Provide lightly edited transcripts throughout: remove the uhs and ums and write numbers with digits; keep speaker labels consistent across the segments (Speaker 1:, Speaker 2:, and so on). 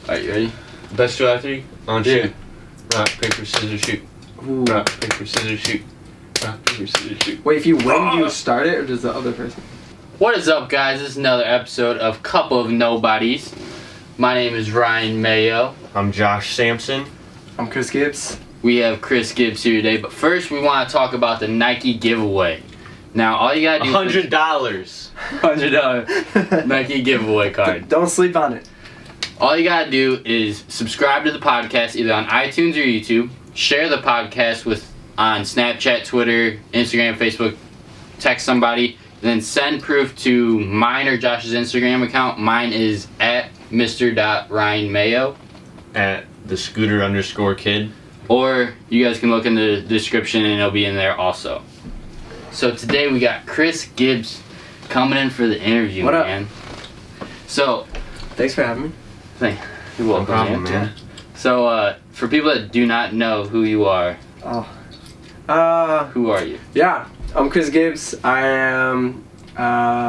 Speaker 1: Alright, you ready?
Speaker 2: Best two out of three? On shoot. Rock, paper, scissors, shoot.
Speaker 3: Ooh.
Speaker 2: Rock, paper, scissors, shoot. Rock, paper, scissors, shoot.
Speaker 3: Wait, if you win, do you start it, or does the other person?
Speaker 1: What is up, guys? This is another episode of Couple of Nobodies. My name is Ryan Mayo.
Speaker 2: I'm Josh Sampson.
Speaker 3: I'm Kris Gibbs.
Speaker 1: We have Kris Gibbs here today, but first we want to talk about the Nike giveaway. Now, all you gotta do
Speaker 2: $100.
Speaker 1: $100 Nike giveaway card.
Speaker 3: Don't sleep on it.
Speaker 1: All you gotta do is subscribe to the podcast either on iTunes or YouTube. Share the podcast on Snapchat, Twitter, Instagram, Facebook. Text somebody. Then send proof to mine or Josh's Instagram account. Mine is at Mr.RyanMayo.
Speaker 2: At the scooter_kid.
Speaker 1: Or you guys can look in the description and it'll be in there also. So today we got Kris Gibbs coming in for the interview,
Speaker 3: What up?
Speaker 1: man. So,
Speaker 3: Thanks for having me.
Speaker 1: you're welcome,
Speaker 2: No problem,
Speaker 1: man.
Speaker 2: man.
Speaker 1: So, for people that do not know who you are, who are you?
Speaker 3: Yeah, I'm Kris Gibbs. I am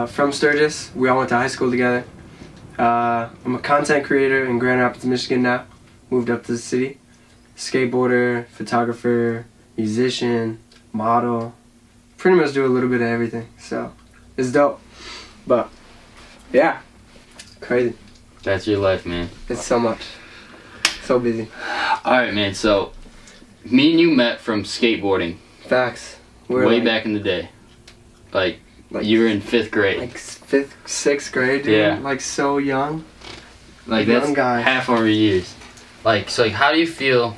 Speaker 3: from Sturgis. We all went to high school together. I'm a content creator in Grand Rapids, Michigan now. Moved up to the city. Skateboarder, photographer, musician, model. Pretty much do a little bit of everything. So, it's dope. But, yeah, crazy.
Speaker 1: That's your life, man.
Speaker 3: It's so much. So busy.
Speaker 1: Alright, man, so me and you met from skateboarding
Speaker 3: Facts.
Speaker 1: way back in the day. Like you were in 5th grade.
Speaker 3: Like 5th, 6th grade, dude.
Speaker 1: Yeah.
Speaker 3: Like so young.
Speaker 1: Like
Speaker 3: young
Speaker 1: that's
Speaker 3: guy.
Speaker 1: half our years. Like, so how do you feel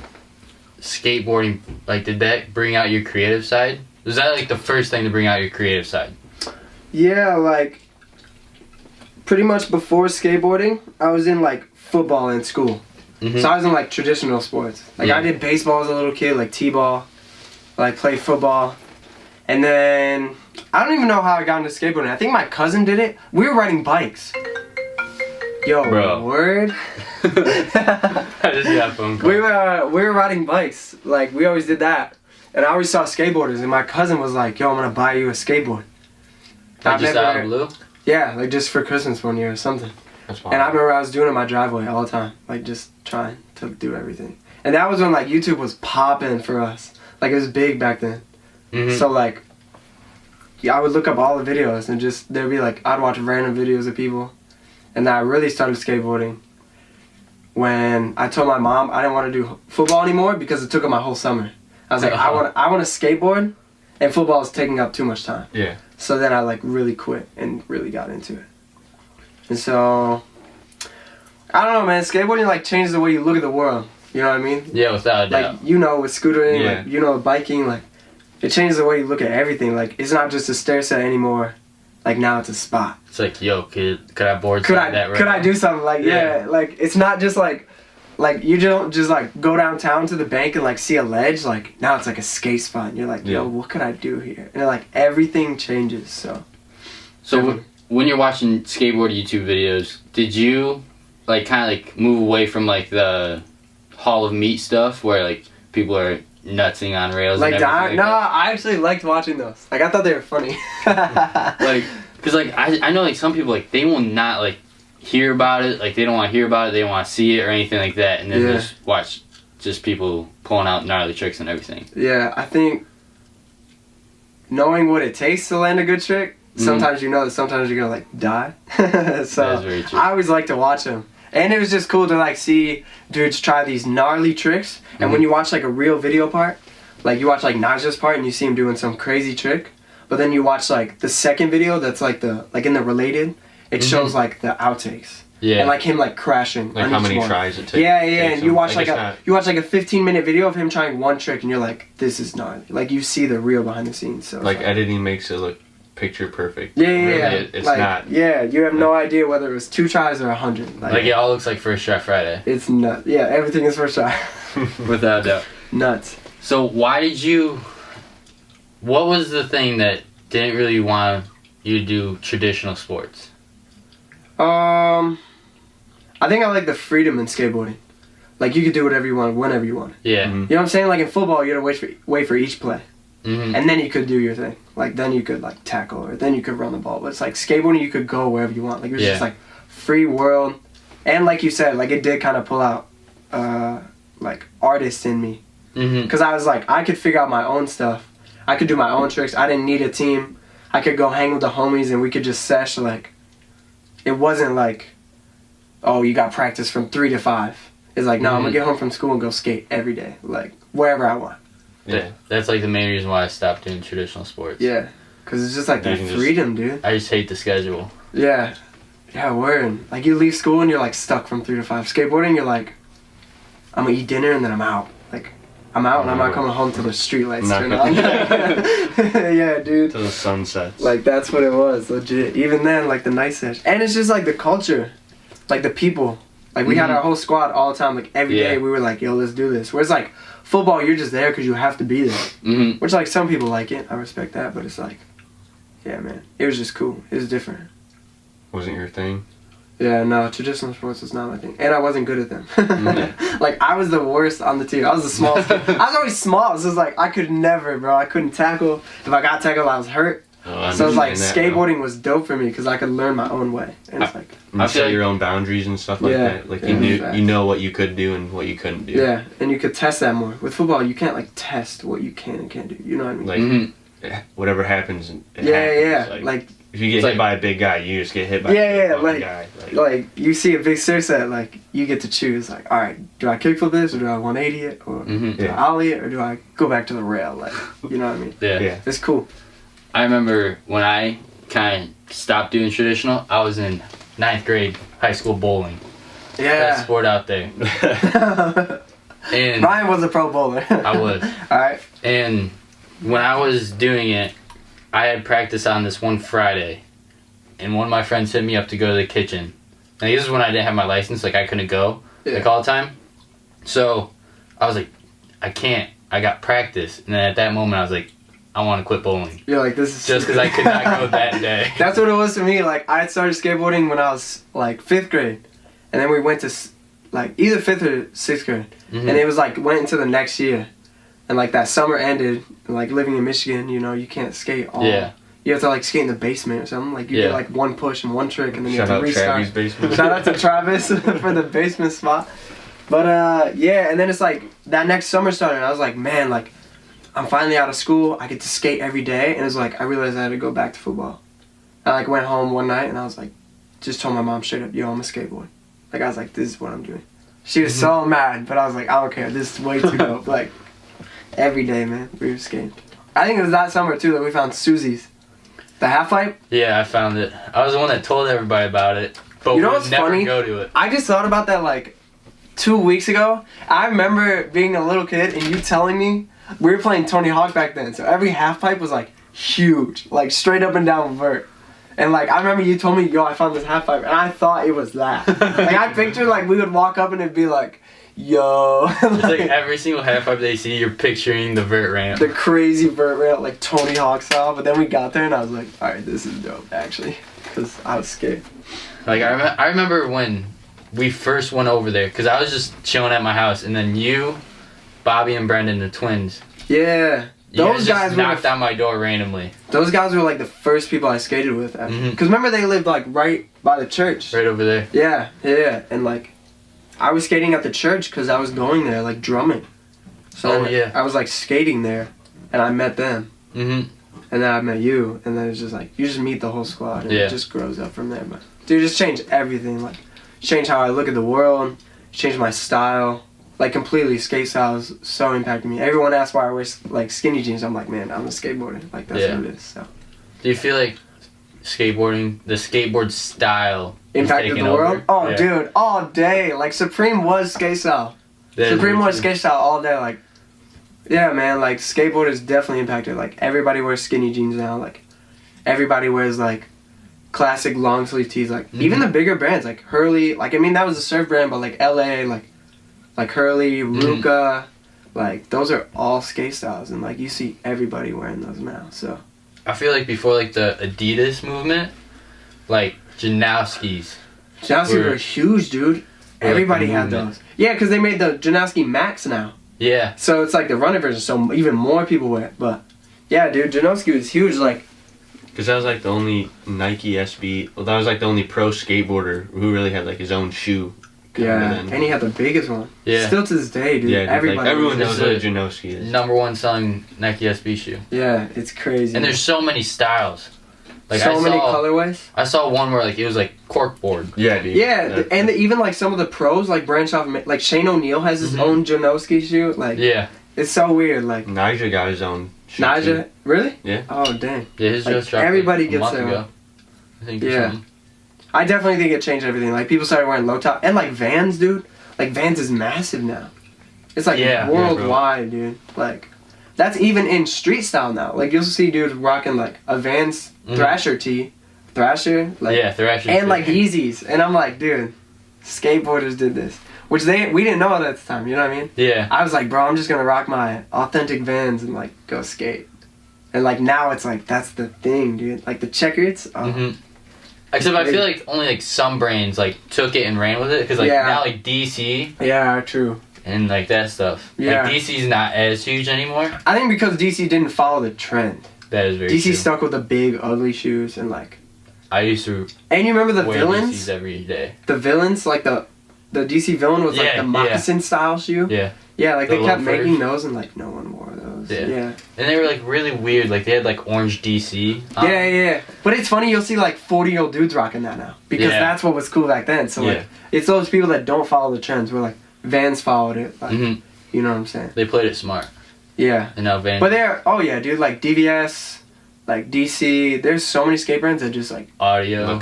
Speaker 1: skateboarding, like, did that bring out your creative side? Was that like the first thing to bring out your creative side?
Speaker 3: Yeah, like pretty much before skateboarding, I was in like football in school.
Speaker 1: Mm-hmm.
Speaker 3: So I was in like traditional sports. Like
Speaker 1: Yeah.
Speaker 3: I did baseball as a little kid, like t-ball, like played football. And then I don't even know how I got into skateboarding. I think my cousin did it. We were riding bikes. Yo,
Speaker 1: Bro.
Speaker 3: word.
Speaker 1: I just got a phone call.
Speaker 3: We were riding bikes. Like we always did that. And I always saw skateboarders, and my cousin was like, "Yo, I'm gonna buy you a skateboard."
Speaker 1: Like, just out of the blue?
Speaker 3: Yeah, like just for Christmas one year or something.
Speaker 2: That's fine.
Speaker 3: And I remember I was doing it in my driveway all the time, like just trying to do everything. And that was when like YouTube was popping for us. Like it was big back then.
Speaker 1: Mm-hmm.
Speaker 3: So like, yeah, I would look up all the videos and just there'd be like I'd watch random videos of people. And then I really started skateboarding when I told my mom I didn't want to do football anymore because it took up my whole summer. I was like, I want to skateboard, and football is taking up too much time.
Speaker 2: Yeah.
Speaker 3: So then I like really quit and really got into it. And so, I don't know, man. Skateboarding like changes the way you look at the world. You know what I mean?
Speaker 1: Yeah, without a doubt.
Speaker 3: Like, you know, with scootering,
Speaker 2: Yeah.
Speaker 3: like, you know, with biking, like, it changes the way you look at everything. Like, it's not just a stair set anymore. Like, now it's a spot.
Speaker 1: It's like, yo, could I board
Speaker 3: Could
Speaker 1: that right
Speaker 3: Could I
Speaker 1: now?
Speaker 3: do something? Like, yeah, like, it's not just like you don't just like go downtown to the bank and like see a ledge. Like, now it's like a skate spot. And you're like, yo,
Speaker 2: Yeah.
Speaker 3: what could I do here? And like, everything changes, so.
Speaker 1: So when you're watching skateboard YouTube videos, did you like kind of like move away from like the Hall of Meat stuff where like people are nutsing on rails?
Speaker 3: Like,
Speaker 1: and everything
Speaker 3: no,
Speaker 1: like
Speaker 3: I actually liked watching those. Like, I thought they were funny.
Speaker 1: that? Like, cause like I know like some people like they will not like hear about it. Like they don't want to hear about it. They don't want to see it or anything like that. And then
Speaker 3: Yeah.
Speaker 1: just watch just people pulling out gnarly tricks and everything.
Speaker 3: Yeah, I think knowing what it takes to land a good trick, sometimes you know that sometimes you're gonna like die. So
Speaker 1: That's very true.
Speaker 3: I always like to watch them. And it was just cool to like see dudes try these gnarly tricks. And when you watch like a real video part, like you watch like Naja's part and you see him doing some crazy trick, but then you watch like the second video that's like in the related, it shows like the outtakes.
Speaker 1: Yeah.
Speaker 3: And like him like crashing.
Speaker 2: Like
Speaker 3: on
Speaker 2: how
Speaker 3: each
Speaker 2: many
Speaker 3: one.
Speaker 2: tries it takes.
Speaker 3: Yeah, and you watch
Speaker 2: Like,
Speaker 3: like
Speaker 2: it's
Speaker 3: you watch like a 15-minute video of him trying one trick, and you're like, this is gnarly. Like you see the real behind the scenes. So
Speaker 2: like editing makes it look picture perfect.
Speaker 3: yeah,
Speaker 2: Really, it's
Speaker 3: like,
Speaker 2: not.
Speaker 3: Yeah, you have no idea whether it was 2 tries or 100.
Speaker 1: Like it all looks like First Try Friday.
Speaker 3: It's nuts. Yeah, everything is first try.
Speaker 1: Without a doubt.
Speaker 3: Nuts.
Speaker 1: So what was the thing that didn't really want you to do traditional sports?
Speaker 3: I think I like the freedom in skateboarding. Like you could do whatever you want, whenever you want.
Speaker 1: Yeah.
Speaker 2: Mhm.
Speaker 3: You know what I'm saying? Like in football, you gotta wait for each play.
Speaker 1: Mm-hmm.
Speaker 3: And then you could do your thing. Like then you could like tackle or then you could run the ball. But it's like skateboarding, you could go wherever you want. Like it was
Speaker 1: Yeah.
Speaker 3: just like free world. And like you said, like it did kind of pull out like artists in me. Because I was like, I could figure out my own stuff. I could do my own tricks. I didn't need a team. I could go hang with the homies and we could just sesh. Like, it wasn't like, oh, you got practice from 3 to 5. It's like, no, I'm going to get home from school and go skate every day. Like, wherever I want.
Speaker 1: Yeah. That's like the main reason why I stopped doing traditional sports.
Speaker 3: Yeah. Because it's just like that freedom, dude.
Speaker 1: I just hate the schedule.
Speaker 3: Yeah. Yeah, word. Like, you leave school and you're like stuck from 3 to 5. Skateboarding, you're like, I'm going to eat dinner and then I'm out. Like, I'm out and I'm not coming home till the streetlights turn on. Yeah, dude.
Speaker 2: Till the sun sets.
Speaker 3: Like, that's what it was, legit. Even then, like, the night sesh. And it's just, like, the culture. Like, the people. Like, we had our whole squad all the time. Like, every day we were like, yo, let's do this. Whereas, like, football, you're just there because you have to be there. Which, like, some people like it. I respect that. But it's like, yeah, man. It was just cool. It was different.
Speaker 2: Wasn't your thing?
Speaker 3: Yeah, no, traditional sports was not my thing. And I wasn't good at them. Like, I was the worst on the team. I was the smallest. I was always small. So it's like, I could never, bro. I couldn't tackle. If I got tackled, I was hurt. So it's like, skateboarding was dope for me because I could learn my own way. And it's like...
Speaker 2: You set your own boundaries and stuff like that. Like, you know what you could do and what you couldn't do.
Speaker 3: Yeah, and you could test that more. With football, you can't, like, test what you can and can't do. You know what I mean?
Speaker 2: Like, whatever happens, it happens. Like, if you get hit by a big guy, you just get hit by a big guy.
Speaker 3: Like, you see a big six set, like, you get to choose, like, alright, do I kickflip this, or do I 180 it, or do I ollie it, or do I go back to the rail, like, you know what I mean?
Speaker 1: Yeah.
Speaker 3: It's cool.
Speaker 1: I remember when I kind of stopped doing traditional, I was in 9th grade, high school bowling.
Speaker 3: Yeah.
Speaker 1: Best sport out there. And
Speaker 3: Ryan was a pro bowler.
Speaker 1: I was.
Speaker 3: Alright.
Speaker 1: And when I was doing it, I had practice on this one Friday, and one of my friends hit me up to go to the kitchen. And this is when I didn't have my license, like I couldn't go, like all the time. So I was like, I can't. I got practice. And then at that moment, I was like, I want to quit bowling.
Speaker 3: You're like, this is
Speaker 1: just because I could not go that day.
Speaker 3: That's what it was to me. Like, I started skateboarding when I was like 5th grade, and then we went to like either 5th or 6th grade, and it was like went into the next year. And, like, that summer ended, and, like, living in Michigan, you know, you can't skate all. Yeah. You have to, like, skate in the basement or something. Like, you get, like, one push and one trick, and then you have to restart. Shout out to Travis for the basement spot. But, yeah, and then it's, like, that next summer started, and I was like, man, like, I'm finally out of school. I get to skate every day. And it's like, I realized I had to go back to football. I, like, went home one night, and I was like, just told my mom straight up, yo, I'm a skateboard. Like, I was like, this is what I'm doing. She was so mad, but I was like, I don't care. This is way too dope. Like, every day, man, we were skating. I think it was that summer, too, that we found Susie's. The half pipe?
Speaker 1: Yeah, I found it. I was the one that told everybody about it, but
Speaker 3: you know
Speaker 1: we
Speaker 3: what's
Speaker 1: would never
Speaker 3: funny?
Speaker 1: go to it.
Speaker 3: I just thought about that, like, 2 weeks ago. I remember being a little kid and you telling me, we were playing Tony Hawk back then, so every half pipe was, like, huge. Like, straight up and down vert. And, like, I remember you told me, yo, I found this half pipe, and I thought it was that. Like, I pictured, like, we would walk up and it'd be like, yo.
Speaker 1: It's like every single half pipe they see, you're picturing the vert ramp.
Speaker 3: The crazy vert ramp, like Tony Hawk style. But then we got there and I was like, alright, this is dope, actually. Because I was scared.
Speaker 1: Like, I remember when we first went over there, because I was just chilling at my house, and then you, Bobby, and Brendan, the twins.
Speaker 3: Yeah. Those guys
Speaker 1: just knocked on my door randomly.
Speaker 3: Those guys were like the first people I skated with. Because remember, they lived like right by the church.
Speaker 1: Right over there.
Speaker 3: Yeah. And like, I was skating at the church because I was going there, like, drumming. So I was, like, skating there, and I met them. And then I met you, and then it's just, like, you just meet the whole squad, and it just grows up from there. But, dude, it just changed everything. Like, changed how I look at the world, changed my style. Like, completely, skate style has so impacted me. Everyone asks why I wear, like, skinny jeans. I'm like, man, I'm a skateboarder. Like, that's what it is, so.
Speaker 1: Do you feel like skateboarding, the skateboard style
Speaker 3: impacted the world? Oh, dude, all day. Like, Supreme was skate style. Supreme was skate style all day. Like, yeah, man, like, skateboard is definitely impacted. Like, everybody wears skinny jeans now. Like, everybody wears, like, classic long sleeve tees. Like, even the bigger brands, like Hurley. Like, I mean, that was a surf brand, but, like, LA, like Hurley, Ruka. Like, those are all skate styles. And, like, you see everybody wearing those now, so.
Speaker 1: I feel like before, like, the Adidas movement, like, Janowski's.
Speaker 3: Janowski were huge, dude. Everybody had those. Yeah, because they made the Janowski Max now.
Speaker 1: Yeah.
Speaker 3: So it's like the running version, so even more people wear it. But, yeah, dude, Janowski was huge. Like,
Speaker 2: Because that was like the only Nike SB. Well, that was like the only pro skateboarder who really had like his own shoe.
Speaker 3: Yeah, and he had the biggest one.
Speaker 1: Yeah.
Speaker 3: Still to this day, dude.
Speaker 2: Yeah,
Speaker 3: everybody.
Speaker 2: Like, everyone knows what a Janowski is.
Speaker 1: #1 selling Nike SB shoe.
Speaker 3: Yeah, it's crazy.
Speaker 1: And there's so many styles. Like
Speaker 3: so many colorways.
Speaker 1: I saw one where like it was like corkboard.
Speaker 2: Yeah, dude.
Speaker 3: Yeah, and even like some of the pros like branch off. Like Shane O'Neill has his own Janowski shoe. Like it's so weird. Like
Speaker 2: Nigel got his own.
Speaker 3: Nigel, really?
Speaker 2: Yeah.
Speaker 3: Oh dang.
Speaker 1: Yeah, his just dropped
Speaker 3: everybody
Speaker 1: like
Speaker 3: gets
Speaker 1: a month
Speaker 3: their
Speaker 1: ago. I think.
Speaker 3: Yeah. I definitely think it changed everything. Like people started wearing low top and like Vans, dude. Like Vans is massive now. It's like worldwide, dude. Like that's even in street style now. Like you'll see dudes rocking like a Vans Thrasher tee, Thrasher, like
Speaker 1: Thrasher,
Speaker 3: and like Yeezys, and I'm like, dude, skateboarders did this, which we didn't know it at the time. You know what I mean?
Speaker 1: Yeah.
Speaker 3: I was like, bro, I'm just gonna rock my authentic Vans and like go skate, and like now it's like that's the thing, dude. Like the checkers.
Speaker 1: Except I feel like only like some brands like took it and ran with it because like now like DC.
Speaker 3: Yeah, true.
Speaker 1: And like that stuff.
Speaker 3: Yeah.
Speaker 1: Like DC's not as huge anymore.
Speaker 3: I think because DC didn't follow the trend.
Speaker 1: That is very
Speaker 3: DC
Speaker 1: true.
Speaker 3: stuck with the big ugly shoes and like.
Speaker 1: I used to.
Speaker 3: And you remember the
Speaker 1: wear
Speaker 3: villains?
Speaker 1: DCs every day.
Speaker 3: The villains, like the DC villain was like the moccasin style shoe.
Speaker 1: Yeah.
Speaker 3: Yeah, like
Speaker 1: The
Speaker 3: they kept
Speaker 1: loafers.
Speaker 3: making those and like no one wore those. Yeah.
Speaker 1: And they were like really weird. Like they had like orange DC.
Speaker 3: Yeah. But it's funny, you'll see like 40-year-old dudes rocking that now. Because that's what was cool back then. So like it's those people that don't follow the trends where like Vans followed it. Like you know what I'm saying?
Speaker 1: They played it smart.
Speaker 3: Yeah.
Speaker 1: And now Vans.
Speaker 3: But dude, like DVS, like DC, there's so many skate brands that just like
Speaker 1: Audio.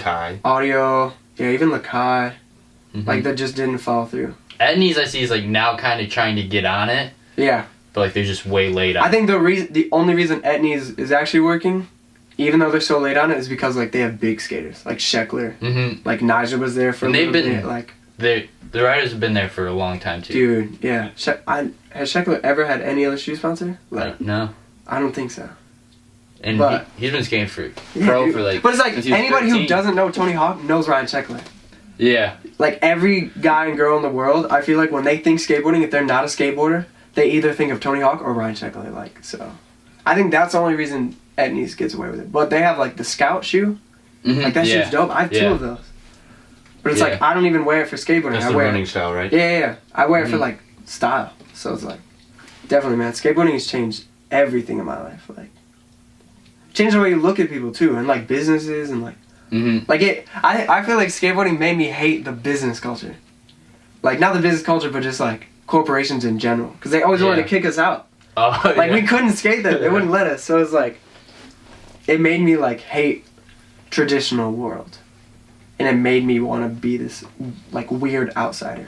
Speaker 3: Yeah, even Lakai. Like that just didn't follow through.
Speaker 1: Etnies I see is like now kind of trying to get on it.
Speaker 3: Yeah.
Speaker 1: But like they're just way late on it.
Speaker 3: I think the only reason Etnies is actually working, even though they're so late on it, is because like they have big skaters. Like Sheckler. Like Nigel was there for a little bit. Like
Speaker 1: the riders have been there for a long time too.
Speaker 3: Dude, yeah. Has Sheckler ever had any other shoe sponsor? Like
Speaker 1: no.
Speaker 3: I don't think so.
Speaker 1: And he's been skating for like.
Speaker 3: But it's like anybody who doesn't know Tony Hawk knows Ryan Sheckler.
Speaker 1: Yeah.
Speaker 3: Like every guy and girl in the world, I feel like when they think skateboarding, if they're not a skateboarder, they either think of Tony Hawk or Ryan Sheckler. Like so, I think that's the only reason Etnies gets away with it. But they have like the Scout shoe, like that shoe's dope. I have 2 of those. But it's like I don't even wear it for skateboarding.
Speaker 2: That's
Speaker 3: I
Speaker 2: the
Speaker 3: wear
Speaker 2: running style, right?
Speaker 3: Yeah. I wear it for like style. So it's like definitely, man. Skateboarding has changed everything in my life. Like changed the way you look at people too, and like businesses and like. Like I feel like skateboarding made me hate the business culture. Like not the business culture, but just like corporations in general, because they always wanted to kick us out. Like we couldn't skate there; they wouldn't let us. So it's like, it made me like hate traditional world, and it made me want to be this like weird outsider.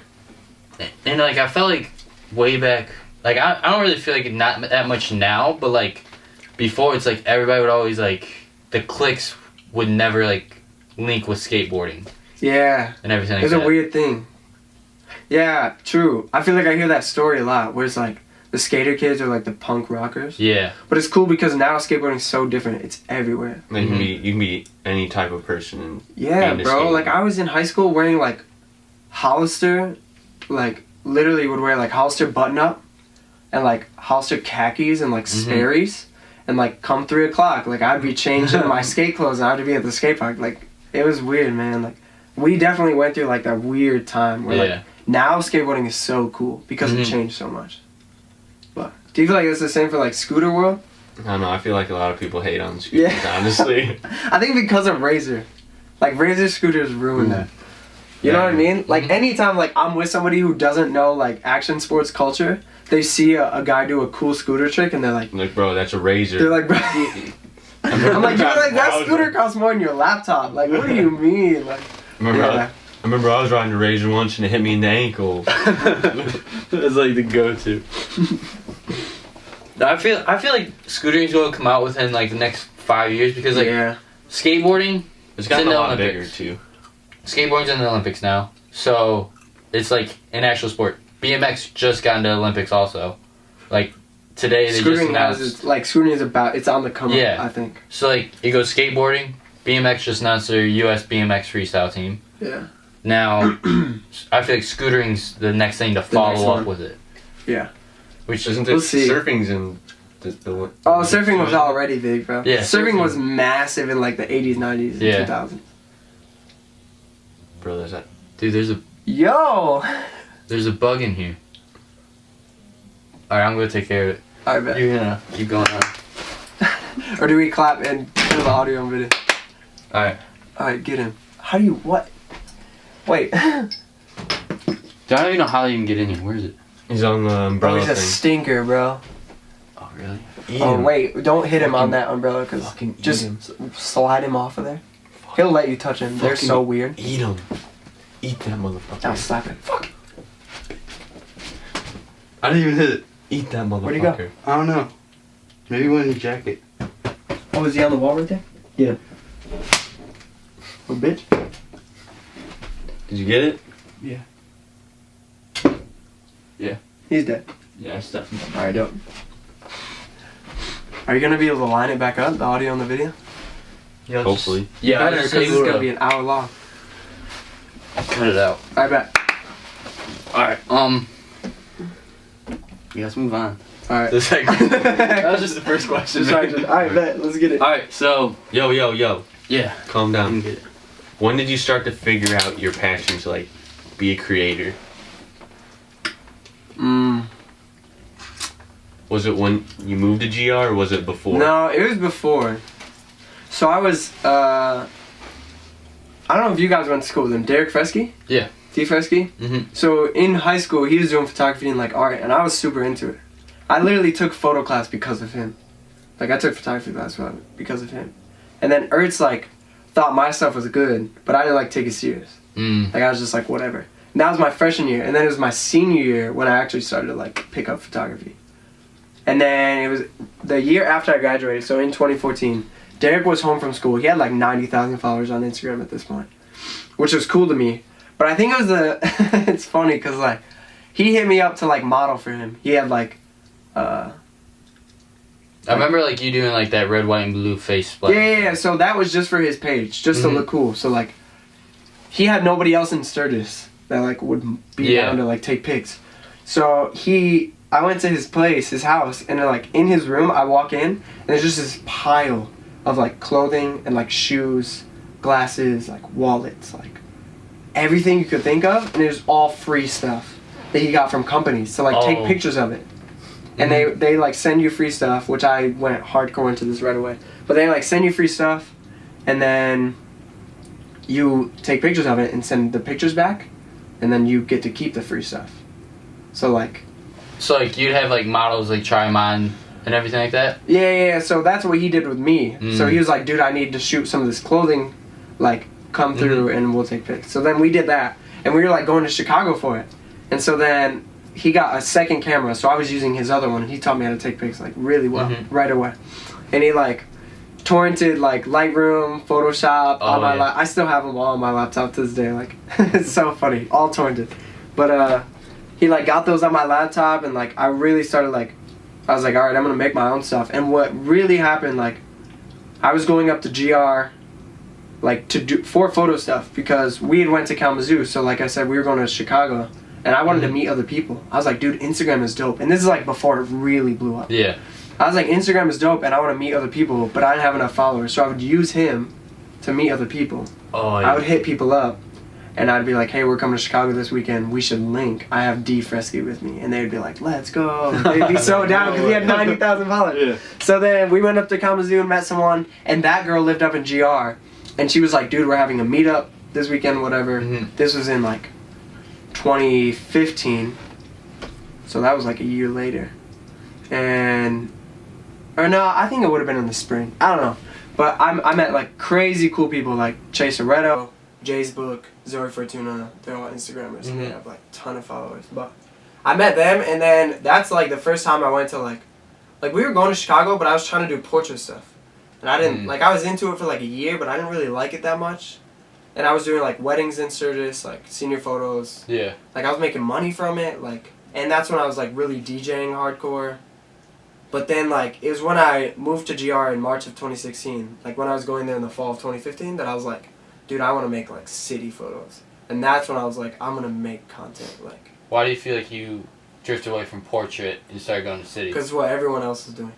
Speaker 1: And like I felt like way back, like I don't really feel like not that much now, but like before it's like everybody would always like the cliques would never like link with skateboarding. Yeah. And everything like
Speaker 3: that. It's a weird thing. Yeah, true. I feel like I hear that story a lot where it's like the skater kids are like the punk rockers. Yeah. But it's cool because now skateboarding is so different. It's everywhere.
Speaker 2: Like you can be any type of person.
Speaker 3: Yeah, bro. Like I was in high school wearing like Hollister, like literally would wear like Hollister button up and like Hollister khakis and like Sperry's. And like come 3 o'clock, like I'd be changing my skate clothes and I'd be at the skate park. Like it was weird, man. Like we definitely went through like that weird time where like now skateboarding is so cool because it changed so much. But do you feel like it's the same for like scooter world?
Speaker 2: I don't know. I feel like a lot of people hate on scooters, honestly.
Speaker 3: I think because of Razor. Like Razor scooters ruined that. You know what I mean? Like anytime like I'm with somebody who doesn't know like action sports culture, they see a guy do a cool scooter trick and they're like,
Speaker 2: bro, that's a Razor.
Speaker 3: They're like, bro. I'm like, you're like, that scooter costs more than your laptop. Like, what do you mean? Like,
Speaker 2: I remember I was riding a Razor once and it hit me in the ankle.
Speaker 1: It's like the go-to. I feel like scootering's going to come out within like the next 5 years because like skateboarding,
Speaker 2: it's gotten a lot bigger too.
Speaker 1: Skateboarding's in the Olympics now, so it's like an actual sport. BMX just got into the Olympics also. Like today they just announced
Speaker 3: scootering it's on the come up, I think.
Speaker 1: So like it goes skateboarding, BMX just announced their US BMX freestyle team. Yeah. Now I feel like scootering's the next thing to follow up with it.
Speaker 3: Yeah.
Speaker 2: Which isn't it surfing's in
Speaker 3: Surfing was already big, bro.
Speaker 1: Yeah.
Speaker 3: Surfing was massive in like the 80s, 90s, and 2000s.
Speaker 2: Bro, there's that.
Speaker 1: Dude, there's a...
Speaker 3: Yo!
Speaker 1: There's a bug in here. Alright, I'm gonna take care of it.
Speaker 3: Alright, bet.
Speaker 1: You're gonna keep going on.
Speaker 3: Or do we clap and kill the audio and video?
Speaker 1: Alright.
Speaker 3: Alright, get him. How do you... What? Wait.
Speaker 1: Dude, I don't even know how you can get in here. Where is it?
Speaker 2: He's on the umbrella
Speaker 3: Bro, he's a stinker, bro.
Speaker 1: Oh, really?
Speaker 3: Wait. Don't hit him on that umbrella, because just slide him off of there. He'll let you touch him. They're so weird.
Speaker 2: Eat him. Eat that motherfucker.
Speaker 3: I'll slap it. Fuck.
Speaker 2: I didn't even hit it. Eat that motherfucker.
Speaker 3: Where'd he go?
Speaker 1: I don't know. Maybe one in the jacket.
Speaker 3: Oh, is he on the wall right there? Yeah. Oh, bitch.
Speaker 2: Did you get it?
Speaker 3: Yeah.
Speaker 1: Yeah.
Speaker 3: He's dead.
Speaker 1: Yeah, it's definitely.
Speaker 3: Alright, dope. Are you gonna be able to line it back up, the audio and the video?
Speaker 1: Yeah,
Speaker 2: hopefully.
Speaker 1: Yeah,
Speaker 3: better, because it's gonna be an hour long.
Speaker 1: Cut it out.
Speaker 3: I bet.
Speaker 1: Alright, yeah, let's move on.
Speaker 3: Alright.
Speaker 1: That was just the first question.
Speaker 3: Alright, bet. Let's get it.
Speaker 1: Alright, so...
Speaker 2: Yo.
Speaker 1: Yeah.
Speaker 2: Calm down.
Speaker 1: Get it.
Speaker 2: When did you start to figure out your passion to, like, be a creator? Was it when you moved to GR or was it before?
Speaker 3: No, it was before. So I was, I don't know if you guys went to school with him. Derek Fresky?
Speaker 1: Yeah.
Speaker 3: D. Fresky?
Speaker 1: Mm-hmm.
Speaker 3: So in high school, he was doing photography and like art, and I was super into it. I literally took photo class because of him. Like, I took photography class because of him. And then Ertz, like, thought my stuff was good, but I didn't, like, take it serious. Like, I was just like, whatever. And that was my freshman year, and then it was my senior year when I actually started to, like, pick up photography. And then it was the year after I graduated, so in 2014, Derek was home from school. He had, like, 90,000 followers on Instagram at this point, which was cool to me. But I think it was it's funny, because, like, he hit me up to, like, model for him. He had, like,
Speaker 1: I remember, like, you doing, like, that red, white, and blue face splash.
Speaker 3: Yeah, so that was just for his page, just to look cool. So, like, he had nobody else in Sturgis that, like, would be down to, like, take pics. So, I went to his place, his house, and, like, in his room, I walk in, and there's just this pile of, like, clothing and, like, shoes, glasses, like, wallets, like, everything you could think of, and it was all free stuff that he got from companies to, like, take pictures of it. And they like send you free stuff, which I went hardcore into this right away. But they like send you free stuff, and then you take pictures of it and send the pictures back, and then you get to keep the free stuff. So like
Speaker 1: you'd have like models like try them on and everything like that?
Speaker 3: Yeah. So that's what he did with me. So he was like, dude, I need to shoot some of this clothing, like come through and we'll take pics. So then we did that, and we were like going to Chicago for it. And so then he got a second camera, so I was using his other one, and he taught me how to take pics like really well right away. And he like torrented like Lightroom, Photoshop on my I still have them all on my laptop to this day. Like it's so funny, all torrented. But he like got those on my laptop, and like I really started like I was like, all right, I'm gonna make my own stuff. And what really happened, like I was going up to GR like for photo stuff because we had went to Kalamazoo. So like I said, we were going to Chicago. And I wanted to meet other people. I was like, dude, Instagram is dope. And this is like before it really blew up.
Speaker 1: Yeah.
Speaker 3: I was like, Instagram is dope and I want to meet other people, but I didn't have enough followers. So I would use him to meet other people.
Speaker 1: Oh, yeah.
Speaker 3: I would hit people up and I'd be like, hey, we're coming to Chicago this weekend. We should link. I have D. Fresky with me. And they'd be like, let's go. They'd be so down because he had 90,000 followers. Yeah. So then we went up to Kalamazoo and met someone. And that girl lived up in GR. And she was like, dude, we're having a meetup this weekend, whatever. This was in like 2015, so that was like a year later, or no, I think it would have been in the spring. I don't know, but I met like crazy cool people like Chase Aretto, Jay's Book, Zoe Fortuna. They're all Instagrammers and they have like a ton of followers. But I met them, and then that's like the first time I went to like we were going to Chicago, but I was trying to do portrait stuff, and I didn't like I was into it for like a year, but I didn't really like it that much. And I was doing like weddings in Sturgis, like senior photos. Yeah. Like I was making money from it, like, and that's when I was like really DJing hardcore. But then like it was when I moved to GR in March of 2016, like when I was going there in the fall of 2015, that I was like, dude, I want to make like city photos. And that's when I was like, I'm gonna make content. Like.
Speaker 1: Why do you feel like you drifted away from portrait and started going to city?
Speaker 3: Because what everyone else is doing.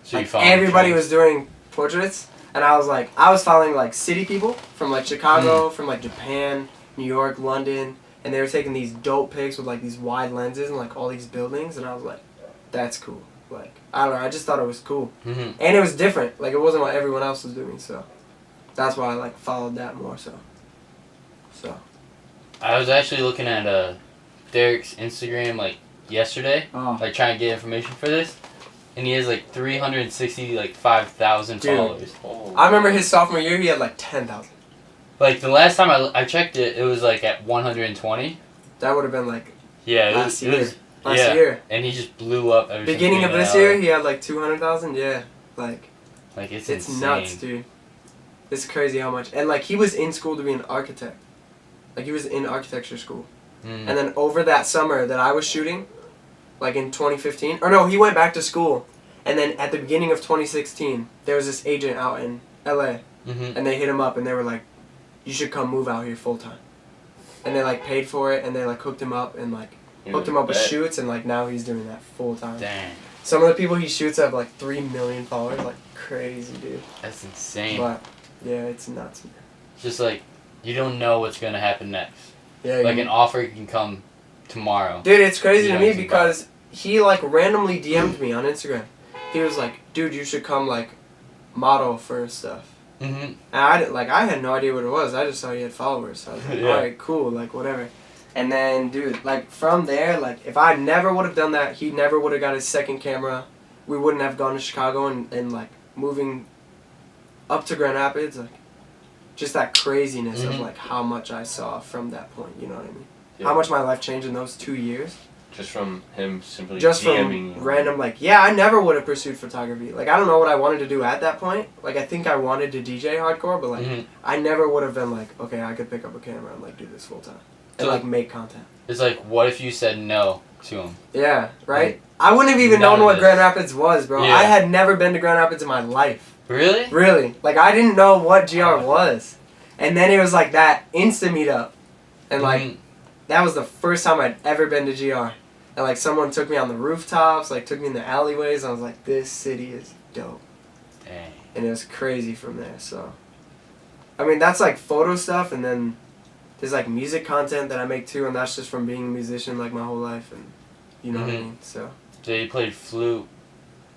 Speaker 1: So
Speaker 3: like everybody was doing portraits, and I was following like city people from like Chicago, from like Japan, New York, London, and they were taking these dope pics with like these wide lenses and like all these buildings, and I was like, that's cool. Like, I don't know, I just thought it was cool. And it was different. Like, it wasn't what everyone else was doing, so that's why I like followed that more so.
Speaker 1: I was actually looking at Derek's Instagram like yesterday, like trying to get information for this, and he has like 365,000 followers.
Speaker 3: I remember his sophomore year he had like 10,000.
Speaker 1: Like the last time I checked it, it was like at 120.
Speaker 3: That would have been like
Speaker 1: last
Speaker 3: year. Last year.
Speaker 1: And he just blew up.
Speaker 3: Beginning of this year, he had like 200,000. Yeah, like
Speaker 1: it's
Speaker 3: insane. Nuts, dude. It's crazy how much. And like he was in school to be an architect. Like he was in architecture school. And then over that summer that I was shooting, like in 2015, or no, he went back to school. And then at the beginning of 2016, there was this agent out in LA, and they hit him up and they were like, "You should come move out here full time." And they like paid for it and they like hooked him up and like hooked him up with shoots, and like now he's doing that full time.
Speaker 1: Dang.
Speaker 3: Some of the people he shoots have like 3 million followers, like crazy, dude.
Speaker 1: That's insane.
Speaker 3: But yeah, it's nuts, man.
Speaker 1: Just like you don't know what's gonna happen next.
Speaker 3: Yeah.
Speaker 1: Like an offer can come tomorrow.
Speaker 3: Dude, it's crazy to me because he like randomly DM'd me on Instagram. He was like, "Dude, you should come like model for stuff." And I had no idea what it was. I just saw he had followers. So I was like, alright, cool, like whatever. And then, dude, like from there, like if I never would have done that, he never would have got his second camera. We wouldn't have gone to Chicago and like moving up to Grand Rapids, like just that craziness of like how much I saw from that point. You know what I mean? Yeah. How much my life changed in those 2 years.
Speaker 2: Just from him simply
Speaker 3: just
Speaker 2: DMing
Speaker 3: from random, like, yeah, I never would have pursued photography. Like, I don't know what I wanted to do at that point. Like, I think I wanted to DJ hardcore, but, like, I never would have been like, okay, I could pick up a camera and, like, do this full time. And, like, make content.
Speaker 1: It's like, what if you said no to him?
Speaker 3: Yeah, right? I wouldn't have even known what Grand Rapids was, bro. Yeah. I had never been to Grand Rapids in my life.
Speaker 1: Really?
Speaker 3: Really. Like, I didn't know what GR was. And then it was, like, that Insta meetup. And, like, that was the first time I'd ever been to GR. And, like, someone took me on the rooftops, like, took me in the alleyways, and I was like, this city is dope.
Speaker 1: Dang.
Speaker 3: And it was crazy from there, so. I mean, that's, like, photo stuff, and then there's, like, music content that I make, too, and that's just from being a musician, like, my whole life, and you know what I mean, so.
Speaker 1: So you played flute.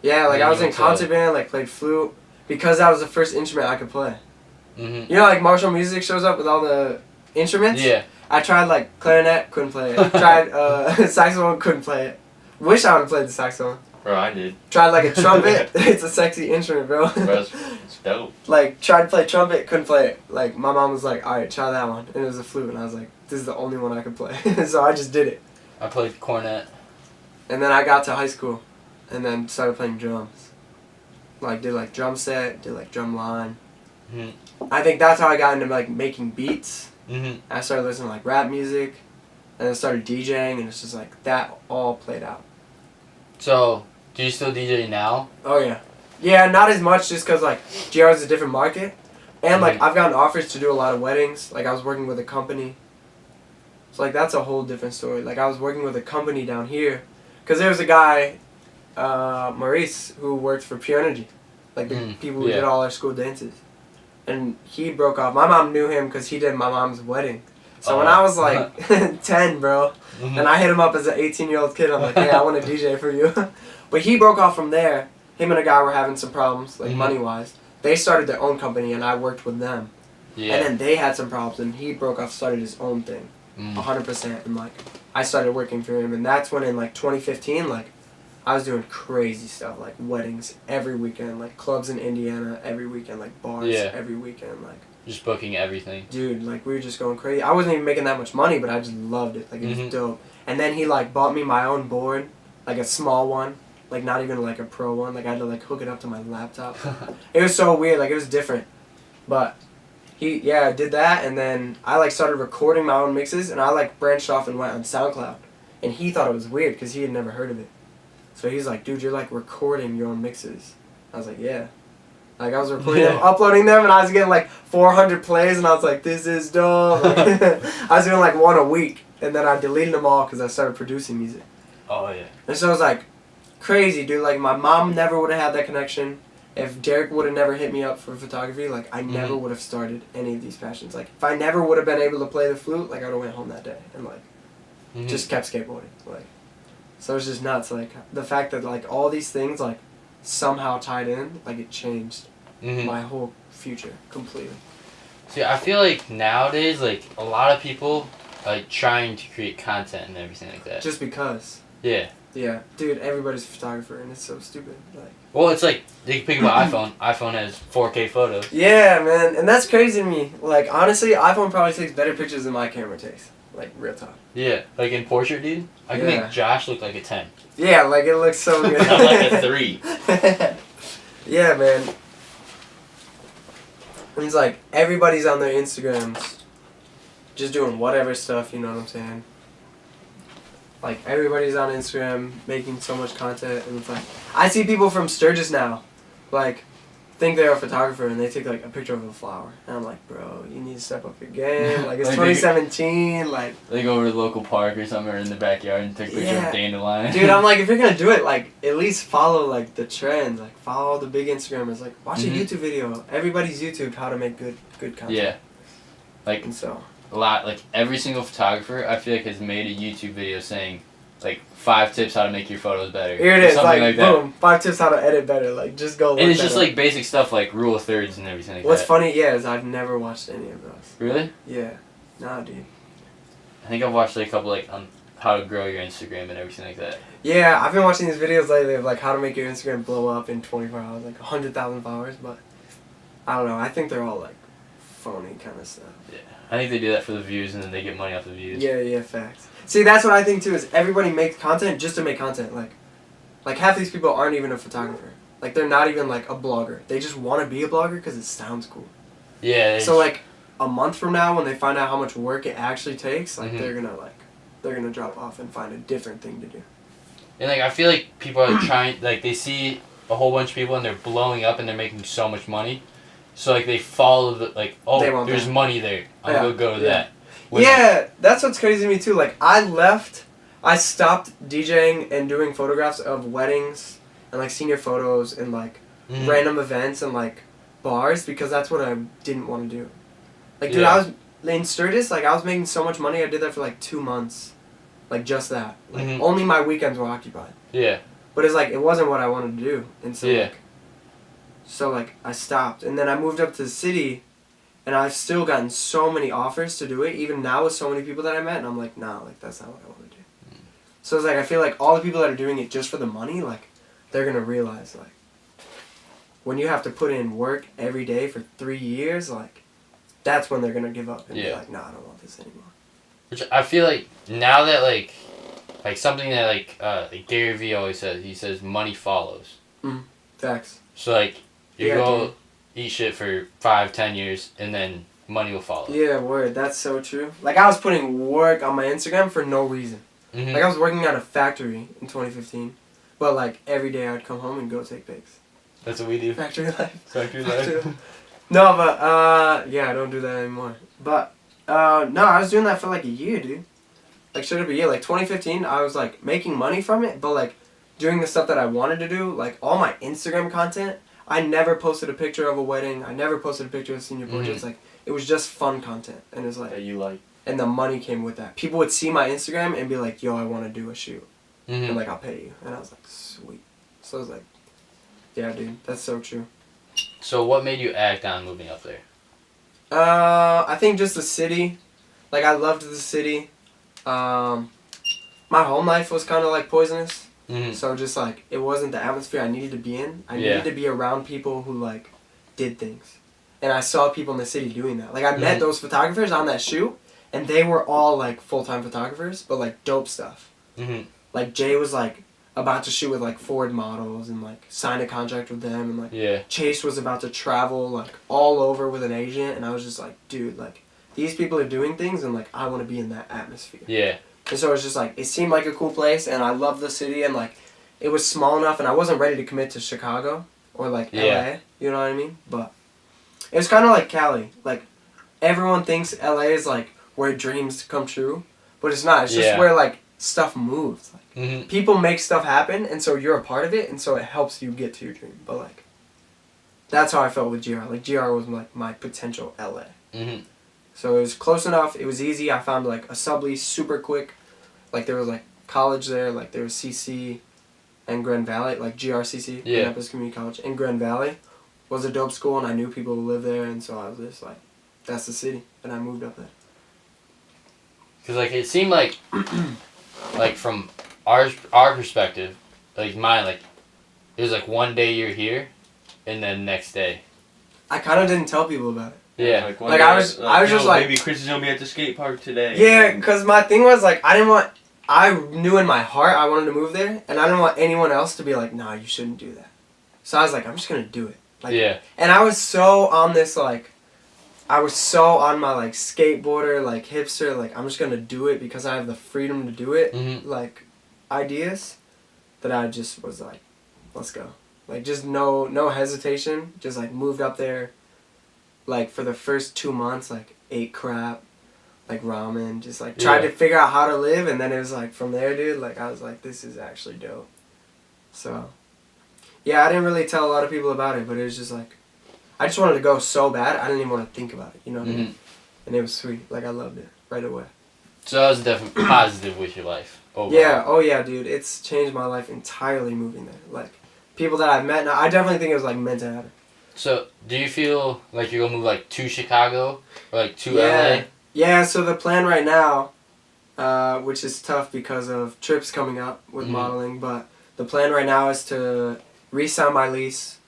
Speaker 3: Yeah, like, I was in concert band, like, played flute, because that was the first instrument I could play. You know, like, Marshall Music shows up with all the instruments?
Speaker 1: Yeah.
Speaker 3: I tried like clarinet, couldn't play it. Tried saxophone, couldn't play it. Wish I would have played the saxophone.
Speaker 2: Bro, I did.
Speaker 3: Tried like a trumpet. It's a sexy instrument, bro.
Speaker 2: Bro, it's dope.
Speaker 3: Like tried to play trumpet, couldn't play it. Like my mom was like, "All right, try that one," and it was a flute, and I was like, "This is the only one I could play." So I just did it.
Speaker 1: I played cornet.
Speaker 3: And then I got to high school, and then started playing drums. Like did like drum set, did like drum line. I think that's how I got into like making beats. I started listening to like rap music, and then started DJing, and it's just like that all played out.
Speaker 1: So, do you still DJ now?
Speaker 3: Oh yeah, yeah, not as much just because like GR is a different market, and like I've gotten offers to do a lot of weddings. Like I was working with a company, so like that's a whole different story. Like I was working with a company down here, because there was a guy, Maurice, who worked for Pure Energy, like the people who did all our school dances. And he broke off. My mom knew him because he did my mom's wedding. So when I was like 10, bro, and I hit him up as an 18-year-old kid, I'm like, hey, I want to DJ for you. But he broke off from there. Him and a guy were having some problems, like money-wise. They started their own company, and I worked with them. Yeah. And then they had some problems, and he broke off, started his own thing, 100%. And like, I started working for him, and that's when in like 2015, like, I was doing crazy stuff, like weddings every weekend, like clubs in Indiana every weekend, like bars every weekend, like.
Speaker 1: Just booking everything.
Speaker 3: Dude, like we were just going crazy. I wasn't even making that much money, but I just loved it. Like it was dope. And then he like bought me my own board, like a small one, like not even like a pro one. Like I had to like hook it up to my laptop. It was so weird, like it was different. But he, did that, and then I like started recording my own mixes, and I like branched off and went on SoundCloud. And he thought it was weird because he had never heard of it. So he's like, dude, you're like recording your own mixes. I was like, yeah. Like I was recording them, uploading them, and I was getting like 400 plays, and I was like, this is dope. Like, I was doing like one a week, and then I deleted them all because I started producing music.
Speaker 1: Oh yeah.
Speaker 3: And so I was like, crazy, dude. Like, my mom never would have had that connection. If Derek would have never hit me up for photography, like, I never would have started any of these passions. Like, if I never would have been able to play the flute, like, I would have went home that day and, like, just kept skateboarding. Like, so it's just nuts. Like, the fact that, like, all these things, like, somehow tied in, like, it changed my whole future completely.
Speaker 1: See, I feel like nowadays, like, a lot of people like trying to create content and everything like that.
Speaker 3: Just because.
Speaker 1: Yeah.
Speaker 3: Yeah, dude, everybody's a photographer, and it's so stupid. Like.
Speaker 1: Well, it's like you can pick up an iPhone. iPhone has 4K photos.
Speaker 3: Yeah, man, and that's crazy to me. Like, honestly, iPhone probably takes better pictures than my camera takes. Like, real talk.
Speaker 1: Yeah, like in portrait, dude. I can make Josh look like a 10.
Speaker 3: Yeah, like it looks so good.
Speaker 1: I'm like a 3.
Speaker 3: Yeah, man. It's like everybody's on their Instagrams, just doing whatever stuff. You know what I'm saying? Like, everybody's on Instagram making so much content, and it's like I see people from Sturgis now, like, think they're a photographer and they take like a picture of a flower, and I'm like, bro, you need to step up your game. Like, it's 2017. Like,
Speaker 1: they go over to the local park or something, or in the backyard and take a picture of dandelion.
Speaker 3: Dude, I'm like, if you're gonna do it, like, at least follow like the trends. Like, follow the big Instagrammers. Like, watch a YouTube video. Everybody's YouTube how to make good content.
Speaker 1: Yeah. Like,
Speaker 3: and so.
Speaker 1: A lot, like, every single photographer, I feel like, has made a YouTube video saying, like, 5 tips how to make your photos better.
Speaker 3: Here it is, like boom,
Speaker 1: that.
Speaker 3: 5 tips how to edit better. Like, just go look.
Speaker 1: And it's just, like, basic stuff, like rule of thirds and everything like
Speaker 3: What's
Speaker 1: that.
Speaker 3: funny, is I've never watched any of those.
Speaker 1: Really?
Speaker 3: Yeah. Nah, dude.
Speaker 1: I think I've watched, like, a couple, like, on how to grow your Instagram and everything like that.
Speaker 3: Yeah, I've been watching these videos lately of, like, how to make your Instagram blow up in 24 hours. Like, 100,000 followers, but I don't know. I think they're all, like, phony kind of stuff.
Speaker 1: Yeah. I think they do that for the views, and then they get money off the views.
Speaker 3: Yeah, facts. See, that's what I think too. Is everybody makes content just to make content. Like half these people aren't even a photographer. Like, they're not even like a blogger. They just want to be a blogger because it sounds cool.
Speaker 1: Yeah.
Speaker 3: So like a month from now, when they find out how much work it actually takes, like they're gonna drop off and find a different thing to do.
Speaker 1: And like I feel like people are trying, like they see a whole bunch of people and they're blowing up and they're making so much money. So, like, they follow the, like, oh, there's money there. I'm going to go to that.
Speaker 3: Yeah, that's what's crazy to me, too. Like, I stopped DJing and doing photographs of weddings and, like, senior photos and, like, random events and, like, bars because that's what I didn't want to do. Like, dude, I was in Sturgis, like, I was making so much money, I did that for, like, 2 months. Like, just that. Like, only my weekends were occupied.
Speaker 1: Yeah.
Speaker 3: But it's, like, it wasn't what I wanted to do. And so, So, like, I stopped. And then I moved up to the city, and I've still gotten so many offers to do it, even now with so many people that I met, and I'm like, nah, like, that's not what I want to do. So it's like, I feel like all the people that are doing it just for the money, like, they're going to realize, like, when you have to put in work every day for 3 years, like, that's when they're going to give up and be like, nah, I don't want this anymore.
Speaker 1: Which I feel like, now that, like something that, like Gary Vee always says, he says, money follows.
Speaker 3: Facts.
Speaker 1: So, like, you go eat shit for 5-10 years, and then money will follow.
Speaker 3: Yeah, word. That's so true. Like, I was putting work on my Instagram for no reason. Like, I was working at a factory in 2015, but, like, every day I'd come home and go take pics.
Speaker 1: That's what we do.
Speaker 3: Factory life.
Speaker 1: Factory life.
Speaker 3: No, but, yeah, I don't do that anymore. But, no, I was doing that for, like, a year, dude. Like, straight up a year. Like, 2015, I was, like, making money from it, but, like, doing the stuff that I wanted to do, like, all my Instagram content, I never posted a picture of a wedding. I never posted a picture of senior portraits. Like, it was just fun content. And it was like...
Speaker 1: That you like.
Speaker 3: And the money came with that. People would see my Instagram and be like, yo, I want to do a shoot. And, like, I'll pay you. And I was like, sweet. So I was like, yeah, dude, that's so true.
Speaker 1: So what made you act on moving up there?
Speaker 3: I think just the city. Like, I loved the city. My home life was kind of, like, poisonous. So just, like, it wasn't the atmosphere I needed to be in. I needed to be around people who, like, did things. And I saw people in the city doing that. Like, I met those photographers on that shoot, and they were all, like, full-time photographers, but, like, dope stuff. Like, Jay was, like, about to shoot with, like, Ford models and, like, sign a contract with them. And, like, Chase was about to travel, like, all over with an agent. And I was just like, dude, like, these people are doing things, and, like, I want to be in that atmosphere.
Speaker 1: Yeah.
Speaker 3: And so it was just like, it seemed like a cool place, and I loved the city, and like, it was small enough, and I wasn't ready to commit to Chicago or like LA, you know what I mean? But it was kind of like Cali. Like, everyone thinks LA is like where dreams come true, but it's not. It's just where like stuff moves. Like, people make stuff happen, and so you're a part of it, and so it helps you get to your dream. But, like, that's how I felt with GR. Like, GR was, like, my potential LA. So it was close enough. It was easy. I found, like, a sublease super quick. Like, there was, like, college there. Like, there was CC and Grand Valley. Like, GRCC, Campus Community College. And Grand Valley was a dope school, and I knew people who lived there, and so I was just, like, that's the city. And I moved up there.
Speaker 1: Because, like, it seemed like, like, from our perspective, like, mine, like, it was, like, one day you're here, and then next day.
Speaker 3: I kind of didn't tell people about it.
Speaker 1: Yeah.
Speaker 3: Like I was just like...
Speaker 2: Maybe Kris is going to be at the skate park today.
Speaker 3: Yeah, because my thing was, like, I knew in my heart I wanted to move there, and I didn't want anyone else to be like, nah, you shouldn't do that. So I was like, I'm just going to do it. Like,
Speaker 1: yeah.
Speaker 3: And I was so on this, like... I was so on my, like, skateboarder, like, hipster, like, I'm just going to do it because I have the freedom to do it, like, ideas, that I just was like, let's go. Like, just no hesitation, just, like, moved up there, like, for the first 2 months, like, ate crap, like, ramen, just, like, tried to figure out how to live, and then it was, like, from there, dude, like, I was like, this is actually dope. So, yeah, I didn't really tell a lot of people about it, but it was just, like, I just wanted to go so bad, I didn't even want to think about it, you know what I mean? And it was sweet. Like, I loved it right away.
Speaker 1: So that was definitely positive with your life overall.
Speaker 3: Yeah, oh yeah, dude. It's changed my life entirely moving there. Like, people that I've met now, I definitely think it was, like, meant to happen.
Speaker 1: So, do you feel like you're going to move, like, to Chicago? Or, like, to LA?
Speaker 3: Yeah, so the plan right now, which is tough because of trips coming up with modeling, but the plan right now is to re-sign my lease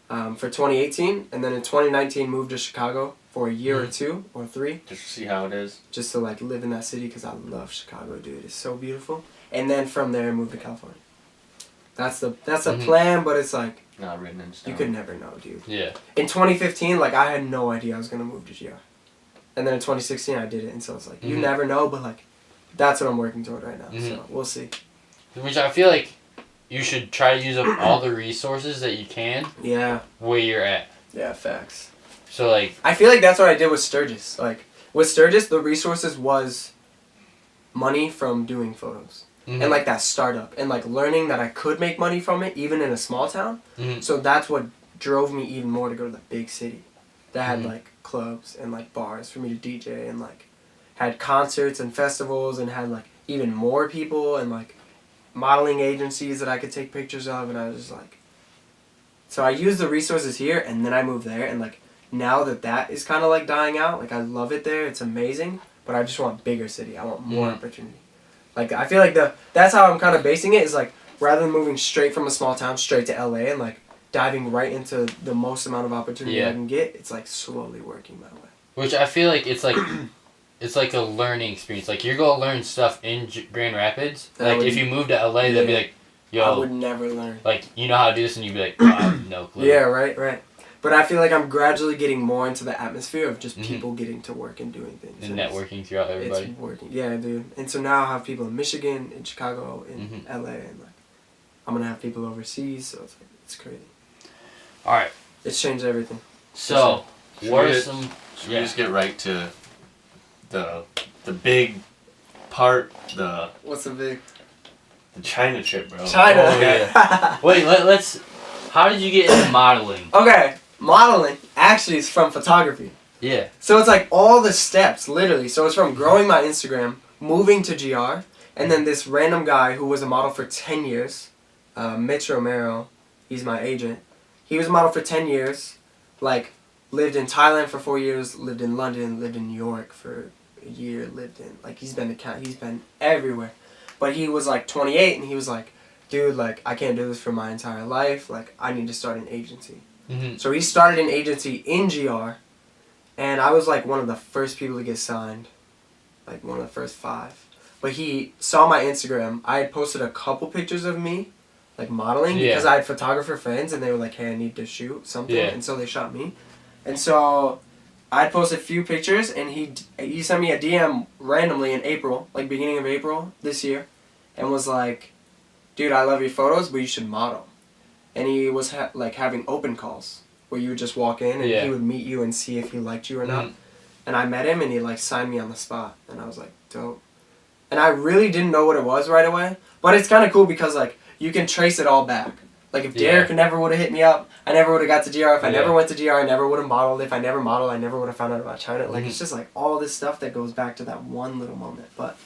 Speaker 3: for 2018, and then in 2019 move to Chicago for a year or 2 or 3.
Speaker 2: Just to see how it is.
Speaker 3: Just to, like, live in that city because I love Chicago, dude. It's so beautiful. And then from there move to California. That's the plan, but it's like...
Speaker 2: Not written in stone.
Speaker 3: You could never know, dude.
Speaker 1: Yeah.
Speaker 3: In 2015, like, I had no idea I was going to move to GR. And then in 2016 I did it, and so it's like, you never know, but, like, that's what I'm working toward right now. So we'll see.
Speaker 1: Which I feel like you should try to use up all the resources that you can.
Speaker 3: Yeah.
Speaker 1: Where you're at.
Speaker 3: Yeah, facts.
Speaker 1: So, like...
Speaker 3: I feel like that's what I did with Sturgis. Like, with Sturgis, the resources was money from doing photos. And, like, that startup. And, like, learning that I could make money from it, even in a small town. So that's what drove me even more to go to the big city. That had, like, clubs and, like, bars for me to DJ. And, like, had concerts and festivals and had, like, even more people and, like, modeling agencies that I could take pictures of. And I was just, like... So I used the resources here, and then I moved there. And, like... Now that is kind of, like, dying out, like, I love it there, it's amazing, but I just want bigger city, I want more opportunity. Like, I feel like that's how I'm kind of basing it, is, like, rather than moving straight from a small town straight to LA and, like, diving right into the most amount of opportunity I can get, it's, like, slowly working my way.
Speaker 1: Which I feel like it's, like, it's, like, a learning experience. Like, you're going to learn stuff in Grand Rapids. Like, if you move to LA, they'd be like, yo.
Speaker 3: I would never learn.
Speaker 1: Like, you know how to do this, and you'd be like, oh, I have no clue.
Speaker 3: Yeah, right. But I feel like I'm gradually getting more into the atmosphere of just people getting to work and doing things.
Speaker 1: And networking throughout everybody.
Speaker 3: It's working. Yeah, dude. And so now I have people in Michigan, in Chicago, in LA, and, like, I'm going to have people overseas, so it's, like, it's crazy.
Speaker 1: Alright.
Speaker 3: It's changed everything.
Speaker 1: So, what are some...
Speaker 2: Should we just get right to the big part,
Speaker 3: What's the big...
Speaker 2: The China trip, bro.
Speaker 3: China!
Speaker 1: Oh, yeah. Wait, let's... How did you get into modeling?
Speaker 3: Okay, modeling actually is from photography.
Speaker 1: Yeah.
Speaker 3: So it's like all the steps, literally. So it's from growing my Instagram, moving to GR, and then this random guy who was a model for 10 years, Mitch Romero, he's my agent. He was a model for 10 years, like, lived in Thailand for 4 years, lived in London, lived in New York for a year, lived in, like, he's been everywhere. But he was, like, 28, and he was like, dude, like, I can't do this for my entire life. Like, I need to start an agency. So he started an agency in GR, and I was, like, one of the first people to get signed. Like, one of the first 5. But he saw my Instagram. I had posted a couple pictures of me, like, modeling, because I had photographer friends, and they were like, hey, I need to shoot something. And so they shot me. And so I posted a few pictures, and he sent me a DM randomly in April, like, beginning of April this year, and was like, dude, I love your photos, but you should model. And he was like having open calls where you would just walk in and he would meet you and see if he liked you or not. And I met him and he, like, signed me on the spot. And I was like, dope. and I really didn't know what it was right away. But it's kind of cool because like you can trace it all back. Like if Derek never would have hit me up, I never would have got to GR. If I never went to GR, I never would have modeled. If I never modeled, I never would have found out about China. Like it's just like all this stuff that goes back to that one little moment. But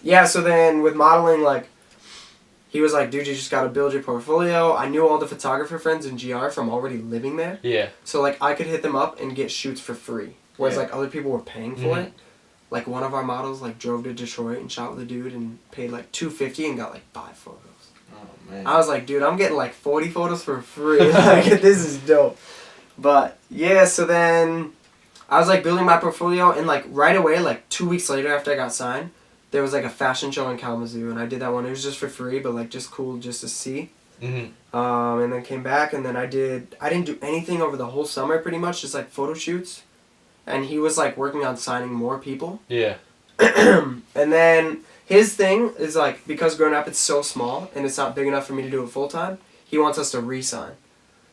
Speaker 3: yeah, so then with modeling, like he was like, dude, you just got to build your portfolio. I knew all the photographer friends in GR from already living there. Yeah. So like I could hit them up and get shoots for free. Whereas like other people were paying for it. Like one of our models like drove to Detroit and shot with a dude and paid like $250 and got like 5 photos. Oh man. I was like, dude, I'm getting like 40 photos for free. Like this is dope. But yeah, so then I was like building my portfolio and like right away, like 2 weeks later after I got signed, there was like a fashion show in Kalamazoo and I did that one. It was just for free, but like just cool just to see. And then came back and then I didn't do anything over the whole summer pretty much, just like photo shoots. And he was like working on signing more people. Yeah. And then his thing is like, because Grand Rapids is so small and it's not big enough for me to do it full time, he wants us to re-sign.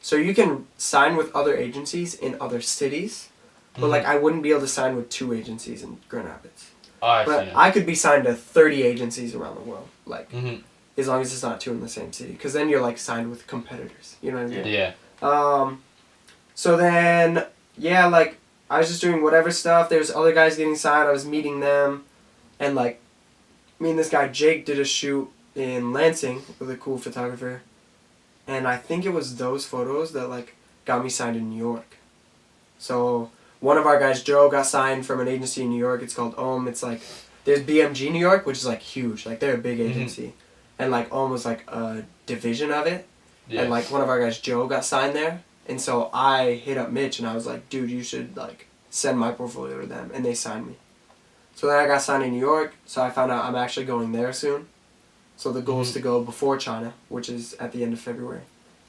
Speaker 3: So you can sign with other agencies in other cities, but like I wouldn't be able to sign with 2 agencies in Grand Rapids. Oh, I see. I could be signed to 30 agencies around the world, like as long as it's not 2 in the same city, because then you're like signed with competitors. You know what I mean? Yeah. So then like. I was just doing whatever stuff. There's other guys getting signed. I was meeting them. And, like, me and this guy, Jake, did a shoot in Lansing with a cool photographer. And I think it was those photos that, like, got me signed in New York. So, one of our guys, Joe, got signed from an agency in New York. It's called Ohm. It's, like, there's BMG New York, which is, like, huge. Like, they're a big agency. And, like, Ohm was, like, a division of it. Yeah. And, like, one of our guys, Joe, got signed there. And so I hit up Mitch and I was like, dude, you should like send my portfolio to them. And they signed me. So then I got signed in New York. So I found out I'm actually going there soon. So the goal is to go before China, which is at the end of February.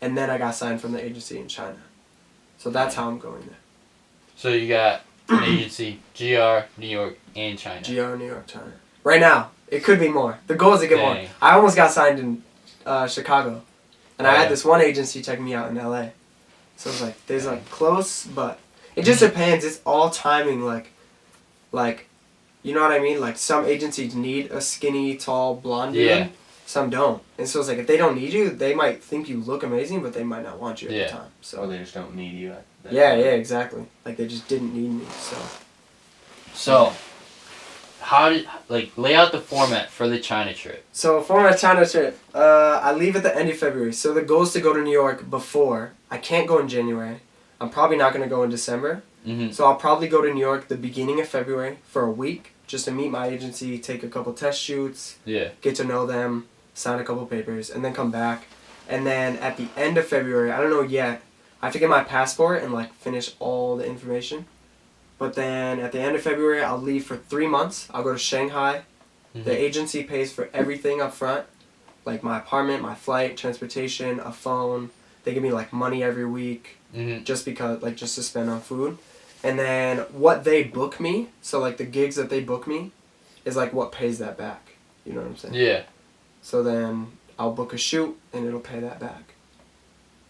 Speaker 3: And then I got signed from the agency in China. So that's how I'm going there.
Speaker 1: So you got an agency, GR, New York, and China.
Speaker 3: GR, New York, China. Right now. It could be more. The goal is to get more. I almost got signed in Chicago. And I had this one agency check me out in LA. So it's like, there's like close, but it just depends. It's all timing, like, you know what I mean? Like some agencies need a skinny, tall, blonde dude. Some don't. And so it's like, if they don't need you, they might think you look amazing, but they might not want you at the time. So.
Speaker 2: Or they just don't need you at that
Speaker 3: time. Exactly. Like they just didn't need me,
Speaker 1: So, how did, like, lay out the format for the China trip.
Speaker 3: So, format China trip. I leave at the end of February. So the goal is to go to New York before. I can't go in January. I'm probably not going to go in December. So I'll probably go to New York the beginning of February for a week just to meet my agency, take a couple test shoots, get to know them, sign a couple papers, and then come back. And then at the end of February, I don't know yet, I have to get my passport and like finish all the information. But then at the end of February, I'll leave for 3 months. I'll go to Shanghai. The agency pays for everything up front, like my apartment, my flight, transportation, a phone. They give me like money every week, just because, like, just to spend on food. And then what they book me, so like the gigs that they book me, is like what pays that back. You know what I'm saying? Yeah. So then I'll book a shoot and it'll pay that back.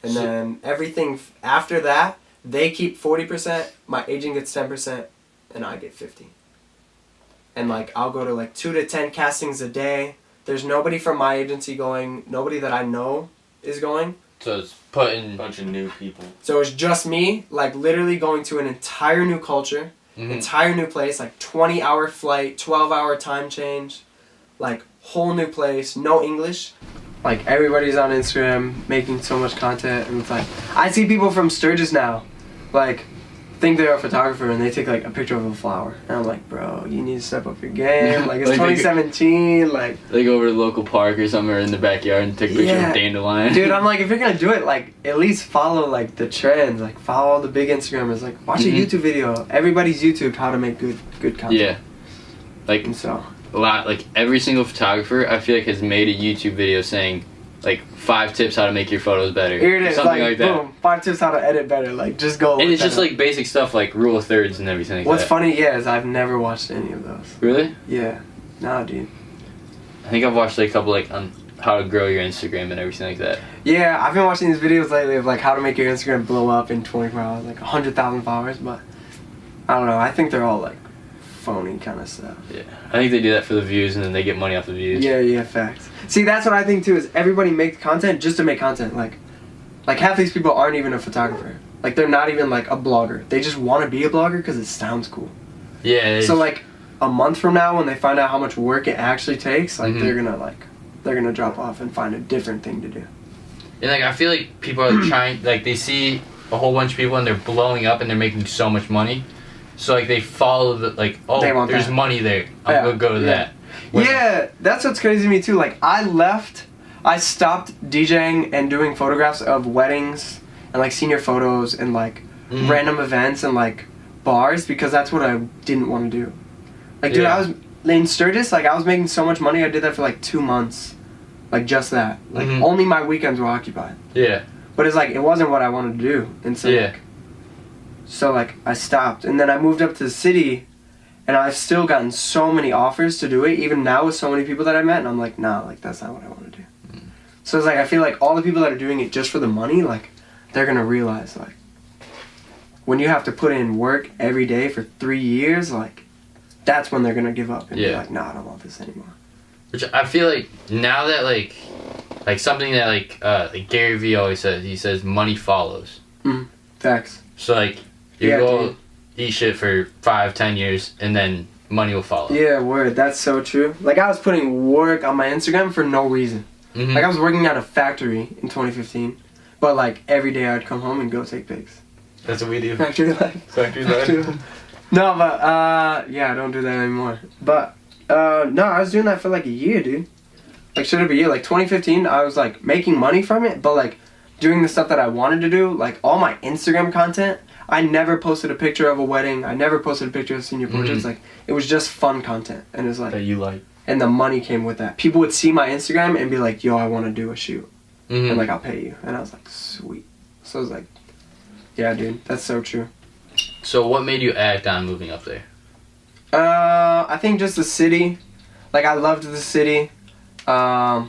Speaker 3: And then everything after that, they keep 40%, my agent gets 10%, and I get 50%. And like I'll go to like 2 to 10 castings a day. There's nobody from my agency going, nobody that I know is going.
Speaker 1: So it's putting
Speaker 2: a bunch of new people.
Speaker 3: So it's just me, like literally going to an entire new culture, entire new place, like 20-hour flight, 12-hour time change, like whole new place, no English. Like everybody's on Instagram making so much content, and it's like I see people from Sturgis now, like think they're a photographer and they take like a picture of a flower, and I'm like, bro, you need to step up your game. Like it's like 2017, like
Speaker 1: they go over to the local park or somewhere in the backyard and take a picture of a dandelion.
Speaker 3: Dude, I'm like, if you're gonna do it, like at least follow like the trends, like follow all the big Instagrammers, like watch a YouTube video. Everybody's YouTube how to make good content. Yeah,
Speaker 1: like and so a lot, like every single photographer I feel like has made a YouTube video saying like 5 tips how to make your photos better.
Speaker 3: Here it is,
Speaker 1: something like that.
Speaker 3: Boom, 5 tips how to edit better. Like just go.
Speaker 1: And it's just like basic stuff like rule of thirds and everything like
Speaker 3: What's
Speaker 1: that.
Speaker 3: funny, is I've never watched any of those.
Speaker 1: Really?
Speaker 3: Yeah. Nah, dude.
Speaker 1: I think I've watched like a couple like on how to grow your Instagram and everything like that.
Speaker 3: Yeah, I've been watching these videos lately of like how to make your Instagram blow up in 24 hours, like 100,000 followers, but I don't know. I think they're all like phony kind of stuff.
Speaker 1: Yeah, I think they do that for the views, and then they get money off the views.
Speaker 3: Yeah, facts. See, that's what I think too. Is everybody makes content just to make content? Like half these people aren't even a photographer. Like they're not even like a blogger. They just want to be a blogger because it sounds cool.
Speaker 1: Yeah.
Speaker 3: So like a month from now, when they find out how much work it actually takes, like they're gonna drop off and find a different thing to do.
Speaker 1: And like I feel like people are trying, like they see a whole bunch of people and they're blowing up and they're making so much money, so like they follow the like, oh, there's money there, I'm gonna go to that.
Speaker 3: Yeah, that's what's crazy to me too. Like I stopped DJing and doing photographs of weddings and like senior photos and like random events and like bars because that's what I didn't want to do. Like dude, I was in Sturgis, like I was making so much money. I did that for like 2 months, like just that. Like only my weekends were occupied.
Speaker 1: Yeah.
Speaker 3: But it's like it wasn't what I wanted to do, and so like I stopped, and then I moved up to the city, and I've still gotten so many offers to do it, even now with so many people that I met, and I'm like, nah, like that's not what I want to do. So it's like I feel like all the people that are doing it just for the money, like they're gonna realize like when you have to put in work every day for 3 years, like that's when they're gonna give up and be like, nah, I don't want this anymore.
Speaker 1: Which I feel like now that like something that like Gary Vee always says, he says money follows.
Speaker 3: Facts.
Speaker 1: So like you go eat shit for 5-10 years and then money will follow.
Speaker 3: Yeah, word. That's so true. Like I was putting work on my Instagram for no reason. Like I was working at a factory in 2015, but like every day I'd come home and go take pics.
Speaker 1: That's what we do.
Speaker 3: Factory life.
Speaker 1: Factory life.
Speaker 3: No, but yeah, I don't do that anymore. But no, I was doing that for like a year, dude. Like should have been a year. Like 2015, I was like making money from it, but like doing the stuff that I wanted to do, like all my Instagram content, I never posted a picture of a wedding. I never posted a picture of senior portraits. Like it was just fun content, and it was like
Speaker 2: that you like.
Speaker 3: And the money came with that. People would see my Instagram and be like, "Yo, I want to do a shoot," and like I'll pay you. And I was like, "Sweet." So I was like, "Yeah, dude, that's so true."
Speaker 1: So what made you act on moving up there?
Speaker 3: I think just the city. Like I loved the city. My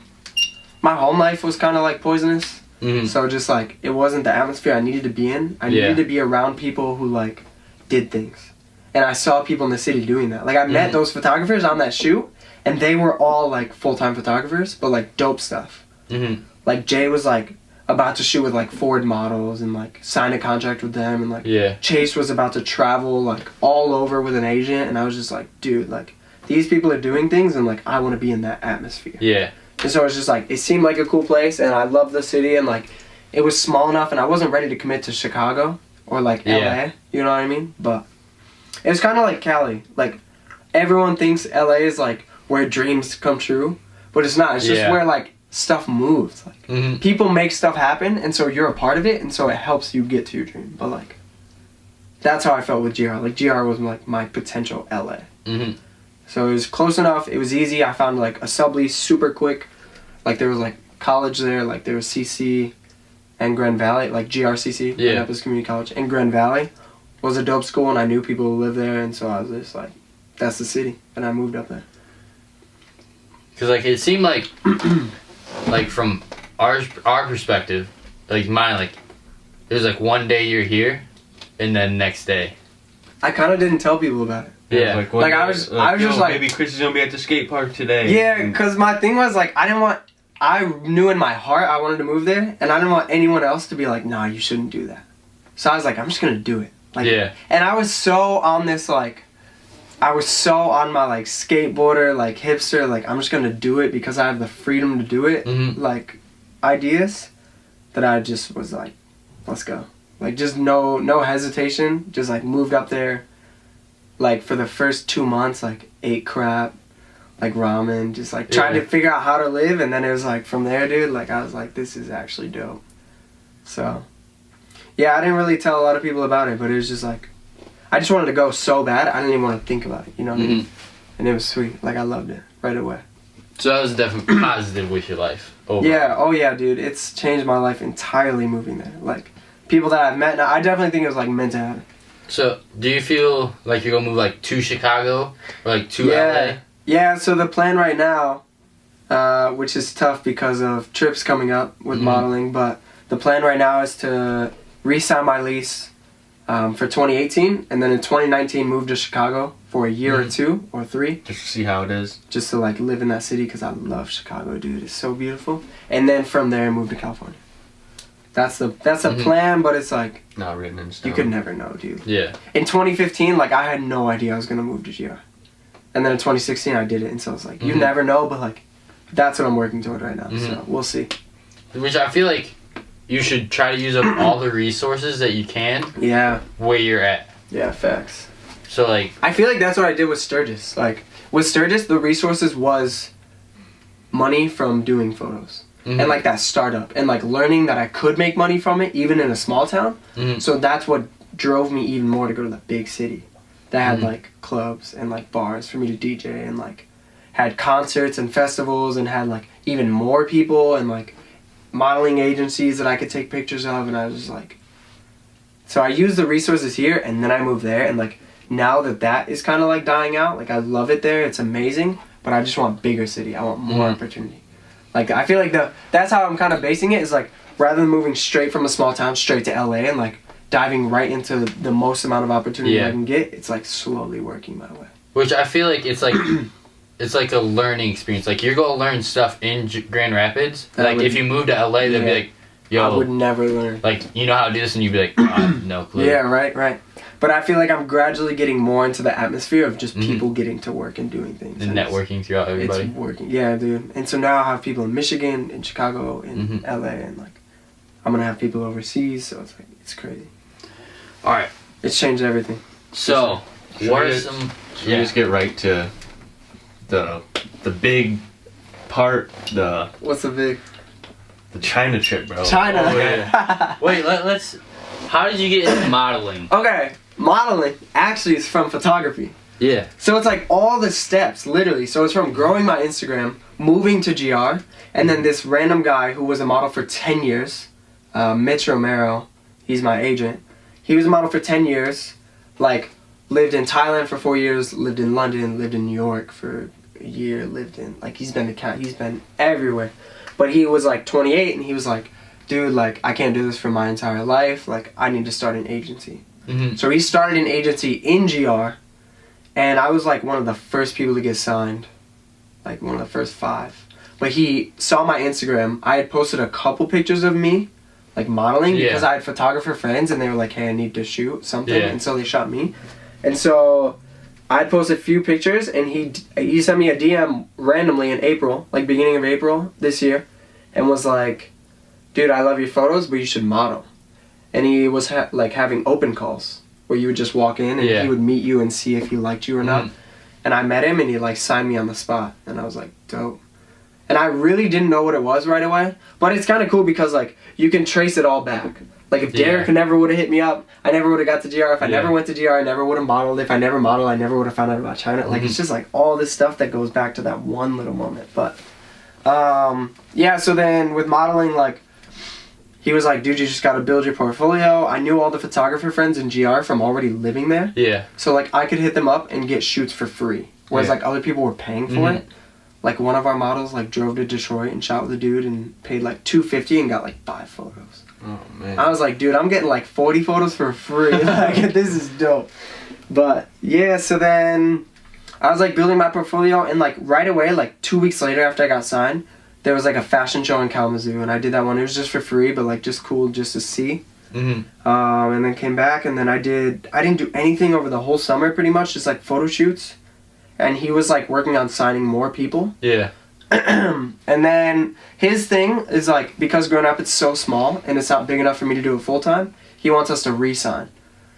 Speaker 3: home life was kind of like poisonous. So just like it wasn't the atmosphere I needed to be in. I needed to be around people who like did things, and I saw people in the city doing that. Like I met those photographers on that shoot, and they were all like full-time photographers, but like dope stuff. Like Jay was like about to shoot with like Ford models and like sign a contract with them, and like Chase was about to travel like all over with an agent, and I was just like, dude, like these people are doing things, and like I want to be in that atmosphere. Yeah. And so it's just like, it seemed like a cool place, and I loved the city, and like, it was small enough, and I wasn't ready to commit to Chicago or like LA, you know what I mean? But it was kind of like Cali. Like, everyone thinks LA is like where dreams come true, but it's not. It's just where like stuff moves. Like, people make stuff happen, and so you're a part of it, and so it helps you get to your dream. But like, that's how I felt with GR. Like, GR was like my potential LA. So it was close enough, it was easy. I found like a sublease super quick. Like there was like college there, like there was CC and Grand Valley, like GRCC, Minneapolis Community College, and Grand Valley was a dope school, and I knew people who lived there, and so I was just like, that's the city, and I moved up there.
Speaker 1: Cause like it seemed like, like from our perspective, like mine, like it was like one day you're here, and then next day. I
Speaker 3: kind of didn't tell people about it.
Speaker 1: Yeah,
Speaker 3: like I was just like,
Speaker 2: maybe Kris is gonna be at the skate park today.
Speaker 3: Yeah, cause my thing was like, I knew in my heart I wanted to move there, and I didn't want anyone else to be like, nah, you shouldn't do that. So I was like, I'm just gonna do it. Like, and I was so on this like, I was so on my like skateboarder, like hipster, like I'm just gonna do it because I have the freedom to do it, like ideas, that I just was like, let's go. Like just no hesitation, just like moved up there. Like for the first 2 months, like ate crap, like ramen, just like trying to figure out how to live, and then it was like from there, dude, like I was like, this is actually dope. So, yeah, I didn't really tell a lot of people about it, but it was just like, I just wanted to go so bad, I didn't even want to think about it, you know what I mean? And it was sweet, like I loved it right away.
Speaker 1: So that was definitely positive with your life. Overall.
Speaker 3: Yeah, oh yeah, dude, it's changed my life entirely moving there. Like, people that I've met now, I definitely think it was like meant to happen.
Speaker 1: So, do you feel like you're gonna move like to Chicago or like to LA?
Speaker 3: Yeah, so the plan right now, which is tough because of trips coming up with modeling, but the plan right now is to re-sign my lease for 2018, and then in 2019 moved to Chicago for a year or 2 or 3.
Speaker 2: Just to see how it is.
Speaker 3: Just to like live in that city because I love Chicago, dude. It's so beautiful. And then from there, moved to California. That's the plan, but it's like
Speaker 2: not written in stone.
Speaker 3: You could never know, dude.
Speaker 1: Yeah.
Speaker 3: In 2015, like I had no idea I was gonna move to GR, and then in 2016 I did it, and so I was like, you never know, but like that's what I'm working toward right now. So we'll see.
Speaker 1: Which I feel like you should try to use up all the resources that you can.
Speaker 3: Yeah.
Speaker 1: Where you're at.
Speaker 3: Yeah, facts.
Speaker 1: So like
Speaker 3: I feel like that's what I did with Sturgis. Like with Sturgis, the resources was money from doing photos. And like that startup and like learning that I could make money from it even in a small town. So that's what drove me even more to go to the big city that had like clubs and like bars for me to DJ and like had concerts and festivals and had like even more people and like modeling agencies that I could take pictures of. And I was just like, so I used the resources here and then I moved there, and like now that is kind of like dying out, like I love it there, it's amazing, but I just want bigger city. I want more opportunity. Like, I feel like that's how I'm kind of basing it, is like, rather than moving straight from a small town straight to LA and like diving right into the most amount of opportunity I can get, it's like slowly working my way.
Speaker 1: Which I feel like it's like, it's like a learning experience. Like, you're going to learn stuff in Grand Rapids. Like, if you move to LA, they'd be like, yo.
Speaker 3: I would never learn.
Speaker 1: Like, you know how to do this, and you'd be like, oh, I have no clue.
Speaker 3: Yeah, right. But I feel like I'm gradually getting more into the atmosphere of just people getting to work and doing things.
Speaker 1: And networking throughout everybody.
Speaker 3: It's working. Yeah, dude. And so now I have people in Michigan, in Chicago, in LA, and like I'm going to have people overseas, so it's like, it's crazy.
Speaker 1: All right.
Speaker 3: It's changed everything.
Speaker 1: So, what are some...
Speaker 2: Should we just get right to the big part,
Speaker 3: What's the big...
Speaker 2: The China trip, bro.
Speaker 3: China.
Speaker 1: Oh, yeah. Wait, let's... How did you get into modeling?
Speaker 3: Okay, modeling actually is from photography.
Speaker 1: Yeah.
Speaker 3: So it's like all the steps, literally. So it's from growing my Instagram, moving to GR, and then this random guy who was a model for 10 years, Mitch Romero, he's my agent. He was a model for 10 years, like lived in Thailand for 4 years, lived in London, lived in New York for a year, like he's been everywhere. But he was like 28 and he was like, dude, like, I can't do this for my entire life. Like, I need to start an agency. So he started an agency in GR, and I was, like, one of the first people to get signed. Like, one of the first 5. But he saw my Instagram. I had posted a couple pictures of me, like, modeling, because I had photographer friends, and they were like, hey, I need to shoot something. And so they shot me. And so I had posted a few pictures, and he sent me a DM randomly in April, like, beginning of April this year, and was like, dude, I love your photos, but you should model. And he was like having open calls where you would just walk in and he would meet you and see if he liked you or not. And I met him and he like signed me on the spot. And I was like, dope. And I really didn't know what it was right away. But it's kind of cool because like you can trace it all back. Like if Derek never would have hit me up, I never would have got to GR. If I never went to GR, I never would have modeled. If I never modeled, I never would have found out about China. Like it's just like all this stuff that goes back to that one little moment. But yeah, so then with modeling, like, he was like, dude, you just gotta build your portfolio. I knew all the photographer friends in GR from already living there. Yeah. So, like, I could hit them up and get shoots for free. Whereas, like, other people were paying for it. Like, one of our models, like, drove to Detroit and shot with a dude and paid, like, $250 and got, like, 5 photos. Oh, man. I was like, dude, I'm getting, like, 40 photos for free. Like, this is dope. But, yeah, so then I was, like, building my portfolio. And, like, right away, like, 2 weeks later after I got signed, there was like a fashion show in Kalamazoo, and I did that one. It was just for free, but like just cool just to see. And then came back, and then I didn't do anything over the whole summer pretty much, just like photo shoots. And he was like working on signing more people. Yeah. And then his thing is like, because Grown Up it's so small and it's not big enough for me to do it full time, he wants us to re-sign.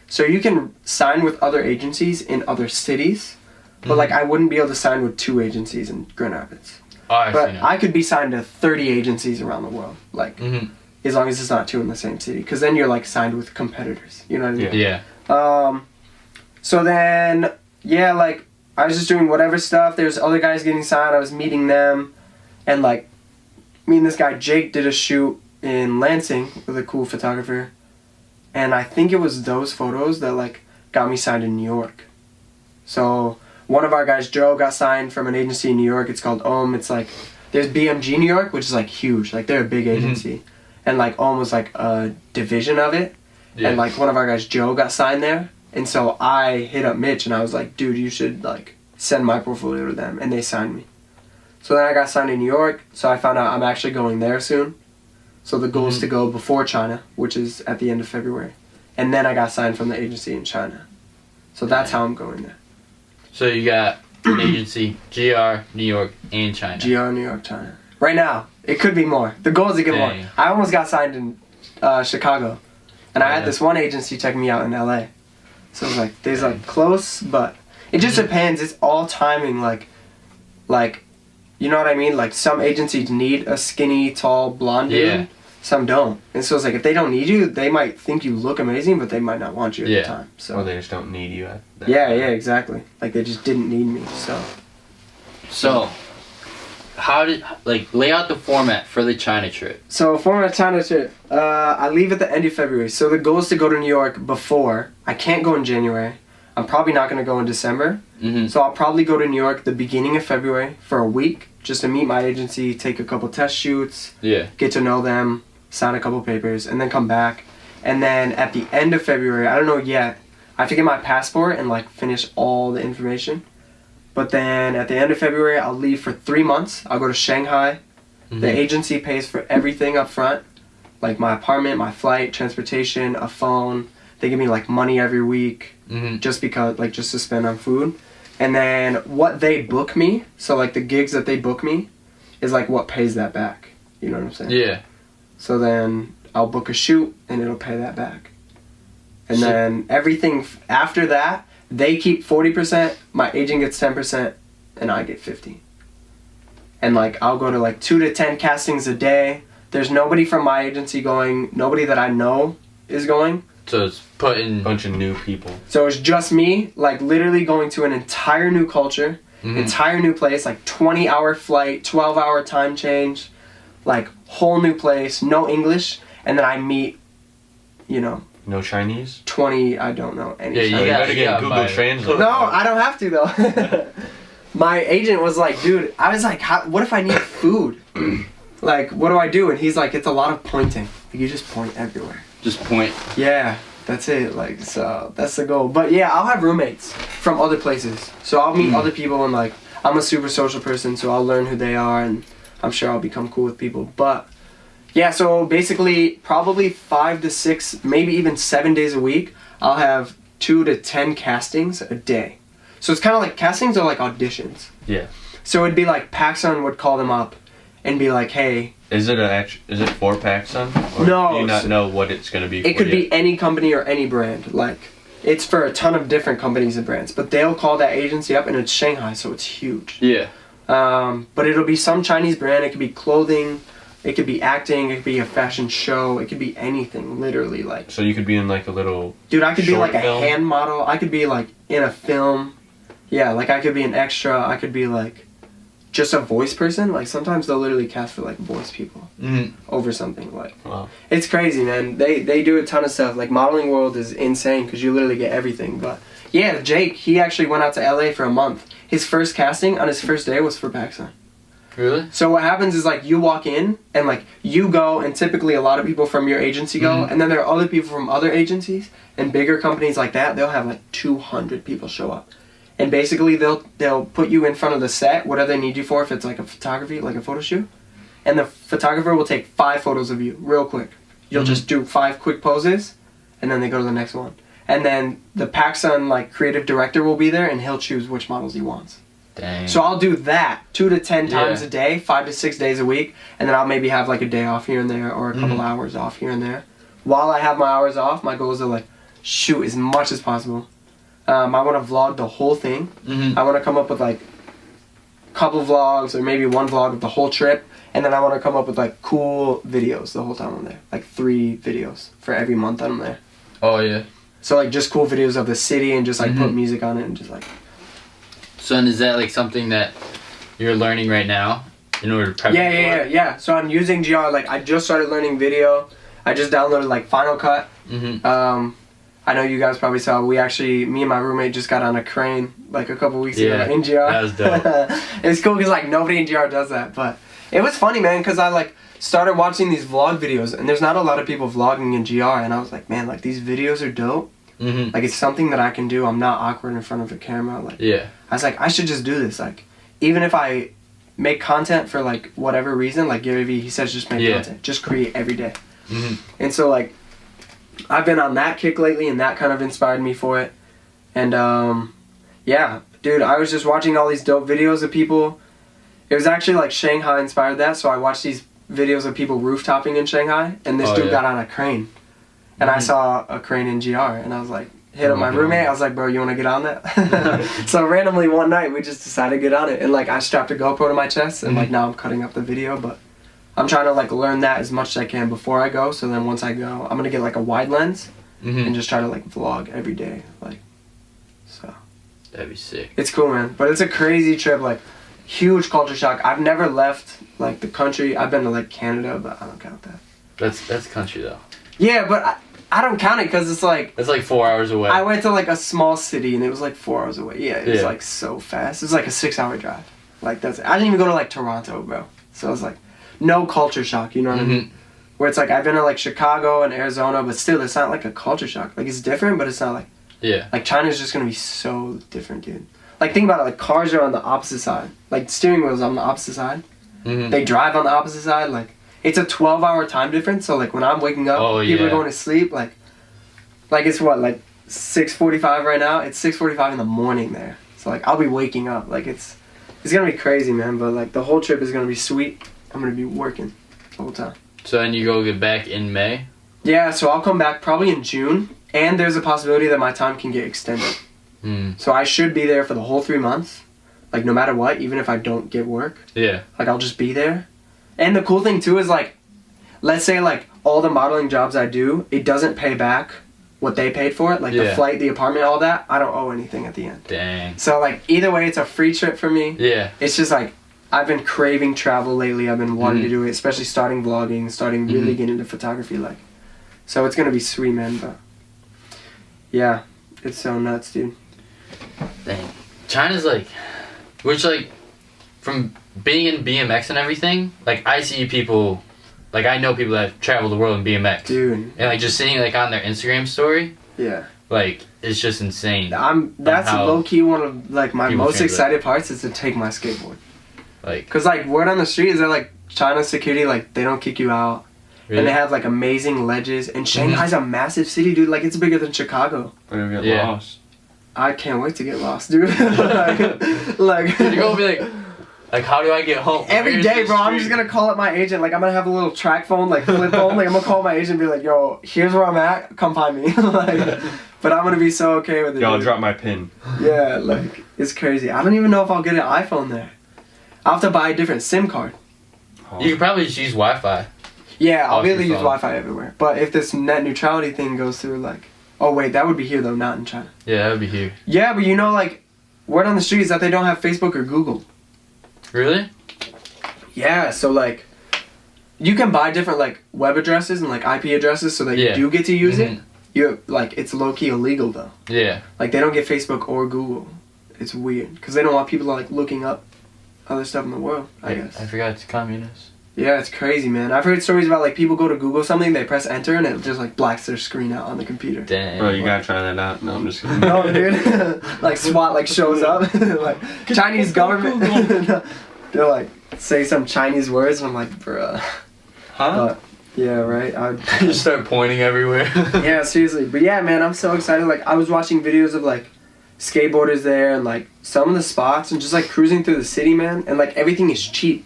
Speaker 3: So you can sign with other agencies in other cities, but like I wouldn't be able to sign with 2 agencies in Grand Rapids. Oh, but I could be signed to 30 agencies around the world, like, as long as it's not 2 in the same city, because then you're, like, signed with competitors, you know what I mean? Yeah. So then, yeah, like, I was just doing whatever stuff, there's other guys getting signed, I was meeting them, and, like, me and this guy, Jake, did a shoot in Lansing with a cool photographer, and I think it was those photos that, like, got me signed in New York. So one of our guys, Joe, got signed from an agency in New York. It's called Ohm. It's like, there's BMG New York, which is like huge. Like they're a big agency. And like Ohm was like a division of it. and like one of our guys, Joe, got signed there, and so I hit up Mitch and I was like, dude, you should like send my portfolio to them, and they signed me. So then I got signed in New York, so I found out I'm actually going there soon. So the goal is to go before China, which is at the end of February, and then I got signed from the agency in China. So that's how I'm going there.
Speaker 1: So you got an agency, GR, New York, and China.
Speaker 3: GR, New York, China. Right now, it could be more. The goal is to get more. I almost got signed in Chicago, and I had this one agency check me out in LA. So it's like, there's like close, but it just depends. It's all timing. Like, you know what I mean? Like some agencies need a skinny, tall, blonde dude. Some don't. And so it's like, if they don't need you, they might think you look amazing, but they might not want you at the time. So.
Speaker 2: Or they just don't need you at that
Speaker 3: time.
Speaker 2: Yeah,
Speaker 3: exactly. Like they just didn't need me,
Speaker 1: So, how did, like, lay out the format for the China trip?
Speaker 3: So, format China trip, I leave at the end of February. So the goal is to go to New York before. I can't go in January. I'm probably not going to go in December. So I'll probably go to New York the beginning of February for a week, just to meet my agency, take a couple test shoots, get to know them, sign a couple papers, and then come back. And then at the end of February, I don't know yet, I have to get my passport and like finish all the information. But then at the end of February, I'll leave for 3 months. I'll go to Shanghai. The agency pays for everything up front, like my apartment, my flight, transportation, a phone. They give me like money every week, just because, like, just to spend on food. And then what they book me, so like the gigs that they book me, is like what pays that back. You know what I'm saying?
Speaker 1: Yeah.
Speaker 3: So then I'll book a shoot and it'll pay that back. And then everything after that, they keep 40%, my agent gets 10%, and I get 50%. And like I'll go to like 2 to 10 castings a day. There's nobody from my agency going, nobody that I know is going.
Speaker 1: So it's putting
Speaker 2: a bunch of new people.
Speaker 3: So it's just me, like literally going to an entire new culture, entire new place, like 20-hour flight, 12-hour time change, like whole new place, no English, and then I meet, you know.
Speaker 2: No Chinese?
Speaker 3: 20, I don't know any Chinese.
Speaker 2: You gotta get Google Translate.
Speaker 3: No, I don't have to though. My agent was like, dude, I was like, what if I need food? Like, what do I do? And he's like, it's a lot of pointing. You just point everywhere.
Speaker 1: Just point.
Speaker 3: Yeah, that's it. Like, so that's the goal. But yeah, I'll have roommates from other places. So I'll meet other people, and like, I'm a super social person, so I'll learn who they are, and I'm sure I'll become cool with people. But yeah, so basically probably 5 to 6, maybe even 7 days a week, I'll have 2 to 10 castings a day. So it's kind of like, castings are like auditions.
Speaker 2: Yeah.
Speaker 3: So it'd be like PacSun would call them up and be like, hey.
Speaker 2: Is it for PacSun? Or
Speaker 3: no.
Speaker 2: do you not know what it's going to be for?
Speaker 3: It could be any company or any brand. Like, it's for a ton of different companies and brands. But they'll call that agency up, and it's Shanghai, so it's huge.
Speaker 1: Yeah.
Speaker 3: But it'll be some Chinese brand. It could be clothing. It could be acting. It could be a fashion show. It could be anything, literally. Like.
Speaker 2: So you could be in like a little.
Speaker 3: Dude, I could be like
Speaker 2: film?
Speaker 3: A hand model. I could be like in a film. Yeah, like I could be an extra. I could be like just a voice person. Like sometimes they'll literally cast for like voice people over something. Like,
Speaker 2: wow.
Speaker 3: It's crazy, man. They do a ton of stuff. Like modeling world is insane because you literally get everything. But yeah, Jake, he actually went out to LA for a month. His first casting on his first day was for PacSun.
Speaker 1: Really?
Speaker 3: So what happens is like you walk in and like you go, and typically a lot of people from your agency go, and then there are other people from other agencies and bigger companies like that. They'll have like 200 people show up. And basically they'll put you in front of the set, whatever they need you for, if it's like a photography, like a photo shoot. And the photographer will take 5 photos of you real quick. You'll just do 5 quick poses, and then they go to the next one. And then the PacSun like creative director will be there, and he'll choose which models he wants.
Speaker 1: Dang.
Speaker 3: So I'll do that 2 to 10 times a day, 5 to 6 days a week, and then I'll maybe have like a day off here and there, or a couple hours off here and there. While I have my hours off, my goal is to like shoot as much as possible. I want to vlog the whole thing. I want to come up with like a couple vlogs or maybe 1 vlog of the whole trip, and then I want to come up with like cool videos the whole time I'm there, like 3 videos for every month I'm there.
Speaker 1: Oh yeah.
Speaker 3: So like just cool videos of the city, and just like put music on it and just like.
Speaker 1: So is that like something that you're learning right now in order to prep?
Speaker 3: Yeah. So I'm using GR. Like I just started learning video. I just downloaded like Final Cut. I know you guys probably saw, me and my roommate just got on a crane like a couple weeks ago in GR.
Speaker 1: That was dope.
Speaker 3: It's cool because like nobody in GR does that, but It was funny, man, because I like started watching these vlog videos, and there's not a lot of people vlogging in GR, and I was like, man, like these videos are dope.
Speaker 1: Mm-hmm.
Speaker 3: Like it's something that I can do. I'm not awkward in front of a camera. Like
Speaker 1: yeah.
Speaker 3: I was like, I should just do this. Like even if I make content for like whatever reason, like Gary Vee, he says just make content, just create every day.
Speaker 1: Mm-hmm.
Speaker 3: And so like I've been on that kick lately, and that kind of inspired me for it. And yeah, dude, I was just watching all these dope videos of people. It was actually like Shanghai inspired that, so I watched these videos of people rooftoping in Shanghai, and this dude got on a crane. And I saw a crane in GR, and I was like, hit up my roommate, I was like, bro, you want to get on that? So randomly one night, we just decided to get on it, and like I strapped a GoPro to my chest, and like now I'm cutting up the video, but I'm trying to like learn that as much as I can before I go, so then once I go, I'm going to get like a wide lens, and just try to like vlog every day, like, so.
Speaker 1: That'd be sick.
Speaker 3: It's cool, man, but it's a crazy trip, like, huge culture shock. I've never left like the country. I've been to like Canada, but I don't count that.
Speaker 1: That's country though.
Speaker 3: Yeah, but I don't count it because it's like...
Speaker 1: It's like 4 hours away.
Speaker 3: I went to like a small city and it was like 4 hours away. Yeah, it was like so fast. It was like a 6-hour drive. Like that's... I didn't even go to like Toronto, bro. So it was like no culture shock, you know what I mean? Where it's like I've been to like Chicago and Arizona, but still it's not like a culture shock. Like it's different, but it's not like...
Speaker 1: Yeah.
Speaker 3: Like China's just gonna be so different, dude. Like think about it, like cars are on the opposite side. Like steering wheels on the opposite side. They drive on the opposite side, like... It's a 12-hour time difference, so like when I'm waking up, people are going to sleep, like it's what, like 6:45 right now? It's 6:45 in the morning there. So like I'll be waking up, like it's gonna be crazy, man, but like the whole trip is gonna be sweet. I'm gonna be working the whole time.
Speaker 1: So then you go get back in May?
Speaker 3: Yeah, so I'll come back probably in June, and there's a possibility that my time can get extended. So I should be there for the whole 3 months, like no matter what, even if I don't get work.
Speaker 1: Yeah.
Speaker 3: Like I'll just be there. And the cool thing too is like, let's say like all the modeling jobs I do, it doesn't pay back what they paid for it. Like the flight, the apartment, all that, I don't owe anything at the end.
Speaker 1: Dang.
Speaker 3: So like either way, it's a free trip for me.
Speaker 1: Yeah.
Speaker 3: It's just like, I've been craving travel lately. I've been wanting to do it, especially starting vlogging, starting really getting into photography. Like, so it's going to be sweet, man. But yeah, it's so nuts, dude.
Speaker 1: Dang. China's like, which like, from being in BMX and everything, like I see people, like I know people that travel the world in BMX,
Speaker 3: dude,
Speaker 1: and like just seeing like on their Instagram story, like it's just insane.
Speaker 3: That's low key one of like my most excited parts is to take my skateboard, like, cause like word on the street is that like China security, like they don't kick you out, and they have like amazing ledges, and Shanghai's a massive city, dude. Like it's bigger than Chicago.
Speaker 2: We're gonna get lost.
Speaker 3: I can't wait to get lost, dude. like
Speaker 1: you're gonna be like, how do I get home?
Speaker 3: Every day, bro, I'm just gonna call up my agent. Like, I'm gonna have a little track phone, like, flip phone. Like, I'm gonna call my agent and be like, yo, here's where I'm at. Come find me. Like, but I'm gonna be so okay with it.
Speaker 2: Yo, I'll drop my pin.
Speaker 3: Yeah, like, it's crazy. I don't even know if I'll get an iPhone there. I'll have to buy a different SIM card.
Speaker 1: You could probably just use Wi-Fi.
Speaker 3: Yeah, I'll be able to use Wi-Fi everywhere. But if this net neutrality thing goes through, like... Oh, wait, that would be here, though, not in China.
Speaker 1: Yeah, that would be here.
Speaker 3: Yeah, but you know, like, word on the street is that they don't have Facebook or Google.
Speaker 1: Really?
Speaker 3: Yeah, so like, you can buy different like web addresses and like IP addresses so that you do get to use it. You like it's low key illegal though.
Speaker 1: Yeah.
Speaker 3: Like they don't get Facebook or Google. It's weird because they don't want people like looking up other stuff in the world. I guess.
Speaker 1: I forgot it's communist.
Speaker 3: Yeah, it's crazy, man. I've heard stories about like people go to Google something, they press enter, and it just like blacks their screen out on the computer.
Speaker 1: Dang.
Speaker 2: Bro, you gotta try that out. No, I'm just kidding.
Speaker 3: No, dude. Like SWAT like shows up, like Chinese government. They're like say some Chinese words, and I'm like, bruh.
Speaker 2: Huh?
Speaker 3: Yeah, right.
Speaker 1: You start pointing everywhere.
Speaker 3: Yeah, seriously. But yeah, man, I'm so excited. Like I was watching videos of like skateboarders there and like some of the spots and just like cruising through the city, man, and like everything is cheap.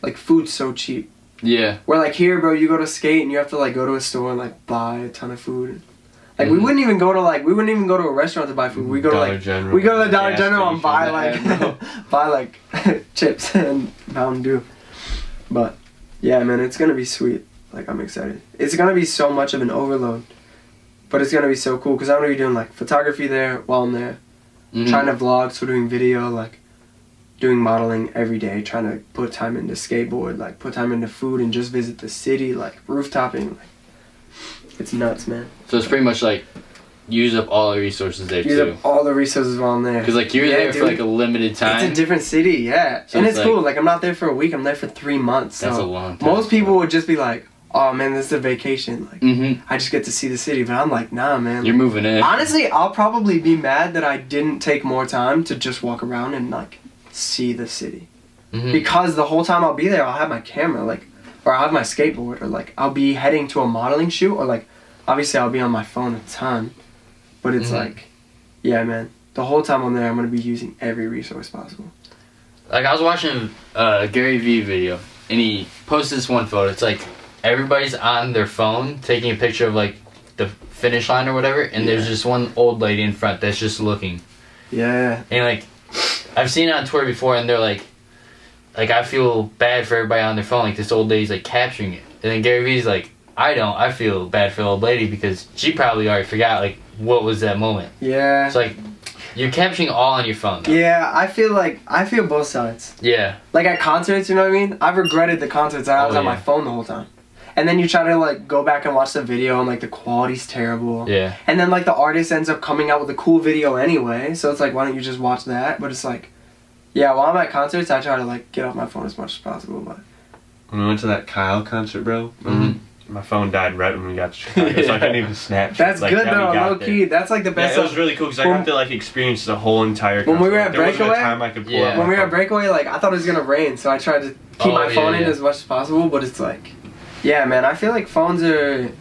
Speaker 3: Like food's so cheap.
Speaker 1: Yeah.
Speaker 3: Where like here, bro, you go to skate and you have to like go to a store and like buy a ton of food. Like we wouldn't even go to a restaurant to buy food. We go to like we go to the Dollar General and buy like chips and Mountain Dew. But yeah, man, it's gonna be sweet. Like I'm excited. It's gonna be so much of an overload, but it's gonna be so cool because I'm gonna be doing like photography there while I'm there, trying to vlog, so doing video, like doing modeling every day, trying to put time into skateboard, like put time into food and just visit the city, like rooftoping. Like, it's nuts, man.
Speaker 1: So it's pretty much like use up all the resources there too.
Speaker 3: Use up all the resources while I'm there.
Speaker 1: Because like you're there for like a limited time.
Speaker 3: It's a different city, yeah. So and it's cool. Like I'm not there for a week. I'm there for 3 months. So
Speaker 1: that's a long time.
Speaker 3: Most people would just be like, "Oh man, this is a vacation. Like I just get to see the city." But I'm like, "Nah, man.
Speaker 1: You're moving in."
Speaker 3: Honestly, I'll probably be mad that I didn't take more time to just walk around and like see the city. Because the whole time I'll be there, I'll have my camera, like, or I'll have my skateboard, or like I'll be heading to a modeling shoot, or like obviously I'll be on my phone a ton. But it's like, yeah, man. The whole time I'm there, I'm gonna be using every resource possible.
Speaker 1: Like I was watching a Gary Vee video, and he posted this one photo. It's like everybody's on their phone taking a picture of like the finish line or whatever, and there's just one old lady in front that's just looking.
Speaker 3: Yeah.
Speaker 1: And like, I've seen it on Twitter before, and they're like I feel bad for everybody on their phone. Like this old lady's like capturing it, and then Gary Vee's like, I feel bad for the old lady because she probably already forgot like what was that moment.
Speaker 3: Yeah.
Speaker 1: It's like you're capturing all on your phone though.
Speaker 3: Yeah, I feel both sides.
Speaker 1: Yeah.
Speaker 3: Like at concerts, you know what I mean? I've regretted the concerts that I was on my phone the whole time. And then you try to like go back and watch the video and like the quality's terrible.
Speaker 1: Yeah.
Speaker 3: And then like the artist ends up coming out with a cool video anyway, so it's like why don't you just watch that? But it's like, yeah, while I'm at concerts I try to like get off my phone as much as possible. But
Speaker 2: when we went to that Kyle concert, bro, my phone died right when we got to Chicago, so I couldn't even Snapchat.
Speaker 3: That's like, good though, low key. That's like the best.
Speaker 2: Yeah, it was really cool because I got to like experience the whole entire concert.
Speaker 3: When we were at Breakaway,
Speaker 2: there wasn't a time I could pull out
Speaker 3: when we were at Breakaway, like I thought it was gonna rain, so I tried to keep my phone in as much as possible. But it's like, yeah, man, I feel like phones are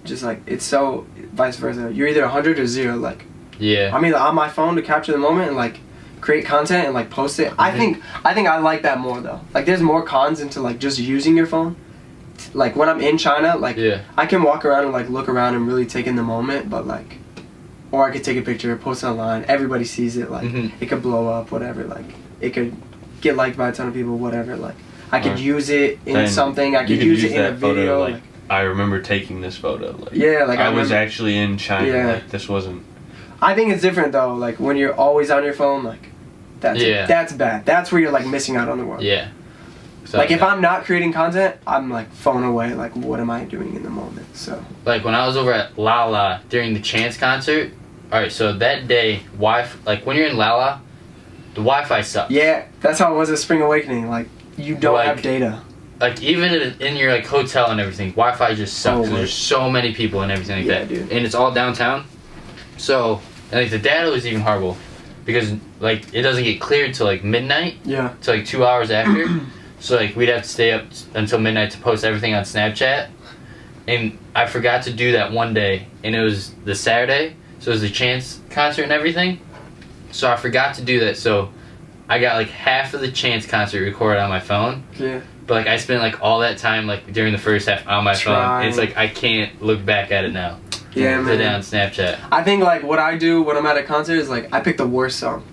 Speaker 3: just like it's so vice versa. You're either 100 or 0. Like,
Speaker 1: yeah,
Speaker 3: I'm either on my phone to capture the moment and like create content and like post it. I think I like that more though. Like, there's more cons into like just using your phone. Like when I'm in China, like I can walk around and like look around and really take in the moment, but like, or I could take a picture, post it online, everybody sees it, like it could blow up, whatever, like it could get liked by a ton of people, whatever, like I could use it in something, I could use it in a video.
Speaker 2: Photo, like, I remember taking this photo. Like,
Speaker 3: yeah, like
Speaker 2: I was actually in China. Yeah. Like this wasn't.
Speaker 3: I think it's different though. Like when you're always on your phone, like that's bad. That's where you're like missing out on the world.
Speaker 1: Yeah. So,
Speaker 3: like if I'm not creating content, I'm like phone away. Like what am I doing in the moment? So
Speaker 1: like when I was over at Lala during the Chance concert. All right, so that day, like when you're in Lala, the Wi-Fi sucks.
Speaker 3: Yeah, that's how it was at Spring Awakening. Like you don't have data.
Speaker 1: Like even in your like hotel and everything, Wi-Fi just sucks. There's so many people and everything like that, dude. And it's all downtown. So and, like the data was even horrible because like it doesn't get cleared till like midnight.
Speaker 3: Yeah.
Speaker 1: To like 2 hours after. So like we'd have to stay up until midnight to post everything on Snapchat, and I forgot to do that one day, and it was the Saturday, so it was the Chance concert and everything, so I forgot to do that, so I got like half of the Chance concert recorded on my phone, but like I spent like all that time like during the first half on my phone, it's like I can't look back at it now.
Speaker 3: Yeah, man.
Speaker 1: Put it on Snapchat.
Speaker 3: I think like what I do when I'm at a concert is like I pick the worst song.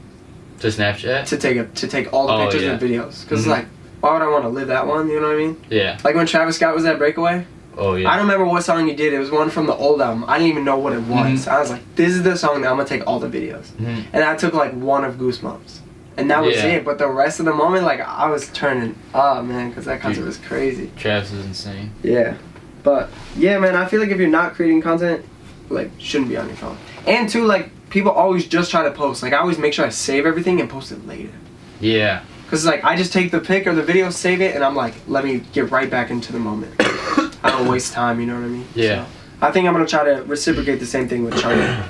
Speaker 1: To Snapchat?
Speaker 3: To take all the pictures and videos, because like, why would I want to live that one? You know what I mean? Yeah. Like when Travis Scott was at Breakaway. Oh yeah. I don't remember what song he did. It was one from the old album. I didn't even know what it was. I was like, this is the song that I'm gonna take all the videos. And I took like one of Goosebumps, and that was it. But the rest of the moment, like I was turning up, man, because that concert was crazy.
Speaker 1: Travis is insane.
Speaker 3: Yeah, but yeah, man, I feel like if you're not creating content, like shouldn't be on your phone. And two, like people always just try to post. Like I always make sure I save everything and post it later. Yeah. Because, like, I just take the pic or the video, save it, and I'm like, let me get right back into the moment. I don't waste time, you know what I mean? Yeah. So, I think I'm going to try to reciprocate the same thing with China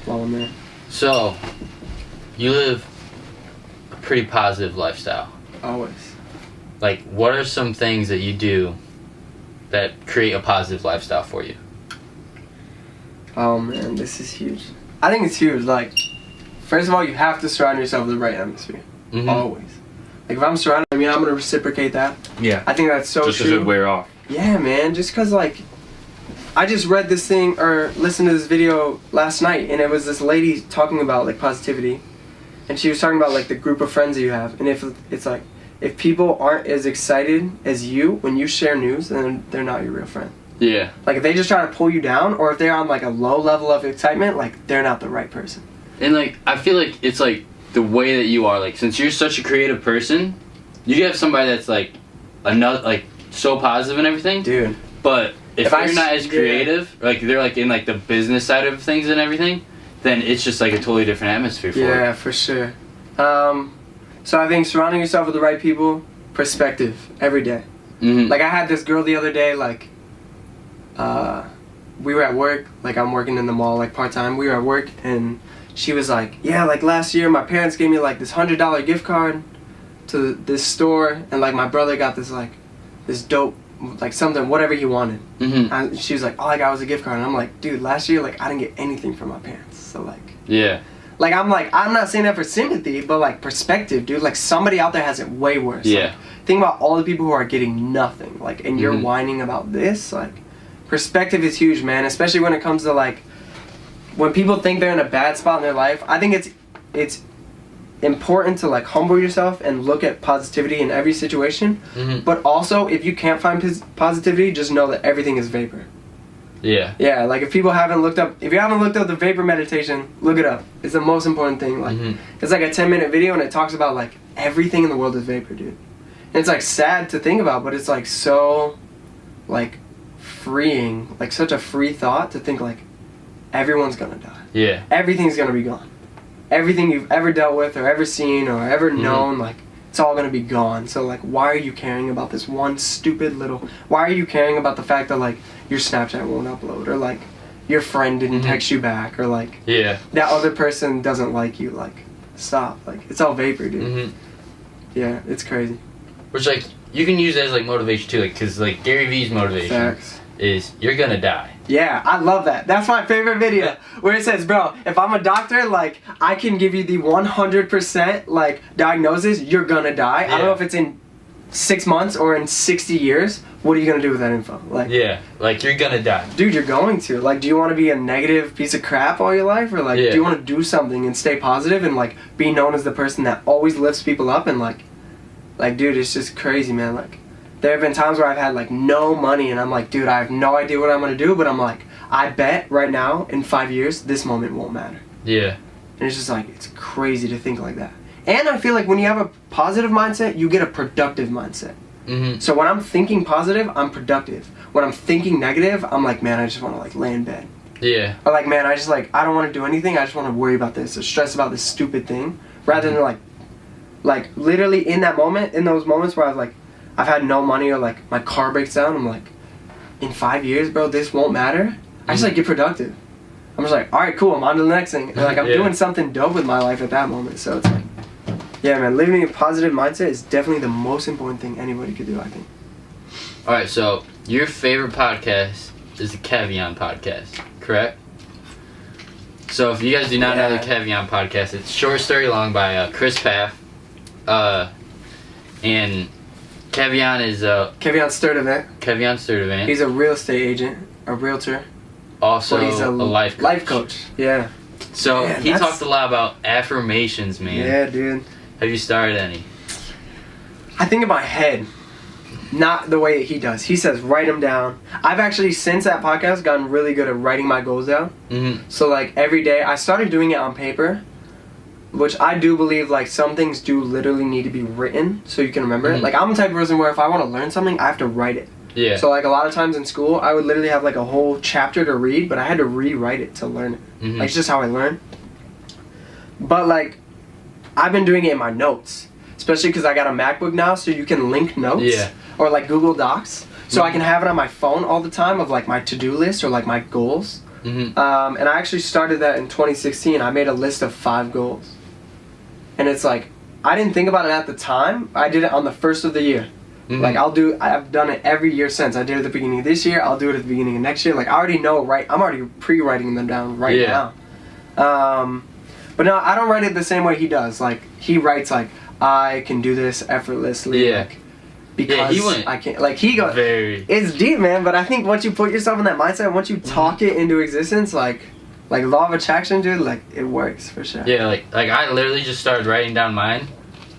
Speaker 3: while I'm there.
Speaker 1: So, you live a pretty positive lifestyle.
Speaker 3: Always.
Speaker 1: Like, what are some things that you do that create a positive lifestyle for you?
Speaker 3: Oh, man, this is huge. I think it's huge. Like, first of all, you have to surround yourself with the right atmosphere. Always. Like if I'm surrounded, I mean, I'm gonna reciprocate that. Yeah. I think that's so true.
Speaker 2: Just because it wear off.
Speaker 3: Yeah, man. Just because, like, I just read this thing or listened to this video last night, and it was this lady talking about like positivity, and she was talking about like the group of friends that you have, and if it's like if people aren't as excited as you when you share news, then they're not your real friend. Yeah. Like if they just try to pull you down, or if they're on like a low level of excitement, like they're not the right person.
Speaker 1: And like I feel like it's like the way that you are, like since you're such a creative person, you have somebody that's like another like so positive and everything, dude, but if you're not as creative, like they're like in like the business side of things and everything, then it's just like a totally different atmosphere for it.
Speaker 3: Yeah, for sure. So I think surrounding yourself with the right people, perspective every day.
Speaker 1: Mm-hmm.
Speaker 3: Like I had this girl the other day, like we were at work, like I'm working in the mall like part-time. We were at work and she was like, yeah, like last year my parents gave me like this $100 gift card to this store, and like my brother got this like this dope like something, whatever he wanted.
Speaker 1: Mm-hmm.
Speaker 3: And she was like, all I got was a gift card. And I'm like, dude, last year like I didn't get anything from my parents. So like,
Speaker 1: yeah,
Speaker 3: like I'm not saying that for sympathy, but like perspective, dude. Like somebody out there has it way worse.
Speaker 1: Yeah.
Speaker 3: Like, think about all the people who are getting nothing, like, and you're whining about this. Like, perspective is huge, man. Especially when it comes to like when people think they're in a bad spot in their life. I think it's important to like humble yourself and look at positivity in every situation.
Speaker 1: Mm-hmm.
Speaker 3: But also, if you can't find positivity, just know that everything is vapor.
Speaker 1: Yeah.
Speaker 3: Yeah, like if you haven't looked up the vapor meditation, look it up. It's the most important thing. Like it's like a 10-minute video and it talks about like everything in the world is vapor, dude. And it's like sad to think about, but it's like so like freeing, like such a free thought to think like everyone's gonna die.
Speaker 1: Yeah.
Speaker 3: Everything's gonna be gone. Everything you've ever dealt with or ever seen or ever known, like it's all gonna be gone. So like why are you caring about this one stupid little, why are you caring about the fact that like your Snapchat won't upload, or like your friend didn't text you back, or like that other person doesn't like you? Like stop, like it's all vapor, dude. Yeah, it's crazy.
Speaker 1: Which like you can use as like motivation too, like because like Gary Vee's motivation is you're gonna die. Yeah,
Speaker 3: I love that. That's my favorite video where it says, bro, if I'm a doctor, like I can give you the 100% like diagnosis, you're gonna die. I don't know if it's in 6 months or in 60 years. What are you gonna do with that info? Like
Speaker 1: like you're gonna die,
Speaker 3: dude. You're going to. Like, do you want to be a negative piece of crap all your life, or like do you want to do something and stay positive and like be known as the person that always lifts people up? And like dude, it's just crazy, man. Like there have been times where I've had like no money and I'm like, dude, I have no idea what I'm gonna do, but I'm like, I bet right now in 5 years this moment won't matter.
Speaker 1: Yeah.
Speaker 3: And it's just like, it's crazy to think like that. And I feel like when you have a positive mindset, you get a productive mindset. So when I'm thinking positive, I'm productive. When I'm thinking negative, I'm like, man, I just want to like lay in bed.
Speaker 1: Yeah.
Speaker 3: Or like, man, I just like, I don't want to do anything. I just want to worry about this or stress about this stupid thing, rather than like literally in that moment, in those moments where I've had no money or like my car breaks down, I'm like, in 5 years, bro, this won't matter. I just like get productive. I'm just like, all right, cool, I'm on to the next thing. And like I'm doing something dope with my life at that moment. So it's like, yeah, man, living a positive mindset is definitely the most important thing anybody could do, I think.
Speaker 1: All right, so your favorite podcast is the Cavion podcast, correct? So if you guys do not know the Cavion podcast, it's Short Story Long by Kris. And Cavion is
Speaker 3: Cavion Sturdivant.
Speaker 1: Cavion Sturdivant.
Speaker 3: He's a real estate agent, a realtor.
Speaker 1: Also he's a life coach.
Speaker 3: Life coach, yeah.
Speaker 1: So he talked a lot about affirmations, man.
Speaker 3: Yeah, dude.
Speaker 1: Have you started any?
Speaker 3: I think in my head, not the way he does. He says write them down. I've actually, since that podcast, gotten really good at writing my goals down. So like every day, I started doing it on paper, which I do believe like some things do literally need to be written so you can remember it. Like I'm the type of person where if I want to learn something, I have to write it.
Speaker 1: Yeah.
Speaker 3: So like a lot of times in school, I would literally have like a whole chapter to read, but I had to rewrite it to learn it. Like it's just how I learn. But like, I've been doing it in my notes, especially because I got a MacBook now, so you can link notes or like Google Docs, so I can have it on my phone all the time of like my to-do list or like my goals. And I actually started that in 2016. I made a list of 5 goals, and it's like I didn't think about it at the time. I did it on the first of the year. Like I've done it every year since. I did it at the beginning of this year. I'll do it at the beginning of next year. Like I already know, I'm already pre-writing them down now. But no, I don't write it the same way he does. Like he writes like, I can do this effortlessly. Like, because
Speaker 1: he went
Speaker 3: I can't. Like he goes. It's deep, man. But I think once you put yourself in that mindset, once you talk it into existence, like law of attraction, dude, like it works for sure.
Speaker 1: Yeah, like I literally just started writing down mine,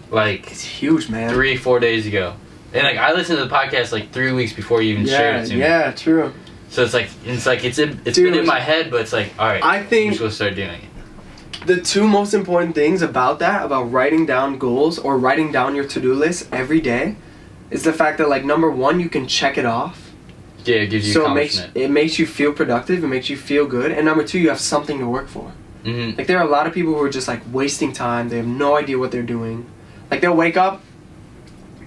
Speaker 1: like
Speaker 3: it's huge, man.
Speaker 1: 3-4 days ago, and like I listened to the podcast like 3 weeks before you even shared it to me. Yeah,
Speaker 3: true.
Speaker 1: So it's been in my head, but it's like, all right,
Speaker 3: I think
Speaker 1: I'm supposed to start doing it.
Speaker 3: The 2 most important things about writing down goals or writing down your to-do list every day, is the fact that like number 1, you can check it off.
Speaker 1: Yeah, it gives you
Speaker 3: so
Speaker 1: accomplishment.
Speaker 3: it makes you feel productive. It makes you feel good. And number 2, you have something to work for.
Speaker 1: Mm-hmm.
Speaker 3: Like there are a lot of people who are just like wasting time. They have no idea what they're doing. Like they'll wake up,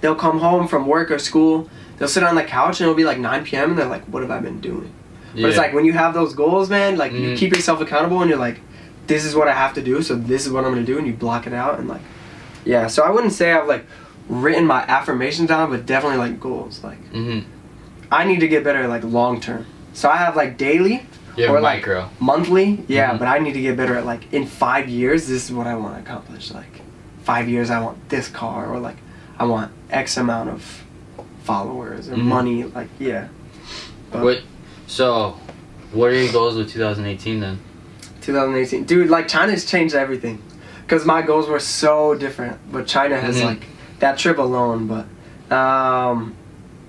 Speaker 3: they'll come home from work or school, they'll sit on the couch and it'll be like 9 p.m. and they're like, what have I been doing? Yeah. But it's like when you have those goals, man, like you keep yourself accountable and you're like, this is what I have to do, so this is what I'm gonna do, and you block it out and like, yeah. So I wouldn't say I've like written my affirmations down, but definitely like goals. Like I need to get better like long term. So I have like daily or like
Speaker 1: micro,
Speaker 3: monthly, yeah. But I need to get better at like in 5 years. This is what I want to accomplish. Like 5 years, I want this car, or like I want X amount of followers or money. Like yeah. But,
Speaker 1: what are your goals with 2018 then?
Speaker 3: 2018, dude. Like China's changed everything, because my goals were so different. But China has like that trip alone. But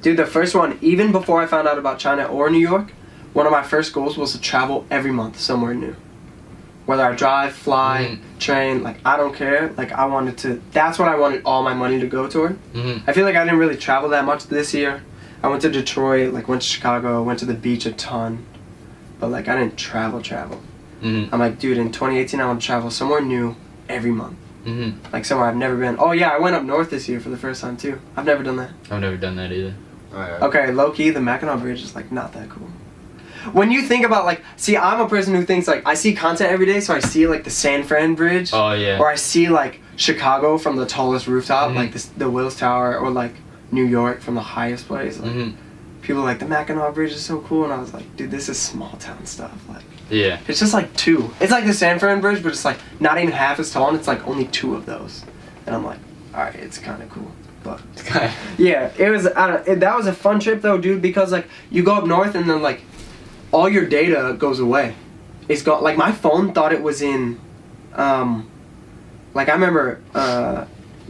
Speaker 3: dude, the first one, even before I found out about China or New York, one of my first goals was to travel every month somewhere new. Whether I drive, fly, train, like I don't care. Like I wanted to. That's what I wanted all my money to go toward. I feel like I didn't really travel that much this year. I went to Detroit, like went to Chicago, went to the beach a ton, but like I didn't travel. I'm like, dude, in 2018 I want to travel somewhere new every month. Like somewhere I've never been. Oh yeah, I went up north this year for the first time too. I've never done that.
Speaker 1: I've never done that either.
Speaker 3: Okay, low key, the Mackinac Bridge is like not that cool. When you think about like, see, I'm a person who thinks like I see content every day, so I see like the San Fran Bridge.
Speaker 1: Oh yeah.
Speaker 3: Or I see like Chicago from the tallest rooftop, like the Wills Tower, or like New York from the highest place. Like, people are like, the Mackinac Bridge is so cool, and I was like, dude, this is small town stuff. Like,
Speaker 1: yeah,
Speaker 3: it's just like 2. It's like the San Fran Bridge, but it's like not even half as tall, and it's like only 2 of those. And I'm like, all right, it's kind of cool. But yeah, it was. That was a fun trip though, dude, because like you go up north and then like all your data goes away. It's gone. Like my phone thought it was in. Like I remember.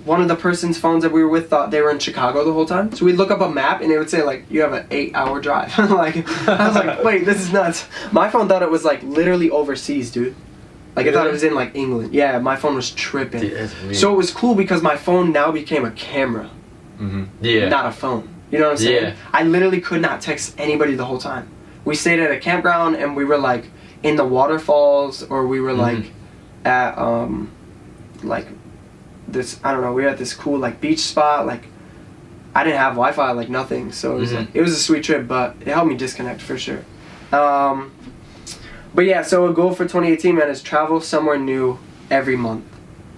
Speaker 3: One of the person's phones that we were with thought they were in Chicago the whole time. So we'd look up a map and it would say like, you have an 8-hour drive. Like, I was like, wait, this is nuts. My phone thought it was like literally overseas, dude. Like, I thought it was in like England. Yeah, my phone was tripping. Dude, that's weird. So it was cool because my phone now became a camera.
Speaker 1: Yeah.
Speaker 3: Not a phone. You know what I'm saying? Yeah. I literally could not text anybody the whole time. We stayed at a campground and we were like in the waterfalls, or we were like at like this, I don't know, we were at this cool like beach spot. Like I didn't have Wi-Fi, like nothing, so it was like, it was a sweet trip, but it helped me disconnect for sure. But yeah, so a goal for 2018, man, is travel somewhere new every month.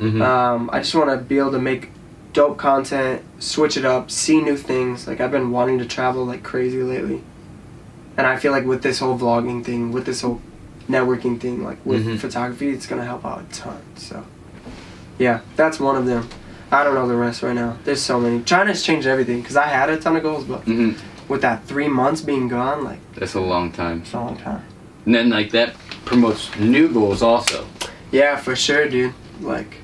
Speaker 3: I just want to be able to make dope content, switch it up, see new things. Like I've been wanting to travel like crazy lately, and I feel like with this whole vlogging thing, with this whole networking thing, like with photography, it's gonna help out a ton. So yeah, that's one of them. I don't know the rest right now. There's so many. China's changed everything, because I had a ton of goals, but with that 3 months being gone, like...
Speaker 1: That's a long time.
Speaker 3: It's a long time.
Speaker 1: And then, like, that promotes new goals also.
Speaker 3: Yeah, for sure, dude. Like,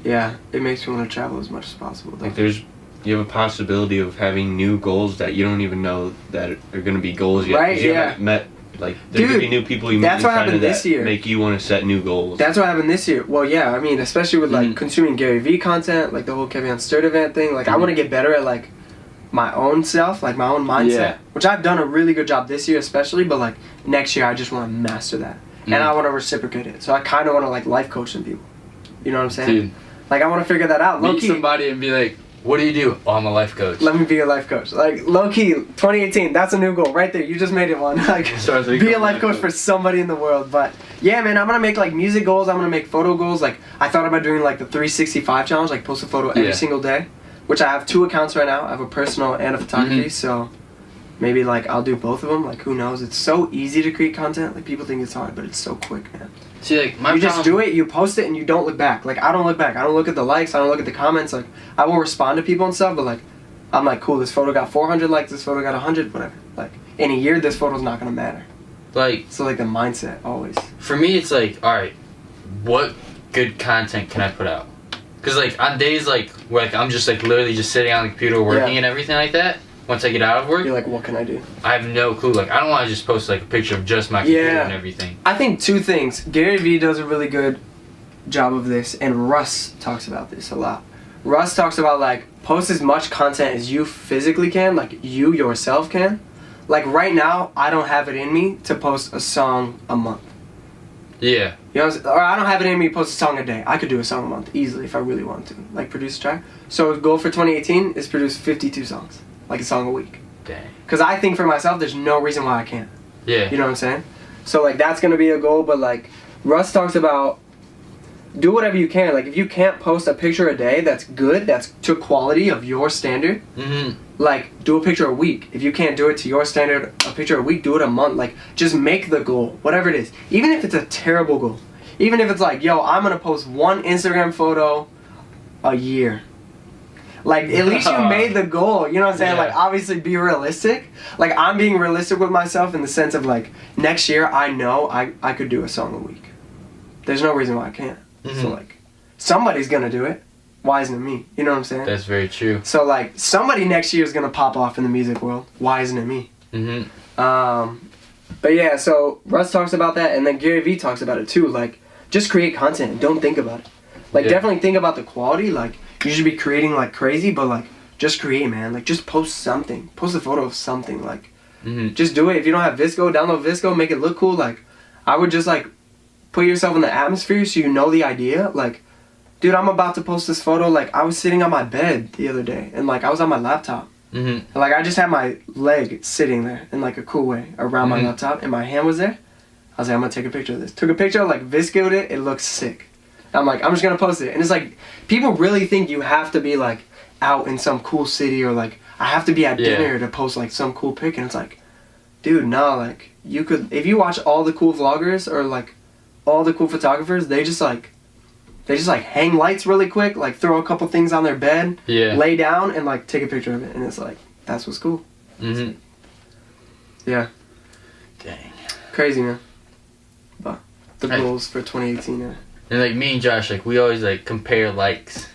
Speaker 3: yeah, it makes me want to travel as much as possible, though.
Speaker 2: Like, you have a possibility of having new goals that you don't even know that are going to be goals yet.
Speaker 3: Right,
Speaker 2: you haven't met... Like, there could be new people you meet in China that make you want to set new goals.
Speaker 3: That's what happened this year. Well, yeah, I mean, especially with, like, consuming Gary Vee content, like, the whole Kevin Sturt event thing. Like, I want to get better at, like, my own self, like, my own mindset. Which I've done a really good job this year, especially. But, like, next year, I just want to master that. And I want to reciprocate it. So I kind of want to, like, life coach some people. You know what I'm saying? Dude. Like, I want to figure that out.
Speaker 1: Meet somebody and be like, what do you do? Oh, I'm a life coach.
Speaker 3: Let me be a life coach. Like, low-key, 2018, that's a new goal right there. You just made it one. Like, be a life coach for somebody in the world. But, yeah, man, I'm going to make, like, music goals. I'm going to make photo goals. Like, I thought about doing, like, the 365 challenge, like, post a photo every single day, which I have 2 accounts right now. I have a personal and a photography, so maybe, like, I'll do both of them. Like, who knows? It's so easy to create content. Like, people think it's hard, but it's so quick, man.
Speaker 1: See, like,
Speaker 3: you just do it, you post it, and you don't look back. Like, I don't look back. I don't look at the likes. I don't look at the comments. Like, I will respond to people and stuff, but, like, I'm like, cool, this photo got 400 likes, this photo got 100, whatever. Like, in a year, this photo's not going to matter.
Speaker 1: Like...
Speaker 3: So, like, the mindset, always.
Speaker 1: For me, it's like, alright, what good content can I put out? Because, like, on days, like, where, like, I'm just, like, literally just sitting on the computer working and everything like that, once I get out of work...
Speaker 3: You're like, what can I do?
Speaker 1: I have no clue. Like, I don't want to just post, like, a picture of just my computer and everything.
Speaker 3: I think 2 things. Gary Vee does a really good job of this, and Russ talks about this a lot. Russ talks about, like, post as much content as you physically can, like, you yourself can, like right now, I don't have it in me to post a song a month.
Speaker 1: Yeah.
Speaker 3: You know, or I don't have it in me to post a song a day. I could do a song a month easily if I really wanted to, like produce a track. So the goal for 2018 is produce 52 songs, like a song a week.
Speaker 1: Dang.
Speaker 3: Because I think for myself, there's no reason why I can't.
Speaker 1: Yeah.
Speaker 3: You know what I'm saying? So like that's gonna be a goal, but like Russ talks about do whatever you can. Like if you can't post a picture a day that's good, that's to quality of your standard, like do a picture a week. If you can't do it to your standard, a picture a week, do it a month. Like just make the goal, whatever it is. Even if it's a terrible goal. Even if it's like, yo, I'm gonna post one Instagram photo a year. Like at least you made the goal, you know what I'm saying?
Speaker 1: Yeah.
Speaker 3: Like obviously be realistic. Like I'm being realistic with myself in the sense of like next year I know I could do a song a week. There's no reason why I can't. So like somebody's gonna do it. Why isn't it me? You know what I'm saying?
Speaker 1: That's very true.
Speaker 3: So like somebody next year is gonna pop off in the music world. Why isn't it me? But yeah, so Russ talks about that, and then Gary Vee talks about it too. Like just create content and don't think about it. Like definitely think about the quality. Like you should be creating like crazy, but like just create, man. Like just post something. Post a photo of something. Like just do it. If you don't have Visco, download Visco, make it look cool. Like I would just like put yourself in the atmosphere so you know the idea. Like, dude, I'm about to post this photo. Like, I was sitting on my bed the other day, and like I was on my laptop, and like I just had my leg sitting there in like a cool way around my laptop, and my hand was there. I was like, I'm gonna take a picture of this. Took a picture, like Viscoed it. It looks sick. I'm like, I'm just gonna post it, and it's like people really think you have to be like out in some cool city or like I have to be at dinner to post like some cool pic, and it's like, dude, no, like you could if you watch all the cool vloggers or like all the cool photographers, they just like hang lights really quick, like throw a couple things on their bed, lay down and like take a picture of it, and it's like that's what's cool. Yeah.
Speaker 1: Dang.
Speaker 3: Crazy, man. But the goals for 2018.
Speaker 1: And like me and Josh, like we always like compare likes.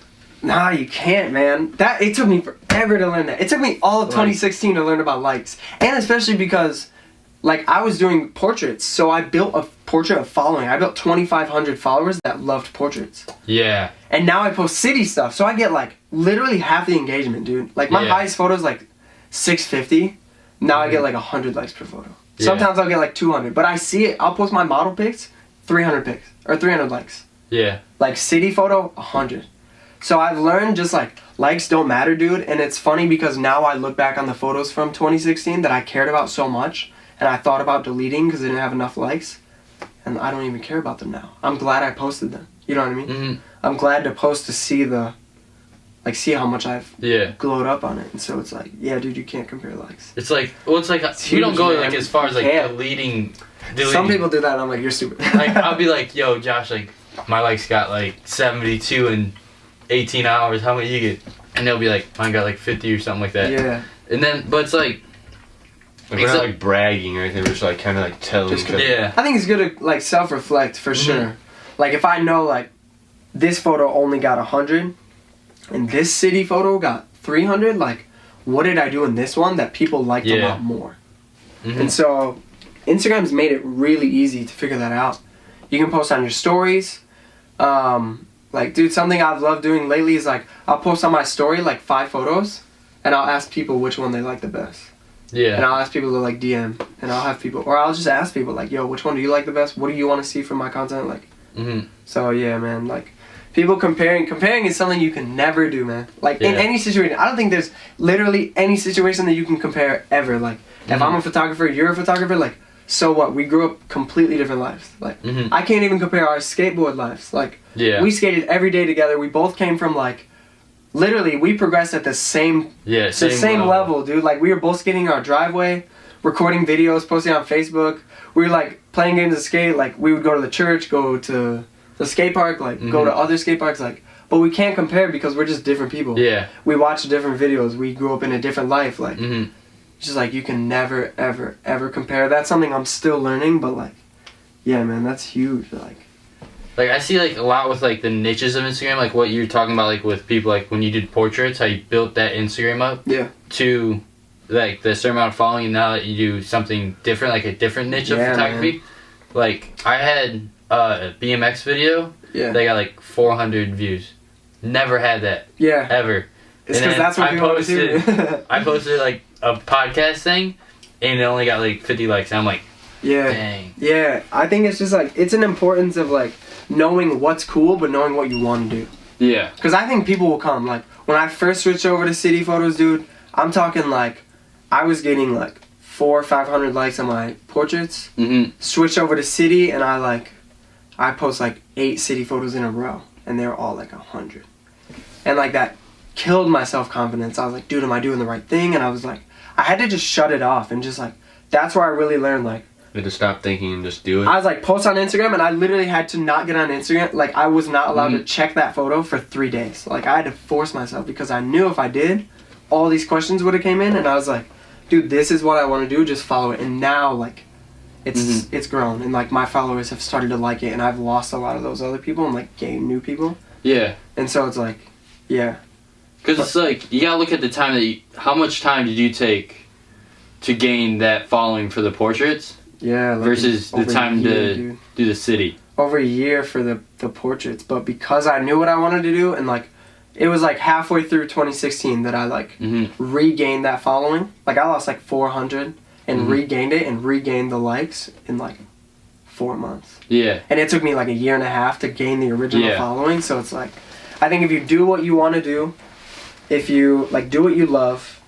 Speaker 3: Nah, you can't, man. It took me forever to learn that. It took me all of 2016 to learn about likes, and especially because like I was doing portraits, so I built a portrait of following. I built 2,500 followers that loved portraits. Yeah. And now I post city stuff, so I get like literally half the engagement, dude. Like my highest photo is like 650. Now I get like 100 likes per photo. Yeah. Sometimes I'll get like 200, but I see it. I'll post my model pics, 300 pics or 300 likes. Yeah. Like city photo, 100. So I've learned just like likes don't matter, dude. And it's funny because now I look back on the photos from 2016 that I cared about so much. And I thought about deleting because they didn't have enough likes. And I don't even care about them now. I'm glad I posted them. You know what I mean? I'm glad to post to see see how much I've glowed up on it. And so it's like, yeah, dude, you can't compare likes.
Speaker 1: It's like, well, it's like, you don't go like as far as like deleting.
Speaker 3: Some people do that and I'm like, you're stupid.
Speaker 1: Like, I'll be like, yo, Josh, like, my likes got like 72 in 18 hours. How many you get? And they'll be like, mine got like 50 or something like that. Yeah. And then, but it's like,
Speaker 2: we're not like bragging or anything, we're just like kind of like telling each other.
Speaker 3: Yeah. I think it's good to like self-reflect for sure. Like if I know like this photo only got 100 and this city photo got 300, like what did I do in this one that people liked a lot more? And so Instagram's made it really easy to figure that out. You can post on your stories. Like dude, something I've loved doing lately is like I'll post on my story like 5 photos and I'll ask people which one they like the best. Yeah. And I'll ask people to like DM, and I'll have people, or I'll just ask people like, yo, which one do you like the best? What do you want to see from my content? Like, so yeah, man, like people comparing is something you can never do, man. Like in any situation, I don't think there's literally any situation that you can compare ever. Like if I'm a photographer, you're a photographer, like so what? We grew up completely different lives. Like I can't even compare our skateboard lives. Like we skated every day together. We both came from like. Literally, we progressed at the same level, dude. Like, we were both skating in our driveway, recording videos, posting on Facebook. We were, like, playing games of skate. Like, we would go to the church, go to the skate park, like, go to other skate parks. Like, but we can't compare because we're just different people. Yeah. We watch different videos. We grew up in a different life. Like, just, like, you can never, ever, ever compare. That's something I'm still learning, but, like, yeah, man, that's huge.
Speaker 1: Like, I see, like, a lot with, like, the niches of Instagram, like, what you're talking about, like, with people, like, when you did portraits, how you built that Instagram up to, like, the certain amount of following, and now that you do something different, like, a different niche of photography. Man. Like, I had a BMX video, they got, like, 400 views. Never had that. Yeah. Ever.
Speaker 3: It's because that's what people want to do.
Speaker 1: I posted, like, a podcast thing, and it only got like 50 likes. And I'm like,
Speaker 3: yeah,
Speaker 1: dang.
Speaker 3: Yeah, I think it's just like, it's an importance of like knowing what's cool, but knowing what you want to do.
Speaker 1: Yeah.
Speaker 3: Because I think people will come. Like, when I first switched over to city photos, dude, I'm talking like, I was getting like 400 or 500 likes on my portraits. Switched over to city, and I post like 8 city photos in a row, and they were all like 100. And like that killed my self-confidence. I was like, dude, am I doing the right thing? And I was like, I had to just shut it off, and just like, that's where I really learned, like,
Speaker 2: you had to stop thinking and just do it.
Speaker 3: I was like, post on Instagram, and I literally had to not get on Instagram. Like, I was not allowed to check that photo for 3 days. Like, I had to force myself, because I knew if I did, all these questions would have came in, and I was like, dude, this is what I want to do, just follow it. And now, like, it's grown, and like my followers have started to like it, and I've lost a lot of those other people and like gained new people.
Speaker 1: Yeah.
Speaker 3: And so it's like, yeah.
Speaker 1: Because it's like, you gotta look at the time that how much time did you take to gain that following for the portraits?
Speaker 3: Yeah. Like
Speaker 1: versus the time to do the city. Over
Speaker 3: a year for the portraits, but because I knew what I wanted to do, and like, it was like halfway through 2016 that I like regained that following. Like, I lost like 400 and regained it, and regained the likes in like 4 months.
Speaker 1: Yeah.
Speaker 3: And it took me like a year and a half to gain the original following. So it's like, I think if you do what you want to do, if you like do what you love,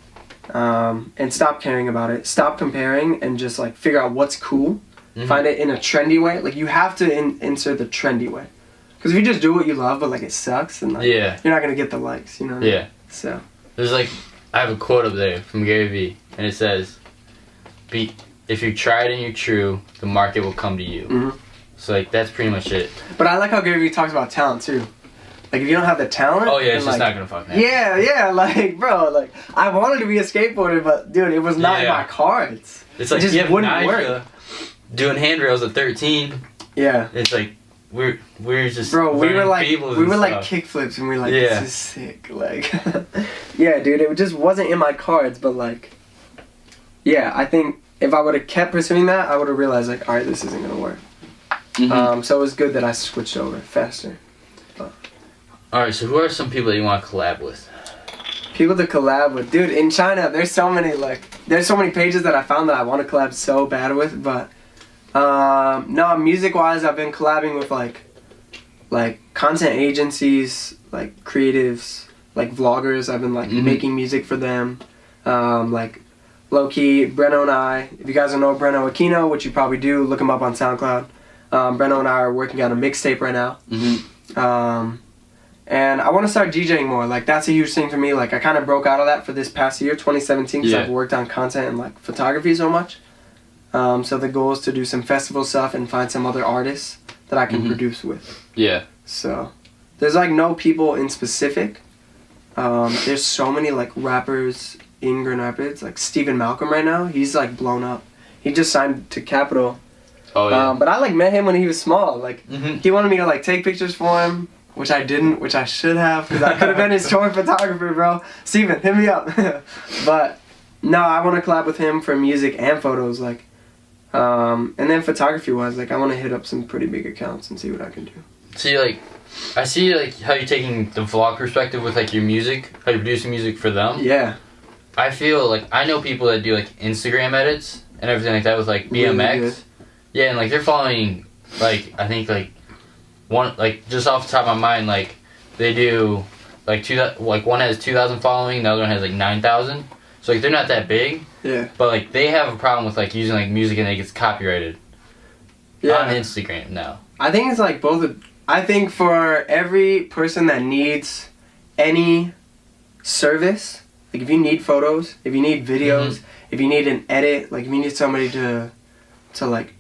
Speaker 3: and stop caring about it, stop comparing, and just like figure out what's cool, find it in a trendy way. Like, you have to insert the trendy way. Because if you just do what you love, but like it sucks, and like you're not gonna get the likes, you know what I mean? So
Speaker 1: there's like, I have a quote up there from Gary Vee, and it says, if you try it and you're true, the market will come to you. So like, that's pretty much it.
Speaker 3: But I like how Gary Vee talks about talent too. Like, if you don't have the talent,
Speaker 1: it's just
Speaker 3: like,
Speaker 1: not gonna fucking happen.
Speaker 3: Yeah, like, bro, like, I wanted to be a skateboarder, but dude, it was not in my cards.
Speaker 1: It's like,
Speaker 3: it just wouldn't work.
Speaker 1: Doing handrails at 13.
Speaker 3: Yeah.
Speaker 1: It's like, we're just,
Speaker 3: bro, we were like kickflips, and we were like, this is sick. Like, yeah, dude, it just wasn't in my cards, but like, yeah, I think if I would have kept pursuing that, I would have realized, like, alright, this isn't gonna work. So it was good that I switched over faster.
Speaker 1: Alright, so who are some people that you want to collab with?
Speaker 3: People to collab with? Dude, in China, there's so many pages that I found that I want to collab so bad with, but no, music-wise, I've been collabing with like content agencies, like creatives, like vloggers. I've been like making music for them. Like, low-key, Breno and I, if you guys don't know Breno Aquino, which you probably do, look him up on SoundCloud. Breno and I are working on a mixtape right now. And I want to start DJing more. Like, that's a huge thing for me. Like, I kind of broke out of that for this past year, 2017, because I've worked on content and like photography so much. So the goal is to do some festival stuff and find some other artists that I can produce with. Yeah. So there's like no people in specific. There's so many like rappers in Grand Rapids. Like Stephen Malcolm right now, he's like blown up. He just signed to Capitol. Oh yeah. But I like met him when he was small. Like he wanted me to like take pictures for him, which I didn't, which I should have, because I could have been his tour photographer, bro. Steven, hit me up. But no, I want to collab with him for music and photos, like, and then photography-wise, like, I want to hit up some pretty big accounts and see what I can do.
Speaker 1: See, like, I see, like, how you're taking the vlog perspective with, like, your music, how you're producing music for them.
Speaker 3: Yeah.
Speaker 1: I feel, like, I know people that do, like, Instagram edits and everything like that with, like, BMX. Really. Yeah, and, like, they're following, like, I think, like, one, like, just off the top of my mind, like, they do, like, one has 2,000 following, the other one has, like, 9,000. So, like, they're not that big. Yeah. But, like, they have a problem with, like, using, like, music and it gets copyrighted. Yeah. On Instagram now.
Speaker 3: I think it's, like, both. I think for every person that needs any service, like, if you need photos, if you need videos, if you need an edit, like, if you need somebody to like,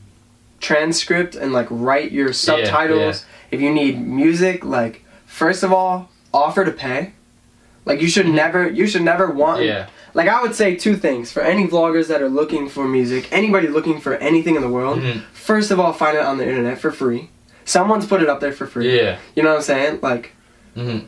Speaker 3: transcript and, like, write your subtitles, if you need music, like, first of all, offer to pay. Like, you should never want... Yeah. Like, I would say 2 things. For any vloggers that are looking for music, anybody looking for anything in the world, first of all, find it on the internet for free. Someone's put it up there for free. Yeah. You know what I'm saying? Like,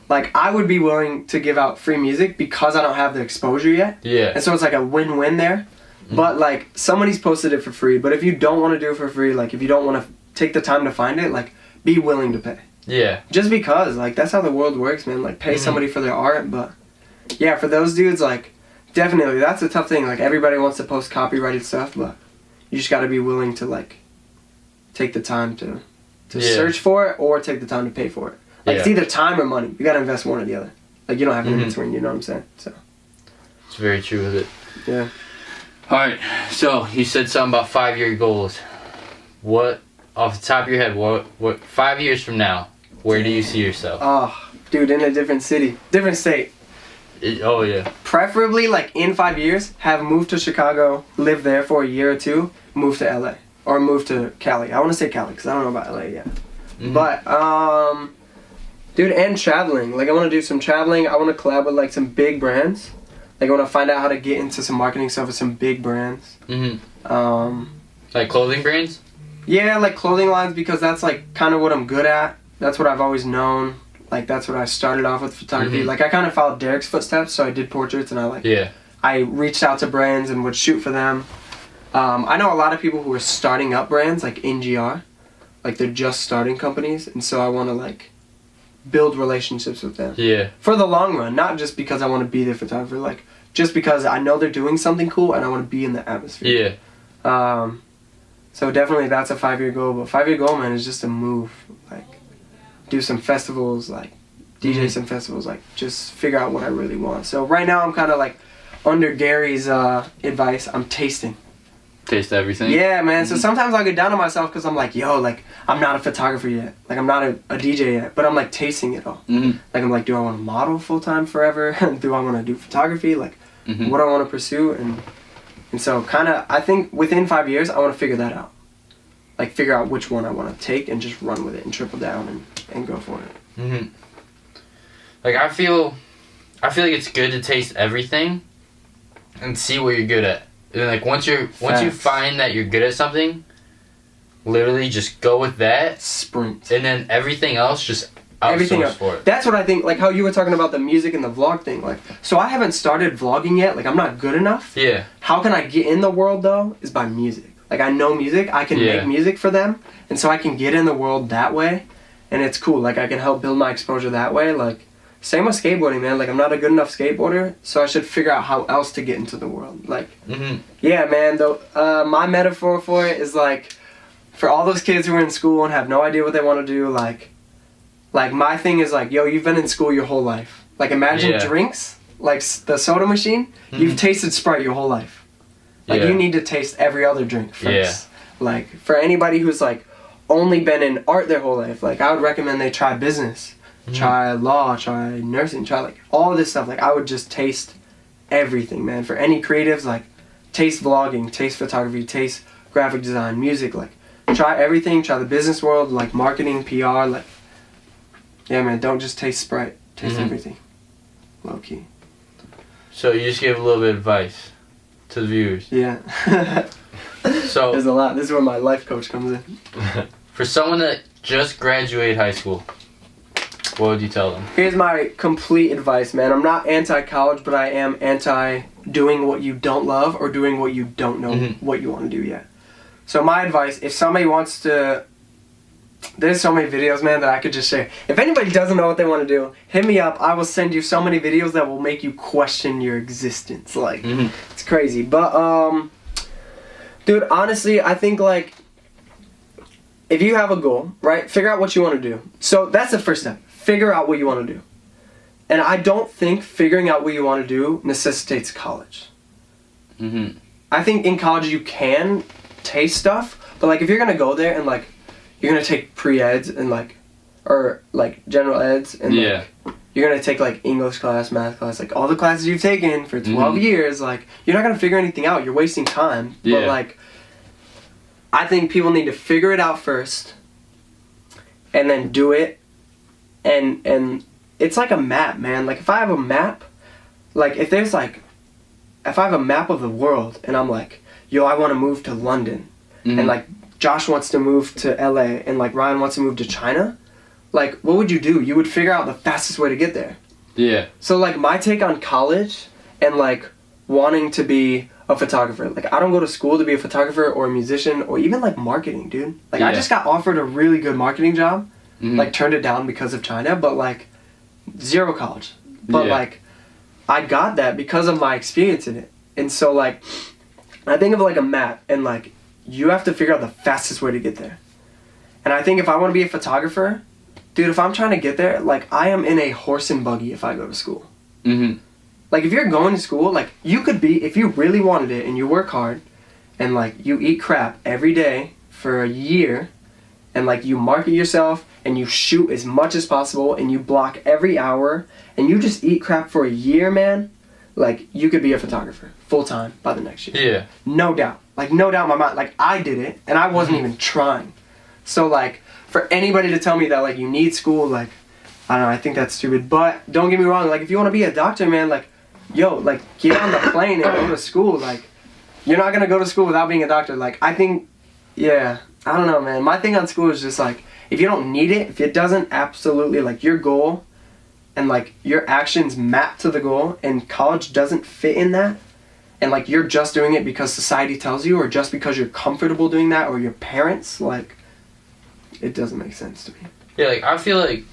Speaker 3: like, I would be willing to give out free music because I don't have the exposure yet. Yeah. And so it's like a win-win there. But, like, somebody's posted it for free. But if you don't want to do it for free, like, if you don't want to take the time to find it, like, be willing to pay. Yeah. Just because, like, that's how the world works, man. Like, pay somebody for their art. But, yeah, for those dudes, like, Definitely, that's a tough thing. Like, everybody wants to post copyrighted stuff, but you just got to be willing to, like, take the time to search for it or take the time to pay for it. Like, it's either time or money. You got to invest one or the other. Like, you don't have an in-between, you know what I'm saying? So
Speaker 1: it's very true with it.
Speaker 3: Yeah.
Speaker 1: All right, so you said something about 5-year goals. What, off the top of your head, what 5 years from now, where do you see yourself?
Speaker 3: Oh, dude, in a different city, different state.
Speaker 1: Oh, yeah.
Speaker 3: Preferably, like, in 5 years, have moved to Chicago, live there for a year or two, move to LA. Or move to Cali. I want to say Cali, because I don't know about LA yet. But, dude, and traveling. Like, I want to do some traveling. I want to collab with, like, some big brands. Like, I want to find out how to get into some marketing stuff with some big brands.
Speaker 1: Like clothing brands?
Speaker 3: Yeah, like clothing lines, because that's, like, kind of what I'm good at. That's what I've always known. Like, that's what I started off with photography. Like, I kind of followed Derek's footsteps, so I did portraits, and I reached out to brands and would shoot for them. I know a lot of people who are starting up brands, like NGR. Like, they're just starting companies, and so I want to, like, build relationships with them. Yeah. For the long run, not just because I want to be their photographer, like, just because I know they're doing something cool and I want to be in the atmosphere. Yeah. So definitely that's a 5-year goal, but 5-year goal, man, is just to move, like, do some festivals, like, DJ some festivals, like, just figure out what I really want. So right now I'm kind of, like, under Gary's advice, I'm tasting.
Speaker 1: Taste everything?
Speaker 3: Yeah, man. So sometimes I'll get down on myself because I'm like, yo, like, I'm not a photographer yet. Like, I'm not a DJ yet. But I'm, like, tasting it all. Like, I'm like, do I want to model full-time forever? Do I want to do photography? Like, what do I want to pursue? And so kind of, I think within 5 years, I want to figure that out. Like, figure out which one I want to take and just run with it and triple down and go for it.
Speaker 1: Like, I feel like it's good to taste everything and see what you're good at. And then, like, once you find that you're good at something, literally just go with that.
Speaker 3: Sprint.
Speaker 1: And then everything else, just outsource for it.
Speaker 3: That's what I think, like how you were talking about the music and the vlog thing. Like, so I haven't started vlogging yet. Like, I'm not good enough. Yeah. How can I get in the world, though, is by music. Like, I know music. I can make music for them. And so I can get in the world that way. And it's cool. Like, I can help build my exposure that way. Like, same with skateboarding, man. Like, I'm not a good enough skateboarder, so I should figure out how else to get into the world. Like, yeah, man, though, my metaphor for it is, like, for all those kids who are in school and have no idea what they want to do, like my thing is, like, yo, you've been in school your whole life. Like, imagine drinks, like the soda machine. You've tasted Sprite your whole life. Like, you need to taste every other drink first. Like, for anybody who's, like, only been in art their whole life, like, I would recommend they try business. Try law, try nursing, try, like, all of this stuff. Like, I would just taste everything, man. For any creatives, like, taste vlogging, taste photography, taste graphic design, music, like, try everything. Try the business world, like, marketing, PR, like, yeah, man, don't just taste Sprite. Taste everything. Low key.
Speaker 1: So you just give a little bit of advice to the viewers.
Speaker 3: Yeah. So there's a lot. This is where my life coach comes in.
Speaker 1: For someone that just graduated high school, what would you tell them?
Speaker 3: Here's my complete advice, man. I'm not anti-college, but I am anti-doing what you don't love or doing what you don't know what you want to do yet. So my advice, if somebody wants to... There's so many videos, man, that I could just share. If anybody doesn't know what they want to do, hit me up. I will send you so many videos that will make you question your existence. Like, it's crazy. But, dude, honestly, I think, like, if you have a goal, right, figure out what you want to do. So that's the first step. Figure out what you want to do. And I don't think figuring out what you want to do necessitates college. I think in college you can taste stuff, but, like, if you're going to go there and, like, you're going to take pre-eds and, like, or, like, general eds, and, like, you're going to take, like, English class, math class, like, all the classes you've taken for 12 years, like, you're not going to figure anything out. You're wasting time. But, like, I think people need to figure it out first and then do it. And it's like a map, man. Like, if I have a map, like, if I have a map of the world and I'm like, yo, I want to move to London, and, like, Josh wants to move to LA, and, like, Ryan wants to move to China, like, what would you do? You would figure out the fastest way to get there. Yeah. So, like, my take on college and, like, wanting to be a photographer, like, I don't go to school to be a photographer or a musician or even, like, marketing, dude. Like, I just got offered a really good marketing job, like, turned it down because of China, but, like, zero college. But, like, I got that because of my experience in it. And so, like, I think of, like, a map, and, like, you have to figure out the fastest way to get there. And I think if I want to be a photographer, dude, if I'm trying to get there, like, I am in a horse and buggy if I go to school.
Speaker 1: Mm-hmm.
Speaker 3: Like, if you're going to school, like, you could be, if you really wanted it and you work hard and, like, you eat crap every day for a year and, like, you market yourself and you shoot as much as possible and you block every hour and you just eat crap for a year, man, like, you could be a photographer full-time by the next year.
Speaker 1: Yeah.
Speaker 3: No doubt. Like, no doubt in my mind. Like, I did it and I wasn't even trying. So, like, for anybody to tell me that, like, you need school, like, I don't know, I think that's stupid. But don't get me wrong, like, if you want to be a doctor, man, like, yo, like, get on the plane and go to school. Like, you're not going to go to school without being a doctor. Like, I think, yeah, I don't know, man. My thing on school is just, like, if you don't need it, if it doesn't absolutely, like, your goal and, like, your actions map to the goal and college doesn't fit in that, and, like, you're just doing it because society tells you or just because you're comfortable doing that or your parents, like, it doesn't make sense to me.
Speaker 1: Yeah, like, I feel like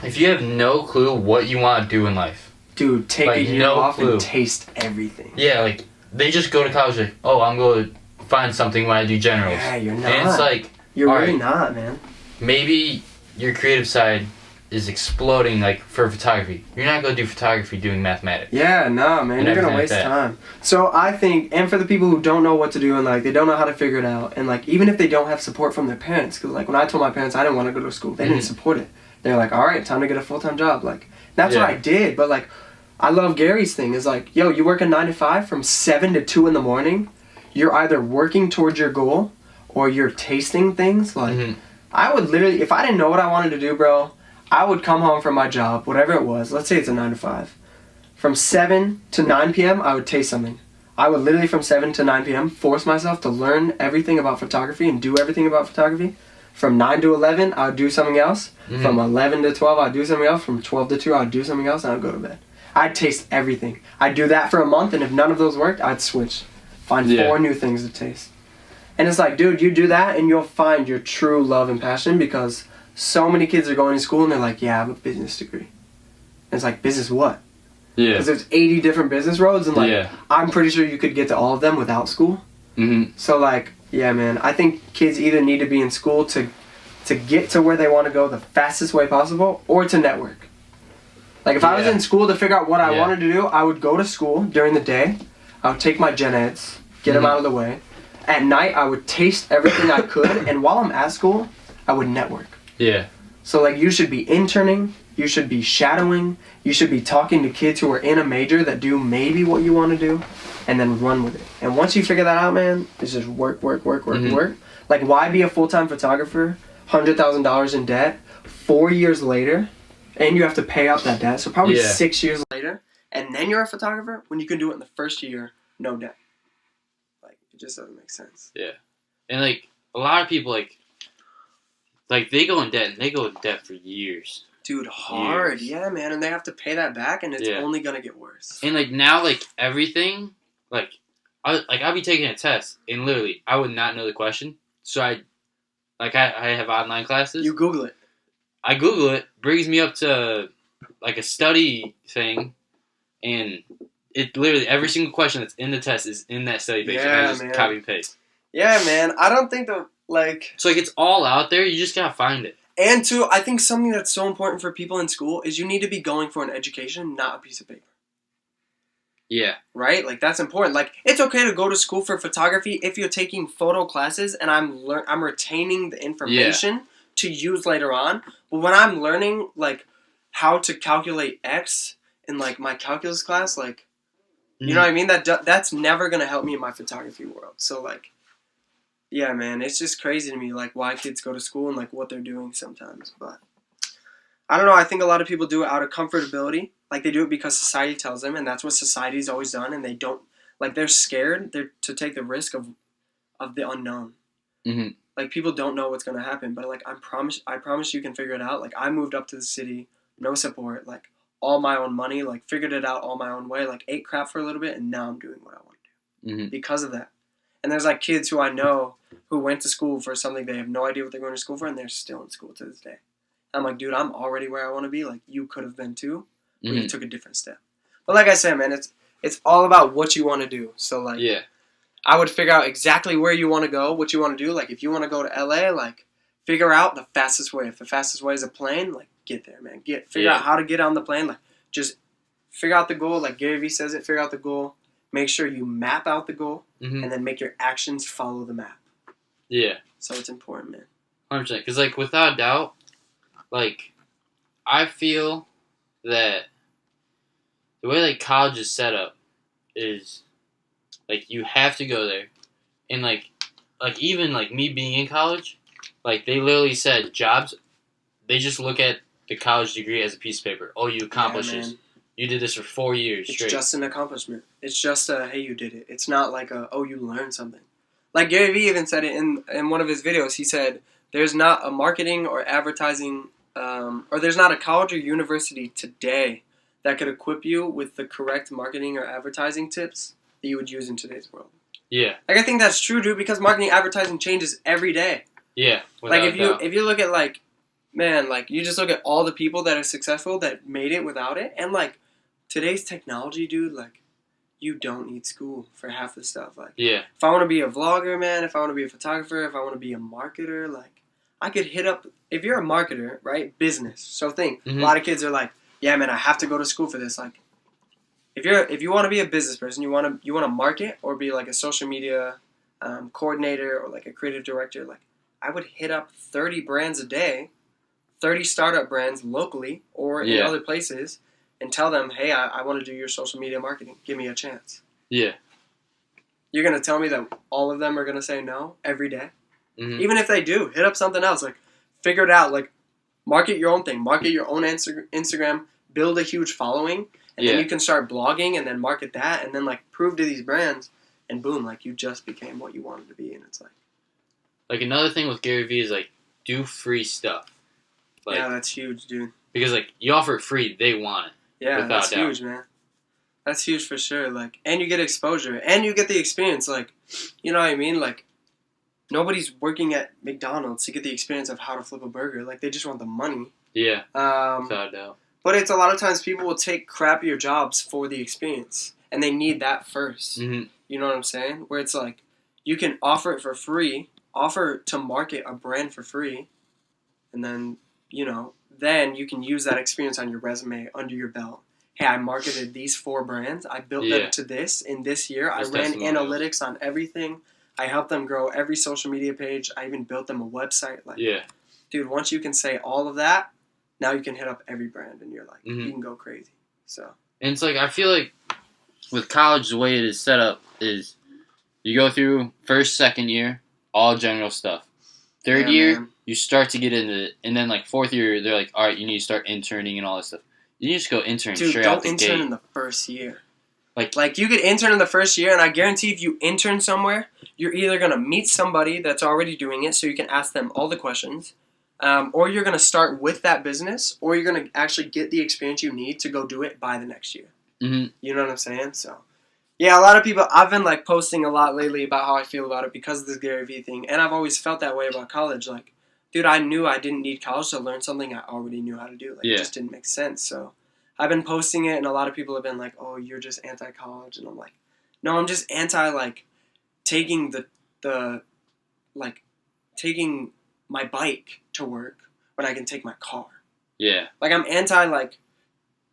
Speaker 1: if you have no clue what you want to do in life.
Speaker 3: Dude, take
Speaker 1: like,
Speaker 3: a year off and taste everything.
Speaker 1: Yeah, like, they just go to college like, oh, I'm going to find something when I do generals.
Speaker 3: Yeah, you're not.
Speaker 1: And it's like...
Speaker 3: You're really not, man.
Speaker 1: Maybe your creative side is exploding, like, for photography. You're not going to do photography doing mathematics.
Speaker 3: Yeah, no, man. You're going to waste time. So I think, and for the people who don't know what to do and, like, they don't know how to figure it out, and, like, even if they don't have support from their parents, because, like, when I told my parents I didn't want to go to school, they didn't support it. They're like, all right, time to get a full-time job. Like, that's what I did. But, like, I love Gary's thing. Is like, yo, you work a 9 to 5 from 7 to 2 in the morning. You're either working towards your goal or you're tasting things. Like, I would literally, if I didn't know what I wanted to do, bro, I would come home from my job, whatever it was. Let's say it's a 9 to 5. From 7 to 9 p.m., I would taste something. I would literally, from 7 to 9 p.m., force myself to learn everything about photography and do everything about photography. From 9 to 11, I would do something else. From 11 to 12, I'd do something else. From 12 to 2, I'd do something else, and I'd go to bed. I'd taste everything. I'd do that for a month, and if none of those worked, I'd switch. Find 4 new things to taste. And it's like, dude, you do that, and you'll find your true love and passion, because so many kids are going to school, and they're like, yeah, I have a business degree. And it's like, business what? Yeah. Because there's 80 different business roads, and, like, I'm pretty sure you could get to all of them without school. So, like, yeah, man, I think kids either need to be in school to get to where they want to go the fastest way possible, or to network. Like, if I was in school to figure out what I wanted to do, I would go to school during the day. I would take my gen eds, get them out of the way. At night, I would taste everything I could, and while I'm at school, I would network. Yeah. So, like, you should be interning, you should be shadowing, you should be talking to kids who are in a major that do maybe what you want to do, and then run with it. And once you figure that out, man, it's just work. Like, why be a full-time photographer, $100,000 in debt, 4 years later, and you have to pay out that debt, so probably 6 years later, and then you're a photographer when you can do it in the first year, no debt. Like, it just doesn't make sense.
Speaker 1: Yeah. And, like, a lot of people, like they go in debt, and they go in debt for years.
Speaker 3: Dude, hard. Yeah, man, and they have to pay that back, and it's only gonna get worse.
Speaker 1: And, like, now, like, everything, like, I'd be taking a test, and literally, I would not know the question, so I have online classes.
Speaker 3: You Google it.
Speaker 1: I Google it, brings me up to, like, a study thing, and it literally, every single question that's in the test is in that study page, and I just copy and paste.
Speaker 3: Yeah, man, I don't think that, like...
Speaker 1: So, like, it's all out there, you just gotta find it.
Speaker 3: And, too, I think something that's so important for people in school is you need to be going for an education, not a piece of paper.
Speaker 1: Yeah.
Speaker 3: Right? Like, that's important. Like, it's okay to go to school for photography if you're taking photo classes and I'm retaining the information to use later on. But when I'm learning, like, how to calculate X in, like, my calculus class, like, you know what I mean? That's never going to help me in my photography world. So, like, yeah, man, it's just crazy to me, like, why kids go to school and, like, what they're doing sometimes. But I don't know. I think a lot of people do it out of comfortability. Like, they do it because society tells them, and that's what society's always done, and they don't, like, they're scared to take the risk of the unknown. Like, people don't know what's going to happen, but, like, I promise you can figure it out. Like, I moved up to the city, no support, like, all my own money, like, figured it out all my own way, like, ate crap for a little bit, and now I'm doing what I want to do because of that. And there's, like, kids who I know who went to school for something they have no idea what they're going to school for, and they're still in school to this day. I'm like, dude, I'm already where I want to be. Like, you could have been too, but you took a different step. But like I said, man, it's all about what you want to do. So like, I would figure out exactly where you want to go, what you want to do. Like if you want to go to LA, like figure out the fastest way. If the fastest way is a plane, like get there, man. Figure out how to get on the plane. Like just figure out the goal. Like Gary Vee says it, figure out the goal. Make sure you map out the goal, and then make your actions follow the map.
Speaker 1: Yeah.
Speaker 3: So it's important, man.
Speaker 1: 100%. Because, like, without doubt, like, I feel that the way, like, college is set up is, like, you have to go there. And, like even, like, me being in college, like, they literally said jobs, they just look at the college degree as a piece of paper. Oh, you accomplished this. You did this for 4 years straight.
Speaker 3: It's just an accomplishment. It's just a, hey, you did it. It's not like a, oh, you learned something. Like Gary Vee even said it in one of his videos. He said, there's not a marketing or advertising, or there's not a college or university today that could equip you with the correct marketing or advertising tips that you would use in today's world.
Speaker 1: Yeah.
Speaker 3: Like, I think that's true, dude, because marketing advertising changes every day.
Speaker 1: Yeah.
Speaker 3: Like, if you look at, like, man, like, you just look at all the people that are successful that made it without it, and, like, today's technology, dude, like, you don't need school for half the stuff. Like, if I want to be a vlogger, man, if I want to be a photographer, if I want to be a marketer, like, I could hit up, if you're a marketer, right, business. So think, a lot of kids are like, yeah, man, I have to go to school for this. Like, if you want to be a business person, you want to market or be like a social media coordinator or like a creative director, like, I would hit up 30 brands a day, 30 startup brands locally or in other places, and tell them, hey, I want to do your social media marketing. Give me a chance. Yeah. You're going to tell me that all of them are going to say no every day? Even if they do, hit up something else. Like, figure it out. Like, market your own thing. Market your own Instagram. Build a huge following. And then you can start blogging and then market that. And then, like, prove to these brands. And boom, like, you just became what you wanted to be. And it's like...
Speaker 1: Like, another thing with Gary Vee is, like, do free stuff. Like,
Speaker 3: yeah, that's huge, dude.
Speaker 1: Because, like, you offer it free, they want it.
Speaker 3: Yeah, that's huge, man. That's huge for sure. Like, and you get exposure, and you get the experience. Like, you know what I mean? Like, nobody's working at McDonald's to get the experience of how to flip a burger. Like, they just want the money. Yeah. Without doubt. But it's a lot of times people will take crappier jobs for the experience, and they need that first. You know what I'm saying? Where it's like, you can offer it for free, offer to market a brand for free, and then, you know, then you can use that experience on your resume under your belt. Hey, I marketed these 4 brands. I built them to this in this year. I ran analytics on everything. I helped them grow every social media page. I even built them a website. Like, dude, once you can say all of that, now you can hit up every brand and you're like, you can go crazy. So.
Speaker 1: And it's like, I feel like with college, the way it is set up is you go through first, second year, all general stuff. Third year, man, you start to get into it. And then, like, fourth year, they're like, all right, you need to start interning and all this stuff. You need to just go intern straight out the gate. Dude, don't intern
Speaker 3: in the first year. Like, you could intern in the first year, and I guarantee if you intern somewhere, you're either going to meet somebody that's already doing it so you can ask them all the questions, or you're going to start with that business, or you're going to actually get the experience you need to go do it by the next year. You know what I'm saying? So, yeah, a lot of people, I've been, like, posting a lot lately about how I feel about it because of this Gary Vee thing, and I've always felt that way about college. Like, dude, I knew I didn't need college to learn something I already knew how to do. Like, it just didn't make sense. So I've been posting it, and a lot of people have been like, oh, you're just anti-college. And I'm like, no, I'm just anti, like, taking taking my bike to work when I can take my car. Yeah. Like, I'm anti, like,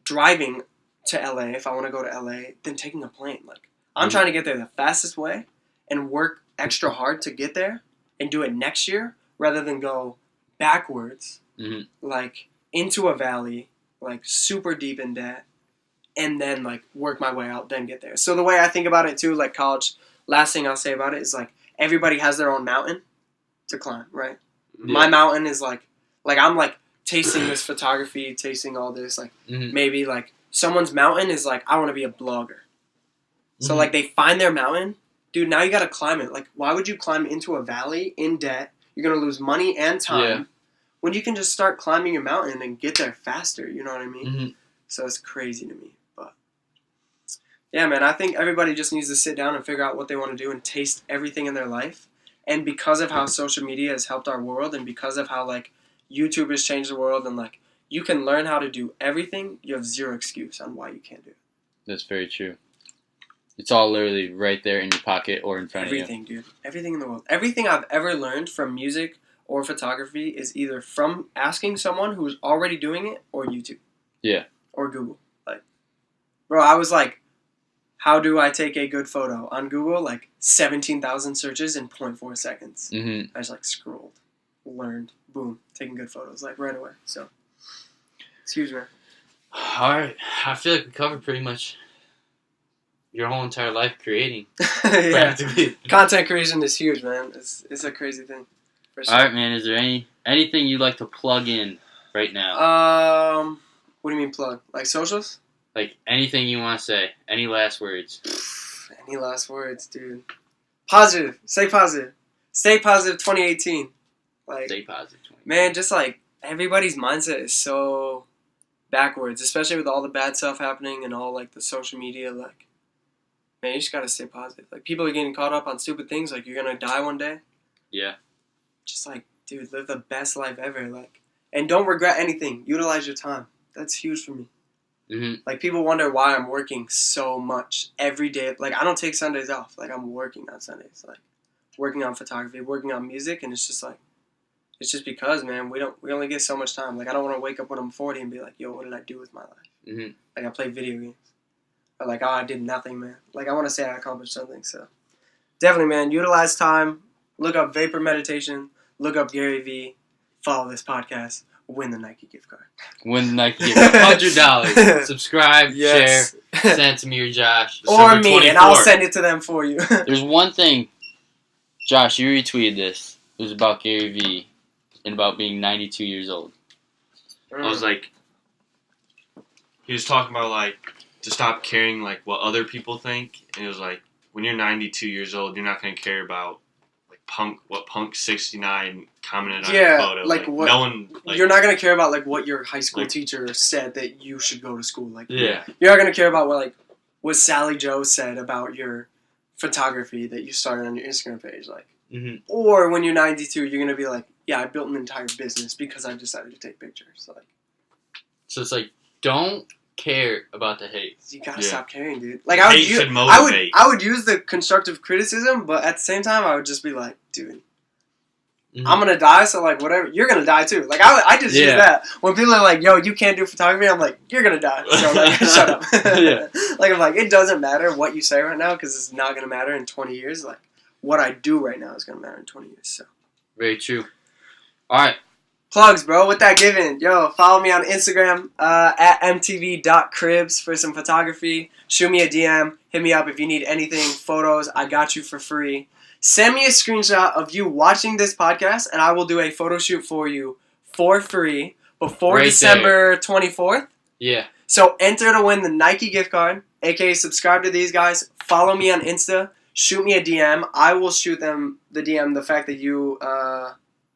Speaker 3: driving to LA if I want to go to LA than taking a plane. Like, I'm trying to get there the fastest way and work extra hard to get there and do it next year rather than go backwards, like, into a valley, like, super deep in debt, and then, like, work my way out, then get there. So the way I think about it, too, like, college, last thing I'll say about it is, like, everybody has their own mountain to climb, right? Yeah. My mountain is, like, I'm, like, tasting this photography, tasting all this, like, maybe, like, someone's mountain is, like, I want to be a blogger. So, like, they find their mountain. Dude, now you got to climb it. Like, why would you climb into a valley in debt? You're going to lose money and time when you can just start climbing your mountain and get there faster. You know what I mean? So it's crazy to me. But, yeah, man, I think everybody just needs to sit down and figure out what they want to do and taste everything in their life. And because of how social media has helped our world and because of how, like, YouTube has changed the world and, like, you can learn how to do everything, you have zero excuse on why you can't do it.
Speaker 1: That's very true. It's all literally right there in your pocket or in front of you.
Speaker 3: Everything, dude. Everything in the world. Everything I've ever learned from music or photography is either from asking someone who's already doing it or YouTube.
Speaker 1: Yeah.
Speaker 3: Or Google. Like, bro, I was like, how do I take a good photo? On Google, like 17,000 searches in 0.4 seconds.
Speaker 1: Mm-hmm.
Speaker 3: I just like scrolled, learned, boom, taking good photos like right away. So, it's huge, man.
Speaker 1: All right. I feel like we covered pretty much your whole entire life creating.
Speaker 3: Yeah.
Speaker 1: Practically.
Speaker 3: Content creation is huge, man. It's a crazy thing. For sure.
Speaker 1: All right, man. Is there anything you'd like to plug in right now?
Speaker 3: What do you mean plug? Like socials?
Speaker 1: Like anything you want to say? Any last words?
Speaker 3: Any last words, dude? Positive. Stay positive. Stay positive 2018. Like,
Speaker 1: stay positive.
Speaker 3: Man, just like everybody's mindset is so backwards, especially with all the bad stuff happening and all like the social media. Like, man, you just gotta stay positive. Like, people are getting caught up on stupid things. Like, you're gonna die one day.
Speaker 1: Yeah.
Speaker 3: Just like, dude, live the best life ever. Like, and don't regret anything. Utilize your time. That's huge for me.
Speaker 1: Mm-hmm.
Speaker 3: Like, people wonder why I'm working so much every day. Like, I don't take Sundays off. Like, I'm working on Sundays. Like, working on photography, working on music, and it's just like, it's just because, man, we only get so much time. Like, I don't want to wake up when I'm 40 and be like, yo, what did I do with my life?
Speaker 1: Mm-hmm.
Speaker 3: Like, I play video games. Or like, oh, I did nothing, man. Like, I want to say I accomplished something. So, definitely, man, utilize time. Look up Vapor Meditation. Look up Gary Vee. Follow this podcast. Win the Nike gift card.
Speaker 1: Win the Nike gift card. $100. Subscribe,
Speaker 3: yes.
Speaker 1: Share, send it to me or Josh.
Speaker 3: Or me, 24. And I'll send it to them for you.
Speaker 1: There's one thing, Josh, you retweeted this. It was about Gary Vee and about being 92 years old.
Speaker 2: I was like, he was talking about like to stop caring like what other people think, and it was like when you're 92 years old, you're not gonna care about like Punk 69 commented on your photo.
Speaker 3: Like what?
Speaker 2: No one. Like,
Speaker 3: you're not gonna care about like what your high school teacher said that you should go to school. Like,
Speaker 1: yeah,
Speaker 3: you're not gonna care about what Sally Joe said about your photography that you started on your Instagram page. Like,
Speaker 1: mm-hmm.
Speaker 3: Or when you're 92, you're gonna be like, yeah, I built an entire business because I decided to take pictures. Like,
Speaker 1: so it's like, don't care about the hate.
Speaker 3: You gotta stop caring, dude. Like, I would use the constructive criticism, but at the same time, I would just be like, dude, mm-hmm. I'm gonna die, so like whatever, you're gonna die too. Like, I just use that when people are like, yo, you can't do photography. I'm like, you're gonna die. So like, shut up.
Speaker 1: Yeah.
Speaker 3: Like, I'm like, it doesn't matter what you say right now because it's not gonna matter in 20 years. Like, what I do right now is gonna matter in 20 years. So.
Speaker 1: Very true. All right.
Speaker 3: Plugs, bro. With that given, yo, follow me on Instagram at mtv.cribs for some photography. Shoot me a DM. Hit me up if you need anything, photos. I got you for free. Send me a screenshot of you watching this podcast, and I will do a photo shoot for you for free before December 24th.
Speaker 1: Yeah.
Speaker 3: So enter to win the Nike gift card, aka subscribe to these guys. Follow me on Insta. Shoot me a DM. I will shoot them the DM the fact that you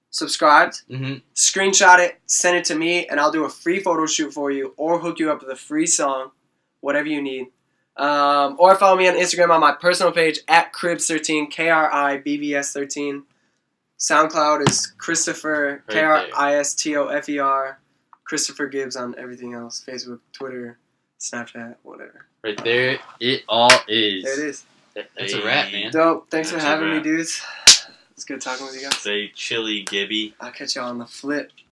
Speaker 3: subscribed.
Speaker 1: Mm-hmm.
Speaker 3: Screenshot it, send it to me, and I'll do a free photo shoot for you or hook you up with a free song, whatever you need. Or follow me on Instagram on my personal page at Kribs13, KRIBBS13. SoundCloud is Christopher, Kristofer. Christopher Gibbs on everything else. Facebook, Twitter, Snapchat, whatever.
Speaker 1: Right there, it all is.
Speaker 3: There it is.
Speaker 1: That's a wrap, man.
Speaker 3: Dope. Thanks for having me, dudes. It's good talking with you guys.
Speaker 2: Stay chilly, Gibby.
Speaker 3: I'll catch y'all on the flip.